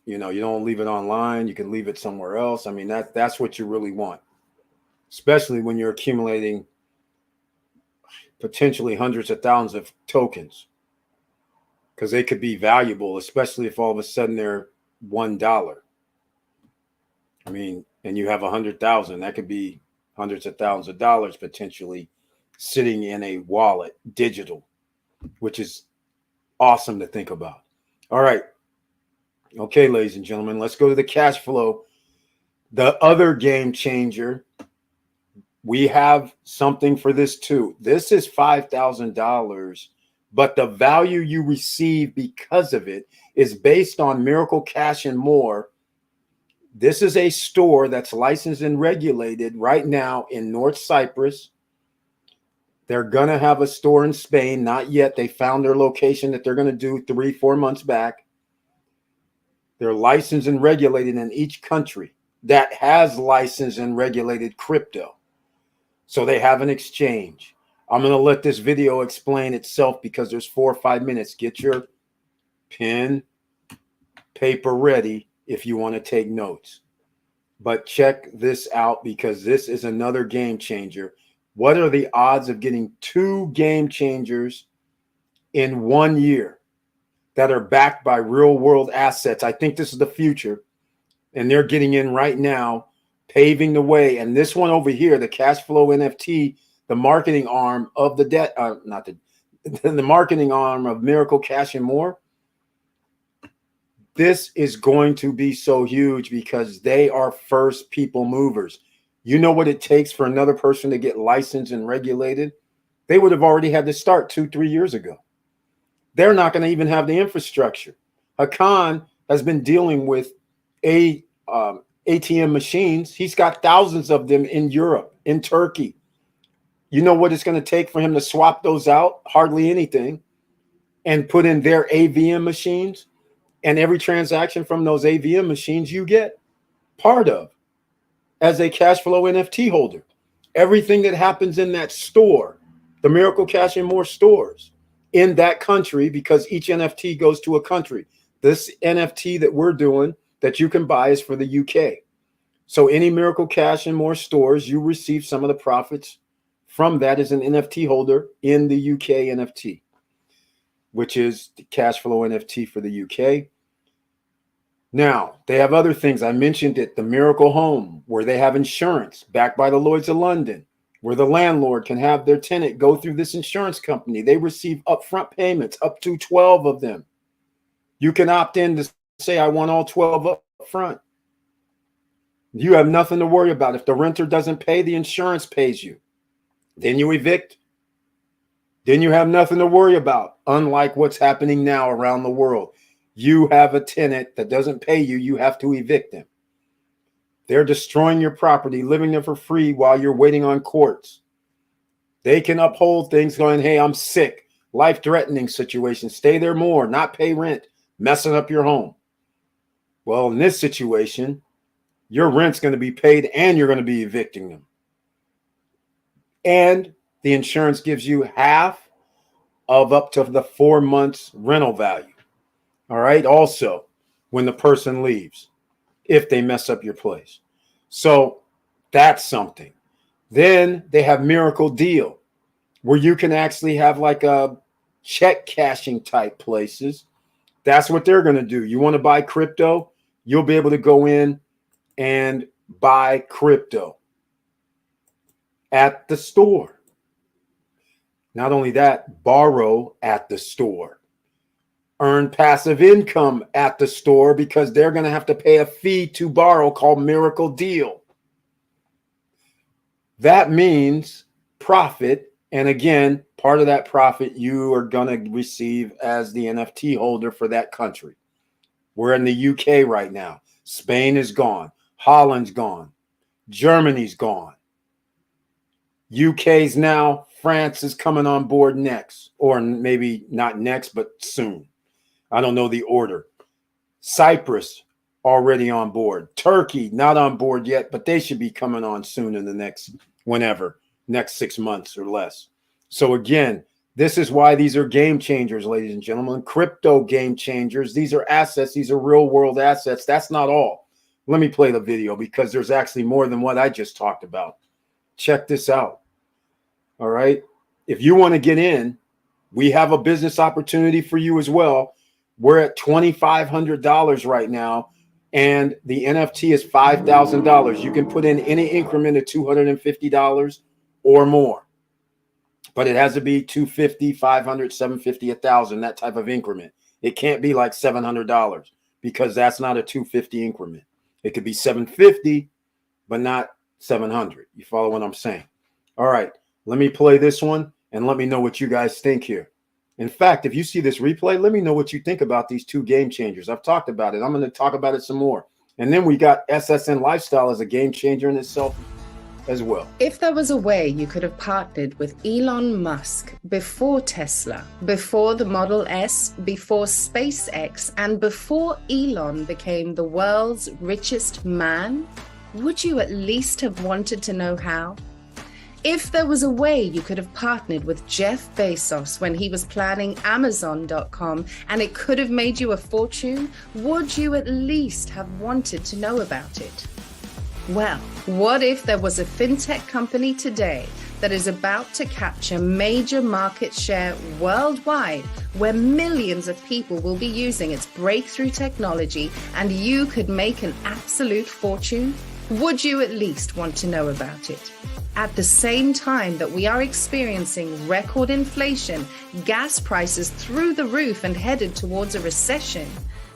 you don't leave it online. You can leave it somewhere else. I mean, that's what you really want, especially when you're accumulating potentially hundreds of thousands of tokens, because they could be valuable, especially if all of a sudden they're $1. I mean, and you have 100,000, that could be hundreds of thousands of dollars potentially sitting in a wallet, digital, which is awesome to think about. All right. Okay, ladies and gentlemen, let's go to the cash flow. The other game changer. We have something for this too. This is $5,000, but the value you receive because of it is based on Miracle Cash and More. This is a store that's licensed and regulated right now in North Cyprus. They're going to have a store in Spain. Not yet. They found their location that they're going to do 3-4 months back. They're licensed and regulated in each country that has licensed and regulated crypto. So they have an exchange. I'm going to let this video explain itself because there's 4 or 5 minutes. Get your pen, paper ready if you want to take notes. But check this out because this is another game changer. What are the odds of getting 2 game changers in 1 year that are backed by real world assets? I think this is the future. And they're getting in right now, paving the way. And this one over here, the cash flow NFT, the marketing arm of the marketing arm of Miracle Cash and More. This is going to be so huge because they are first people movers. You know what it takes for another person to get licensed and regulated? They would have already had to start 2-3 years ago. They're not going to even have the infrastructure. Hakan has been dealing with ATM machines. He's got thousands of them in Europe, in Turkey. You know what it's going to take for him to swap those out? Hardly anything. And put in their AVM machines. And every transaction from those AVM machines you get part of as a cash flow NFT holder. Everything that happens in that store, the Miracle Cash and More stores in that country, because each NFT goes to a country. This NFT that we're doing that you can buy is for the UK. So any Miracle Cash and More stores, you receive some of the profits from that as an NFT holder in the UK NFT, which is the cash flow NFT for the UK. Now, they have other things. I mentioned it, the Miracle Home, where they have insurance backed by the Lloyd's of London, where the landlord can have their tenant go through this insurance company. They receive upfront payments, up to 12 of them. You can opt in to say, I want all 12 up front. You have nothing to worry about. If the renter doesn't pay, the insurance pays you. Then you evict. Then you have nothing to worry about, unlike what's happening now around the world. You have a tenant that doesn't pay you, you have to evict them. They're destroying your property, living there for free while you're waiting on courts. They can uphold things going, hey, I'm sick, life-threatening situation. Stay there more, not pay rent, messing up your home. Well, in this situation, your rent's going to be paid and you're going to be evicting them. And the insurance gives you half of up to the 4 months rental value. All right. Also, when the person leaves, if they mess up your place. So that's something. Then they have Miracle Deal, where you can actually have like a check cashing type places. That's what they're going to do. You want to buy crypto, you'll be able to go in and buy crypto at the store. Not only that, borrow at the store. Earn passive income at the store because they're going to have to pay a fee to borrow called Miracle Deal. That means profit. And again, part of that profit you are going to receive as the NFT holder for that country. We're in the UK right now. Spain is gone. Holland's gone. Germany's gone. UK's now. France is coming on board next. Or maybe not next, but soon. I don't know the order. Cyprus already on board. Turkey not on board yet, but they should be coming on soon in the next 6 months or less. So again, this is why these are game changers, ladies and gentlemen. Crypto game changers. These are assets. These are real world assets. That's not all. Let me play the video because there's actually more than what I just talked about. Check this out. All right. If you want to get in, we have a business opportunity for you as well. We're at $2,500 right now, and the NFT is $5,000. You can put in any increment of $250 or more, but it has to be $250, $500, $750, $1,000, that type of increment. It can't be like $700 because that's not a $250 increment. It could be $750, but not $700. You follow what I'm saying? All right, let me play this one and let me know what you guys think here. In fact, if you see this replay, let me know what you think about these two game changers. I've talked about it. I'm going to talk about it some more. And then we got SSN Lifestyle as a game changer in itself as well. If there was a way you could have partnered with Elon Musk before Tesla, before the Model S, before SpaceX, and before Elon became the world's richest man, would you at least have wanted to know how? If there was a way you could have partnered with Jeff Bezos when he was planning Amazon.com and it could have made you a fortune, would you at least have wanted to know about it? Well, what if there was a fintech company today that is about to capture major market share worldwide, where millions of people will be using its breakthrough technology and you could make an absolute fortune? Would you at least want to know about it? At the same time that we are experiencing record inflation, gas prices through the roof and headed towards a recession,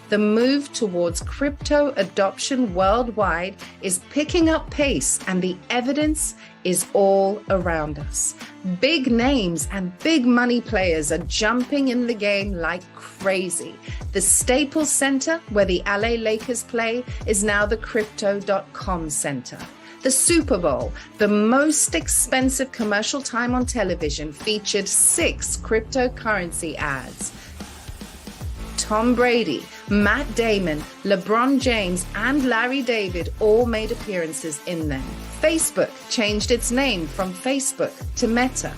the move towards crypto adoption worldwide is picking up pace and the evidence is all around us. Big names and big money players are jumping in the game like crazy. The Staples Center, where the LA Lakers play, is now the Crypto.com Center. The Super Bowl, the most expensive commercial time on television, featured 6 cryptocurrency ads. Tom Brady, Matt Damon, LeBron James, and Larry David all made appearances in them. Facebook changed its name from Facebook to Meta.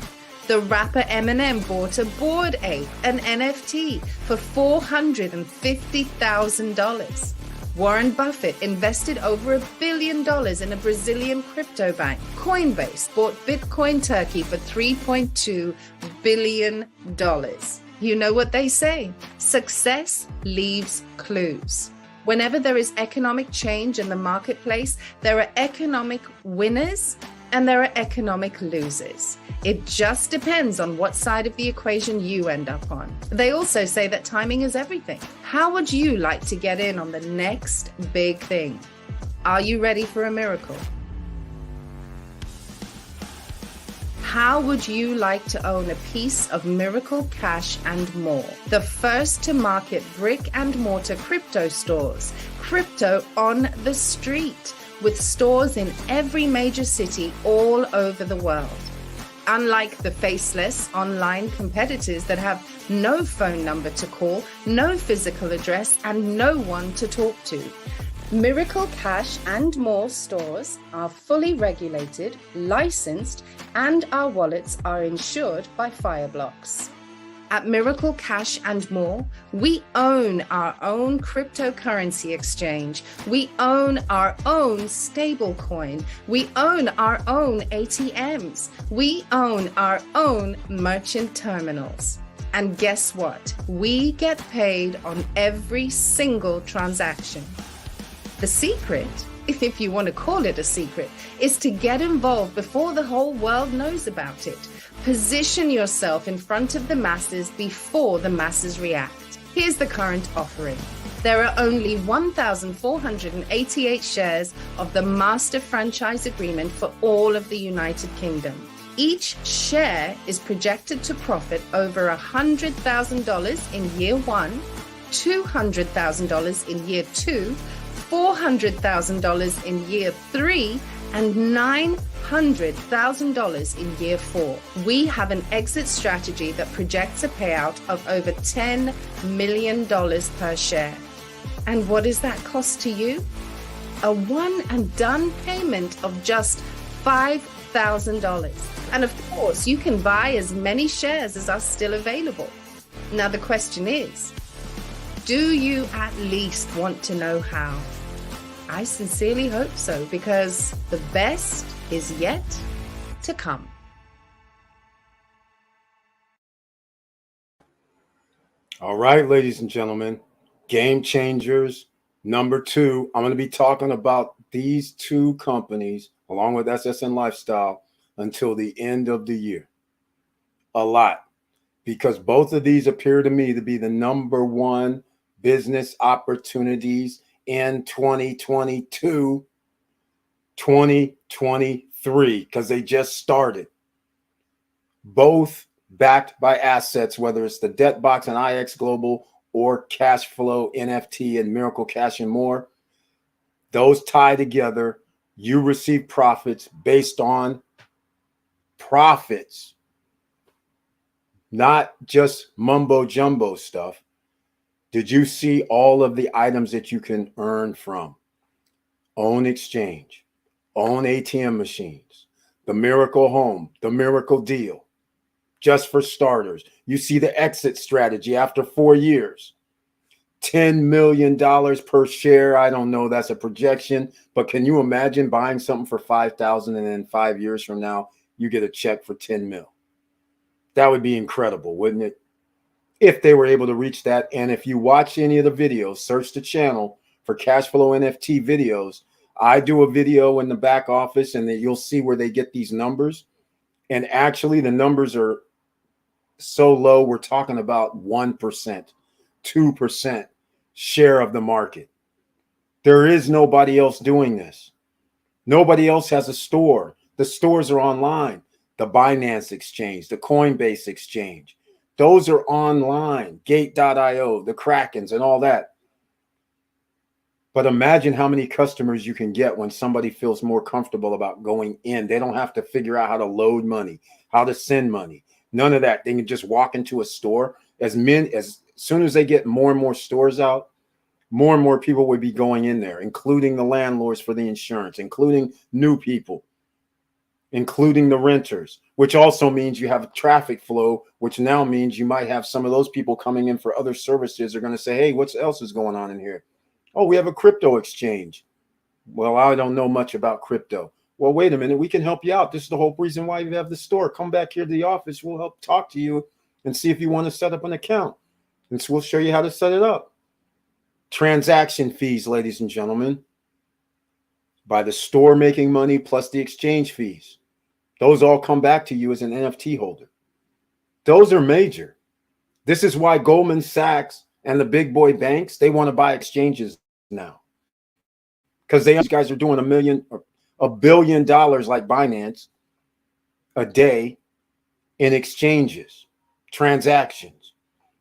The rapper Eminem bought a Bored Ape, an NFT, for $450,000. Warren Buffett invested over $1 billion in a Brazilian crypto bank. Coinbase bought Bitcoin Turkey for $3.2 billion. You know what they say, success leaves clues. Whenever there is economic change in the marketplace, there are economic winners and there are economic losers. It just depends on what side of the equation you end up on. They also say that timing is everything. How would you like to get in on the next big thing? Are you ready for a miracle? How would you like to own a piece of Miracle Cash and more? The first to market brick and mortar crypto stores, crypto on the street, with stores in every major city all over the world. Unlike the faceless online competitors that have no phone number to call, no physical address, and no one to talk to. Miracle Cash and More stores are fully regulated, licensed, and our wallets are insured by Fireblocks. At Miracle Cash and More, we own our own cryptocurrency exchange. We own our own stablecoin. We own our own ATMs. We own our own merchant terminals. And guess what? We get paid on every single transaction. The secret, if you want to call it a secret, is to get involved before the whole world knows about it. Position yourself in front of the masses before the masses react. Here's the current offering. There are only 1,488 shares of the Master Franchise Agreement for all of the United Kingdom. Each share is projected to profit over $100,000 in year one, $200,000 in year two, $400,000 in year three, and $900,000 in year four. We have an exit strategy that projects a payout of over $10 million per share. And what does that cost to you? A one and done payment of just $5,000. And of course, you can buy as many shares as are still available. Now the question is, do you at least want to know how? I sincerely hope so, because the best is yet to come. All right, ladies and gentlemen, game changers. Number two, I'm going to be talking about these two companies along with SSN Lifestyle until the end of the year. A lot, because both of these appear to me to be the number one business opportunities in 2022, 2023, because they just started. Both backed by assets, whether it's the Debt Box and IX Global or Cash Flow NFT and Miracle Cash and More. Those tie together. You receive profits based on profits, not just mumbo jumbo stuff. Did you see all of the items that you can earn from? Own exchange, own ATM machines, the Miracle Home, the Miracle Deal. Just for starters, you see the exit strategy after 4 years. $10 million per share. I don't know, that's a projection, but can you imagine buying something for $5,000 and then 5 years from now, you get a check for 10 mil? That would be incredible, wouldn't it? If they were able to reach that. And if you watch any of the videos, search the channel for Cash Flow NFT videos. I do a video in the back office and then you'll see where they get these numbers. And actually the numbers are so low, we're talking about 1%, 2% share of the market. There is nobody else doing this. Nobody else has a store. The stores are online. The Binance Exchange, the Coinbase Exchange. Those are online, Gate.io, the Krakens and all that. But imagine how many customers you can get when somebody feels more comfortable about going in. They don't have to figure out how to load money, how to send money. None of that. They can just walk into a store. As soon as they get more and more stores out, more and more people would be going in there, including the landlords for the insurance, including new people, including the renters, which also means you have a traffic flow, which now means you might have some of those people coming in for other services are going to say, hey, what else is going on in here? Oh, we have a crypto exchange. Well, I don't know much about crypto. Well, wait a minute, we can help you out. This is the whole reason why you have the store. Come back here to the office. We'll help talk to you and see if you want to set up an account. And so we'll show you how to set it up. Transaction fees, ladies and gentlemen, by the store making money plus the exchange fees. Those all come back to you as an NFT holder. Those are major. This is why Goldman Sachs and the big boy banks, they want to buy exchanges now. Because these guys are doing $1 billion like Binance a day in exchanges, transactions.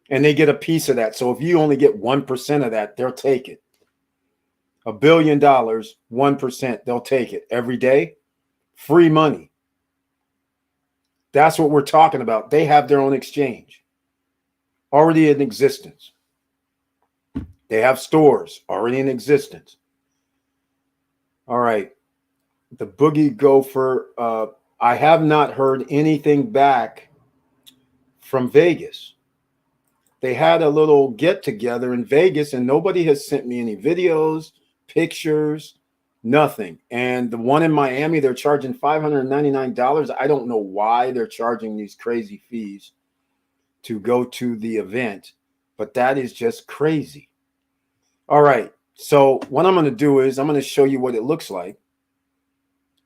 And they get a piece of that. So if you only get 1% of that, they'll take it. $1 billion, 1%, they'll take it every day. Free money. That's what we're talking about. They have their own exchange already in existence. They have stores already in existence. All right. The Boogie Gopher. I have not heard anything back from Vegas. They had a little get together in Vegas and nobody has sent me any videos, pictures, nothing. And the one in Miami, they're charging $599. I don't know why they're charging these crazy fees to go to the event, but that is just crazy. All right. So what I'm going to do is I'm going to show you what it looks like.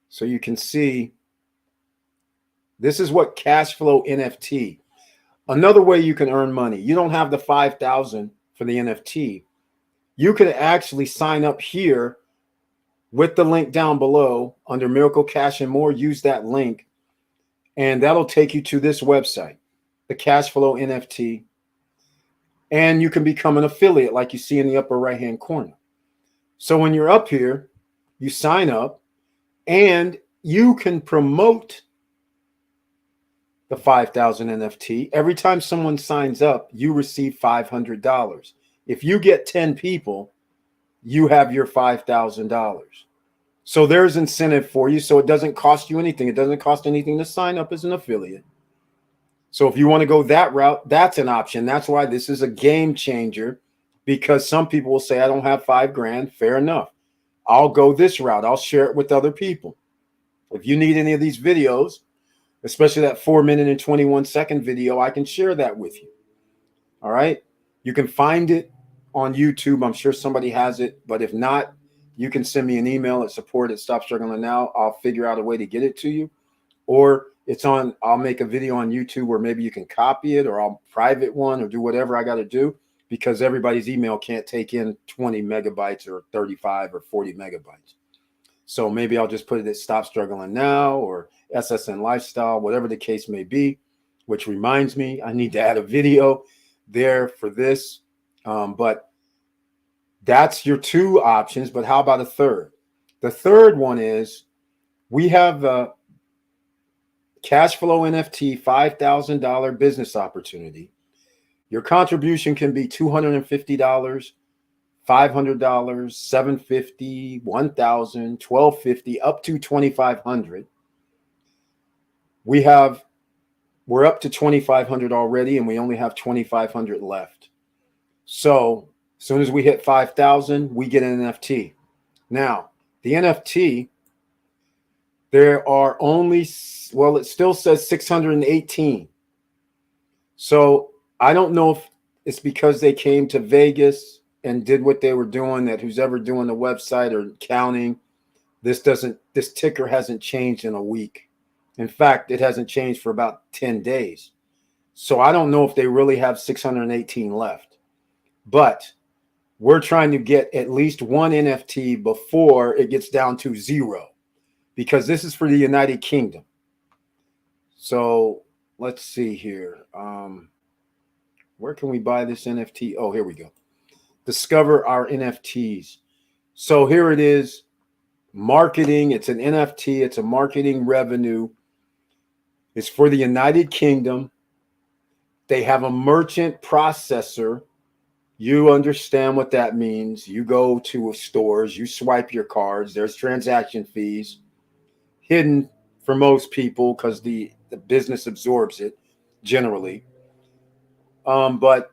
So you can see this is what cash flow NFT. Another way you can earn money. You don't have the 5,000 for the NFT. You could actually sign up here with the link down below under Miracle Cash and More. Use that link and that'll take you to this website, the Cash Flow NFT. And you can become an affiliate like you see in the upper right hand corner. So when you're up here, you sign up and you can promote the 5,000 NFT. Every time someone signs up, you receive $500. If you get 10 people, you have your $5,000. So there's incentive for you. So it doesn't cost you anything. It doesn't cost anything to sign up as an affiliate. So if you want to go that route, that's an option. That's why this is a game changer, because some people will say, I don't have $5,000. Fair enough. I'll go this route. I'll share it with other people. If you need any of these videos, especially that 4-minute and 21-second video, I can share that with you. All right. You can find it on YouTube. I'm sure somebody has it, but if not, you can send me an email at support@stopstrugglingnow. I'll figure out a way to get it to you, or I'll make a video on YouTube where maybe you can copy it, or I'll private one or do whatever I got to do, because everybody's email can't take in 20 megabytes or 35 or 40 megabytes. So maybe I'll just put it at Stop Struggling Now or SSN Lifestyle, whatever the case may be, which reminds me, I need to add a video there for this. But that's your two options. But how about a third? The third one is we have the Cash Flow NFT $5,000 business opportunity. Your contribution can be $250, $500, $750, $1,000, $1,250, up to $2,500. We're up to 2,500 already, and we only have 2,500 left. So as soon as we hit 5,000, we get an NFT. Now, the NFT, there are only, well, it still says 618. So I don't know if it's because they came to Vegas and did what they were doing, that who's ever doing the website or counting, this ticker hasn't changed in a week. In fact, it hasn't changed for about 10 days. So I don't know if they really have 618 left. But we're trying to get at least one NFT before it gets down to 0, because this is for the United Kingdom. So let's see here. Where can we buy this NFT? Oh, here we go. Discover our NFTs. So here it is. Marketing. It's an NFT. It's a marketing revenue. It's for the United Kingdom. They have a merchant processor. You understand what that means. You go to stores, you swipe your cards. There's transaction fees hidden for most people because the business absorbs it generally. But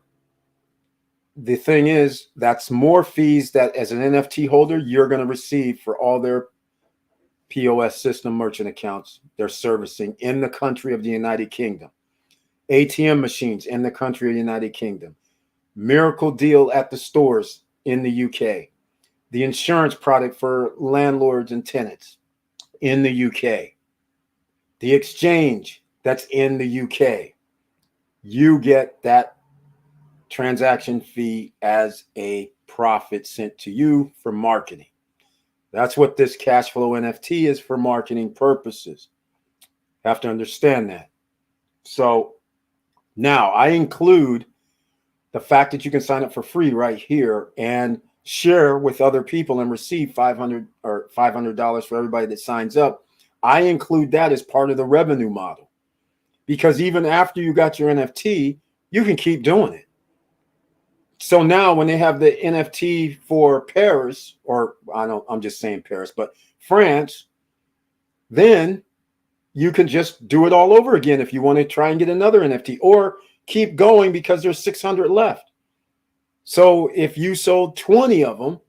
the thing is, that's more fees that as an NFT holder, you're going to receive for all their POS system merchant accounts they're servicing in the country of the United Kingdom. ATM machines in the country of the United Kingdom. Miracle deal at the stores in the UK. The insurance product for landlords and tenants in the UK. The exchange that's in the UK. You get that transaction fee as a profit sent to you for marketing. That's what this cash flow NFT is, for marketing purposes. Have to understand that. So now I include the fact that you can sign up for free right here and share with other people and receive $500 for everybody that signs up. I include that as part of the revenue model. because even after you got your NFT, you can keep doing it. So now when they have the NFT for Paris, or I'm just saying Paris, but France, then you can just do it all over again if you want to try and get another NFT, or keep going because there's 600 left. So if you sold 20 of them,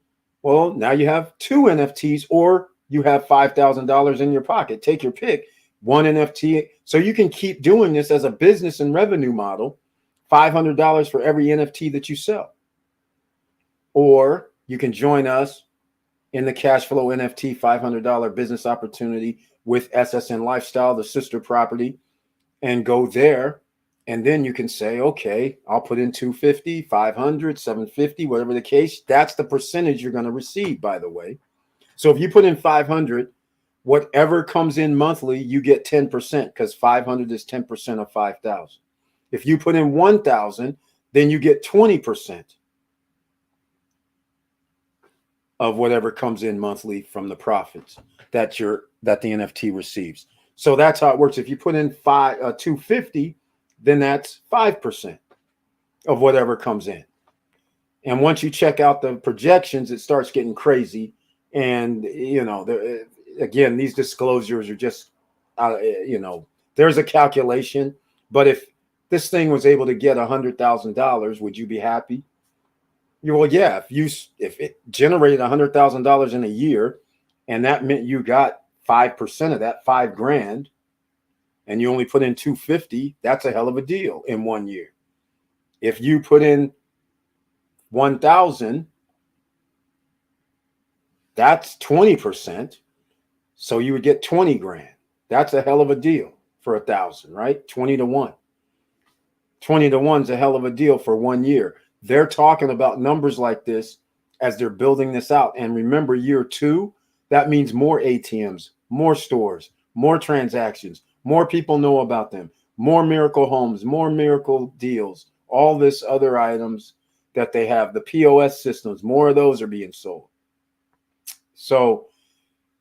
well, now you have 2 NFTs, or you have $5,000 in your pocket. Take your pick. 1 NFT. So you can keep doing this as a business and revenue model, $500 for every NFT that you sell. Or you can join us in the cash flow NFT $500 business opportunity with SSN Lifestyle, the sister property, and go there. And then you can say, okay, I'll put in 250, 500, 750, whatever the case. That's the percentage you're going to receive, by the way. So if you put in 500, whatever comes in monthly, you get 10%, because 500 is 10% of 5,000. If you put in 1,000, then you get 20% of whatever comes in monthly from the profits that the NFT receives. So that's how it works. If you put in 250, then that's 5% of whatever comes in. And once you check out the projections, it starts getting crazy. And, again, these disclosures are just, there's a calculation. But if this thing was able to get $100,000, would you be happy? Well, yeah. If it generated $100,000 in a year, and that meant you got 5% of that, $5,000, and you only put in 250, that's a hell of a deal in 1 year. If you put in 1,000, that's 20%. So you would get 20 grand. That's a hell of a deal for 1,000, right? 20 to 1. 20 to 1 is a hell of a deal for 1 year. They're talking about numbers like this as they're building this out. And remember, year 2, that means more ATMs, more stores, more transactions, more people know about them, more miracle homes, more miracle deals, all this other items that they have, the POS systems, more of those are being sold. So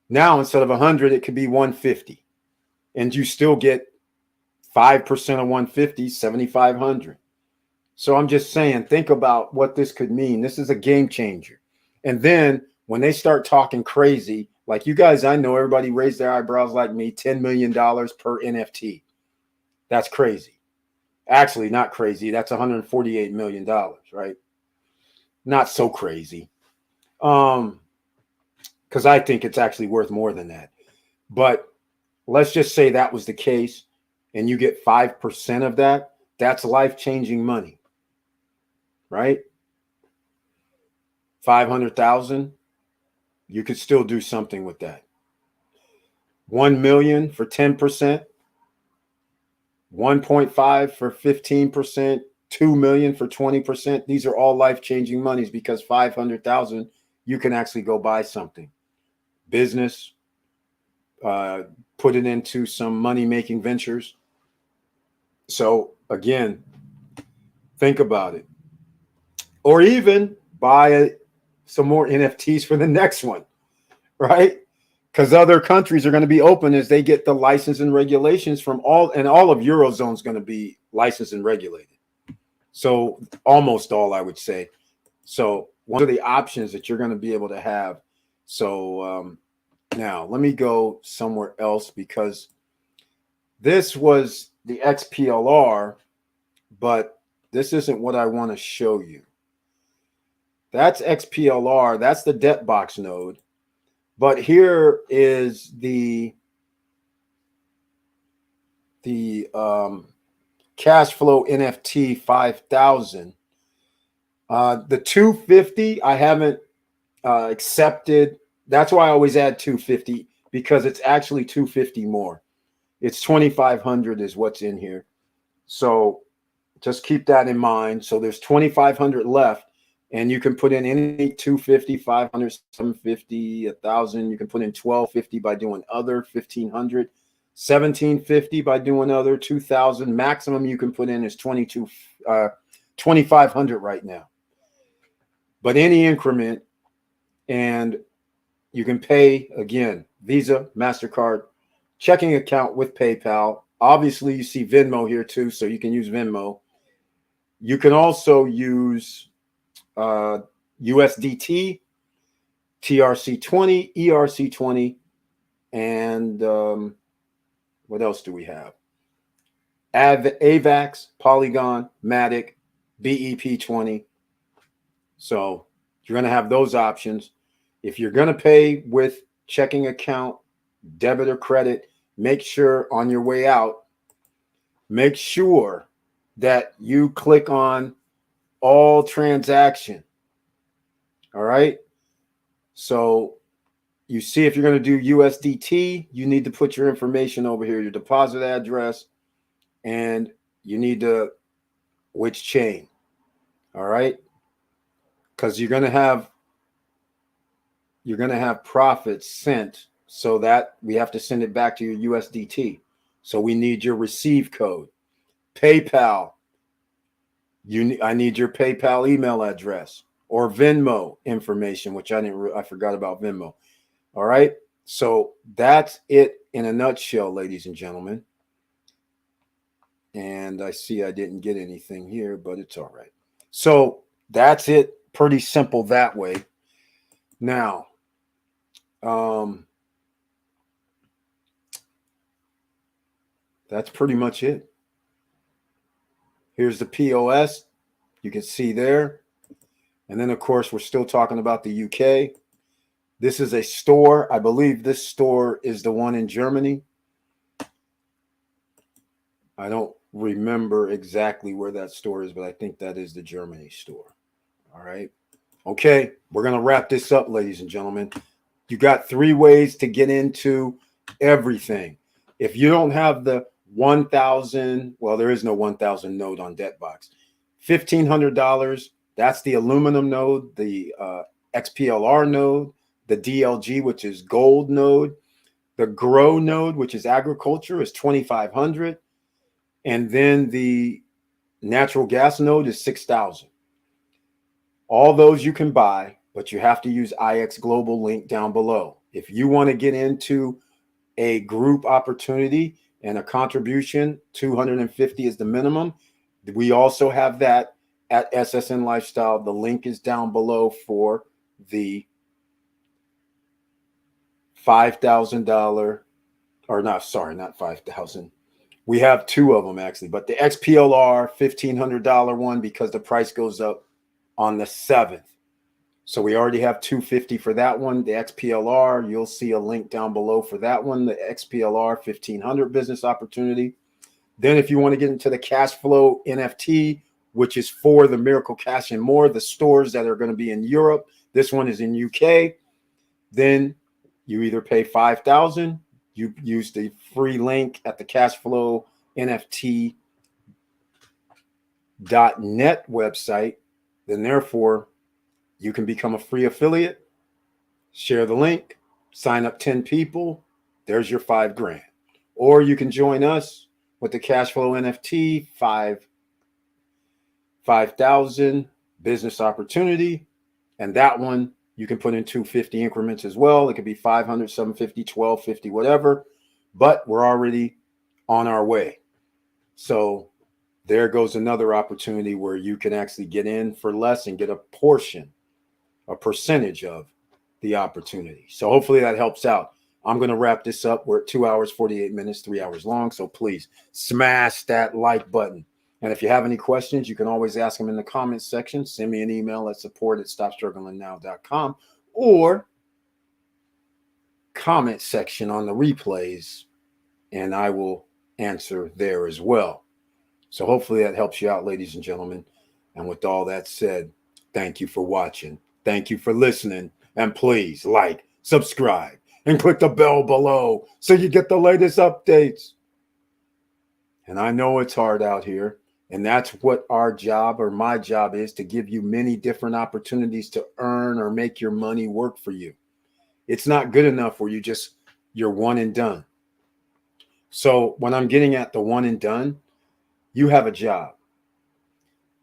now instead of 100, it could be 150, and you still get 5% of 150, 7,500. So I'm just saying, think about what this could mean. This is a game changer. And then when they start talking crazy, like you guys, I know everybody raised their eyebrows like me, $10 million per NFT. That's crazy. Actually, not crazy. That's $148 million, right? Not so crazy. Because I think it's actually worth more than that. But let's just say that was the case, and you get 5% of that. That's life-changing money, right? 500,000, you could still do something with that. 1 million for 10%, 1.5 for 15%, 2 million for 20%. These are all life-changing monies, because 500,000, you can actually go buy something. Business, put it into some money-making ventures. So again, think about it. Or even buy some more NFTs for the next one, right? Because other countries are going to be open as they get the license and regulations from all of Eurozone is going to be licensed and regulated. So almost all, I would say. So one of the options that you're going to be able to have. So now let me go somewhere else, because this was the XPLR, but this isn't what I want to show you. That's XPLR. That's the debt box node. But here is the cash flow NFT 5,000. The 250 I haven't accepted. That's why I always add 250, because it's actually 250 more. It's 2,500 is what's in here. So just keep that in mind. So there's 2,500 left. And you can put in any 250, 500, 750, 1,000. You can put in 1,250 by doing other, 1,500, 1,750 by doing other, 2,000. Maximum you can put in is 2,500 right now. But any increment, and you can pay, again, Visa, MasterCard, checking account with PayPal, obviously you see Venmo here too, so you can use Venmo. You can also use USDT, TRC20, ERC20, and what else do we have? AVAX, Polygon, Matic, BEP20. So you're going to have those options. If you're going to pay with checking account, debit or credit, make sure on your way out, make sure that you click on all transaction. All right. So you see, if you're going to do USDT, you need to put your information over here, your deposit address, and you need to which chain. All right. Because you're going to have profits sent, so that we have to send it back to your USDT. So we need your receive code. PayPal. I need your PayPal email address or Venmo information, which I forgot about Venmo. All right. So that's it in a nutshell, ladies and gentlemen. And I see I didn't get anything here, but it's all right. So that's it. Pretty simple that way. Now, that's pretty much it. Here's the POS. You can see there. And then, of course, we're still talking about the UK. This is a store. I believe this store is the one in Germany. I don't remember exactly where that store is, but I think that is the Germany store. All right. Okay. We're going to wrap this up, ladies and gentlemen. You got 3 ways to get into everything. If you don't have the 1,000, well, there is no 1,000 node on DebtBox. $1,500, that's the aluminum node, the XPLR node, the DLG, which is gold node, the grow node, which is agriculture, is $2,500, and then the natural gas node is $6,000. All those you can buy, but you have to use IX Global link down below. If you want to get into a group opportunity and a contribution, $250 is the minimum. We also have that at SSN Lifestyle. The link is down below for the $5,000, or not, sorry, not 5,000. We have 2 of them actually, but the XPLR $1,500 one, because the price goes up on the 7th. So we already have $250 for that one. The XPLR, you'll see a link down below for that one, the XPLR 1,500 business opportunity. Then if you want to get into the cash flow NFT, which is for the Miracle Cash and More, the stores that are going to be in Europe, this one is in UK, then you either pay $5,000, you use the free link at the cashflow NFT.net website, then therefore you can become a free affiliate, share the link, sign up 10 people, there's your $5,000. Or you can join us with the Cashflow NFT, 5,000 business opportunity. And that one you can put in 250 increments as well. It could be 500, 750, 1250, whatever. But we're already on our way. So there goes another opportunity where you can actually get in for less and get a portion, a percentage of the opportunity. So hopefully that helps out. I'm going to wrap this up. We're at 2 hours, 48 minutes, 3 hours long. So please smash that like button. And if you have any questions, you can always ask them in the comments section. Send me an email at support@stopstrugglingnow.com or comment section on the replays, and I will answer there as well. So hopefully that helps you out, ladies and gentlemen. And with all that said, thank you for watching. Thank you for listening. And please like, subscribe, and click the bell below so you get the latest updates. And I know it's hard out here. And that's what our job, or my job, is, to give you many different opportunities to earn or make your money work for you. It's not good enough where you're one and done. So when I'm getting at the one and done, you have a job.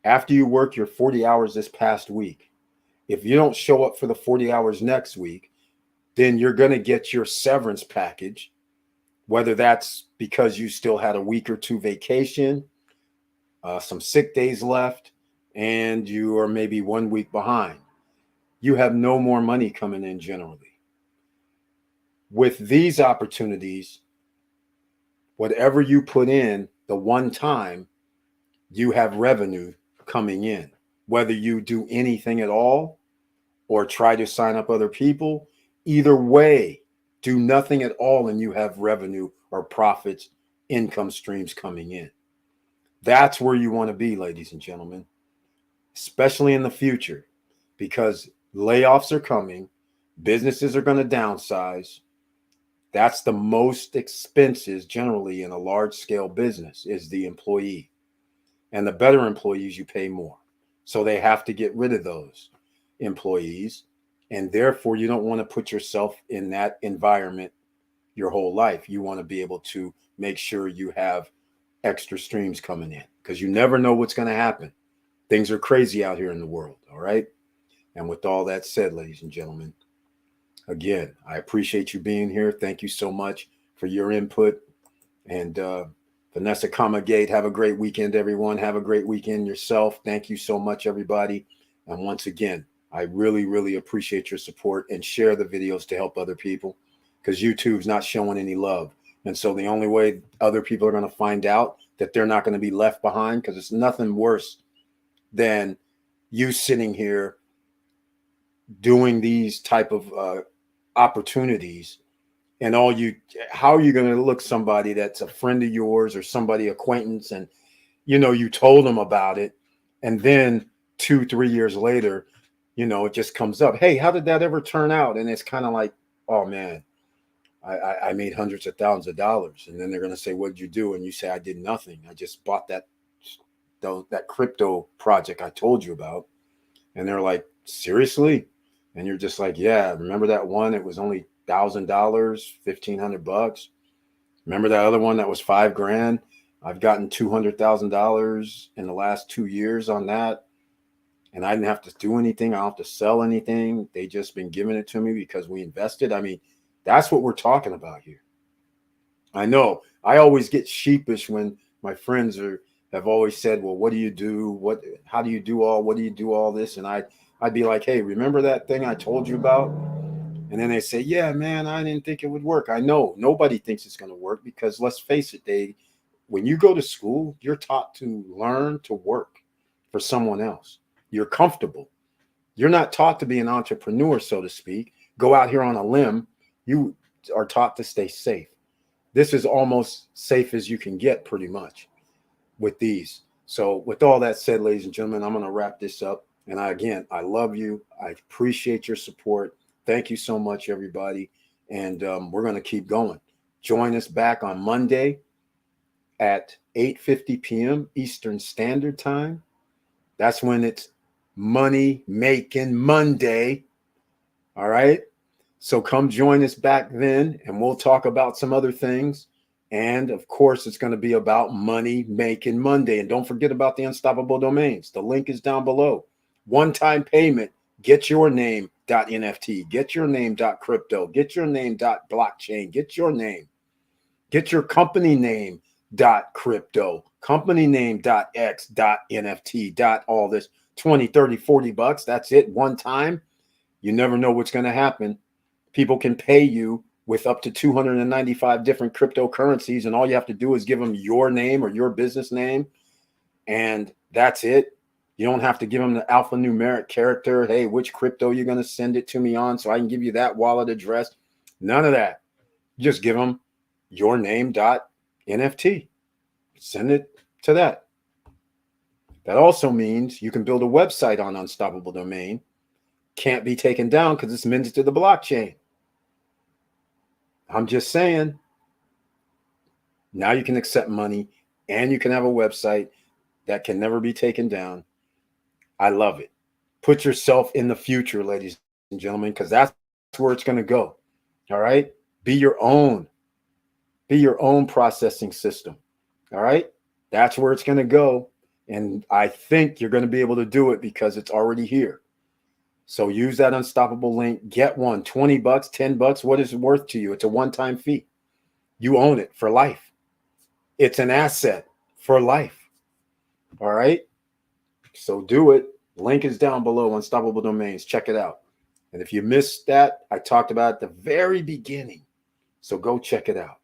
After you work your 40 hours this past week, if you don't show up for the 40 hours next week, then you're going to get your severance package, whether that's because you still had a week or two vacation, some sick days left, and you are maybe 1 week behind. You have no more money coming in generally. With these opportunities, whatever you put in the one time, you have revenue coming in. Whether you do anything at all or try to sign up other people, either way, do nothing at all and you have revenue or profits, income streams coming in. That's where you want to be, ladies and gentlemen, especially in the future, because layoffs are coming, businesses are going to downsize. That's the most expenses generally in a large scale business is the employee. And the better employees, you pay more. So they have to get rid of those employees. And therefore, you don't want to put yourself in that environment your whole life. You want to be able to make sure you have extra streams coming in because you never know what's going to happen. Things are crazy out here in the world. All right. And with all that said, ladies and gentlemen, again, I appreciate you being here. Thank you so much for your input. And Vanessa Comagate, have a great weekend, everyone. Have a great weekend yourself. Thank you so much, everybody. And once again, I really, really appreciate your support and share the videos to help other people because YouTube's not showing any love. And so the only way other people are going to find out that they're not going to be left behind, because it's nothing worse than you sitting here doing these type of opportunities. And how are you going to look somebody that's a friend of yours or somebody acquaintance and, you told them about it. And then 2-3 years later, it just comes up. Hey, how did that ever turn out? And it's kind of like, oh man, I made hundreds of thousands of dollars. And then they're going to say, what'd you do? And you say, I did nothing. I just bought that crypto project I told you about. And they're like, seriously? And you're just like, yeah, remember that one? It was only $1,000, $1,500. Remember that other one that was $5,000? I've gotten $200,000 in the last 2 years on that. And I didn't have to do anything. I don't have to sell anything. They just been giving it to me because we invested. I mean, that's what we're talking about here. I know I always get sheepish when my friends have always said, well, what do you do? How do you do all this? And I'd be like, hey, remember that thing I told you about? And then they say, yeah, man, I didn't think it would work. I know nobody thinks it's going to work because let's face it, when you go to school, you're taught to learn to work for someone else. You're comfortable. You're not taught to be an entrepreneur, so to speak. Go out here on a limb. You are taught to stay safe. This is almost safe as you can get pretty much with these. So with all that said, ladies and gentlemen, I'm going to wrap this up. And I love you. I appreciate your support. Thank you so much, everybody. And we're going to keep going. Join us back on Monday at 8:50 p.m. Eastern Standard Time. That's when it's Money Making Monday. All right. So come join us back then and we'll talk about some other things. And of course, it's going to be about Money Making Monday. And don't forget about the unstoppable domains. The link is down below. One-time payment. Get your name.nft. Get your name.crypto. Get your name.blockchain. Get your name. Get your company name.crypto. Company name.x.nft. All this 20, 30, 40 bucks. That's it. One time. You never know what's going to happen. People can pay you with up to 295 different cryptocurrencies. And all you have to do is give them your name or your business name. And that's it. You don't have to give them the alphanumeric character. Hey, which crypto you're going to send it to me on so I can give you that wallet address. None of that. Just give them your name.nft. Send it to that. That also means you can build a website on Unstoppable Domain. Can't be taken down because it's minted to the blockchain. I'm just saying. Now you can accept money and you can have a website that can never be taken down. I love it. Put yourself in the future, ladies and gentlemen, because that's where it's going to go. All right. Be your own processing system. All right. That's where it's going to go. And I think you're going to be able to do it because it's already here. So use that Unstoppable link. Get one. 20 bucks, 10 bucks. What is it worth to you? It's a one-time fee. you own it for life. It's an asset for life. All right. So do it. Link is down below, Unstoppable Domains. Check it out. And if you missed that, I talked about at the very beginning. So go check it out.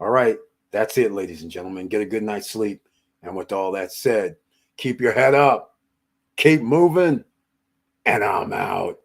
All right. That's it, ladies and gentlemen. Get a good night's sleep. And with all that said, keep your head up, keep moving, and I'm out.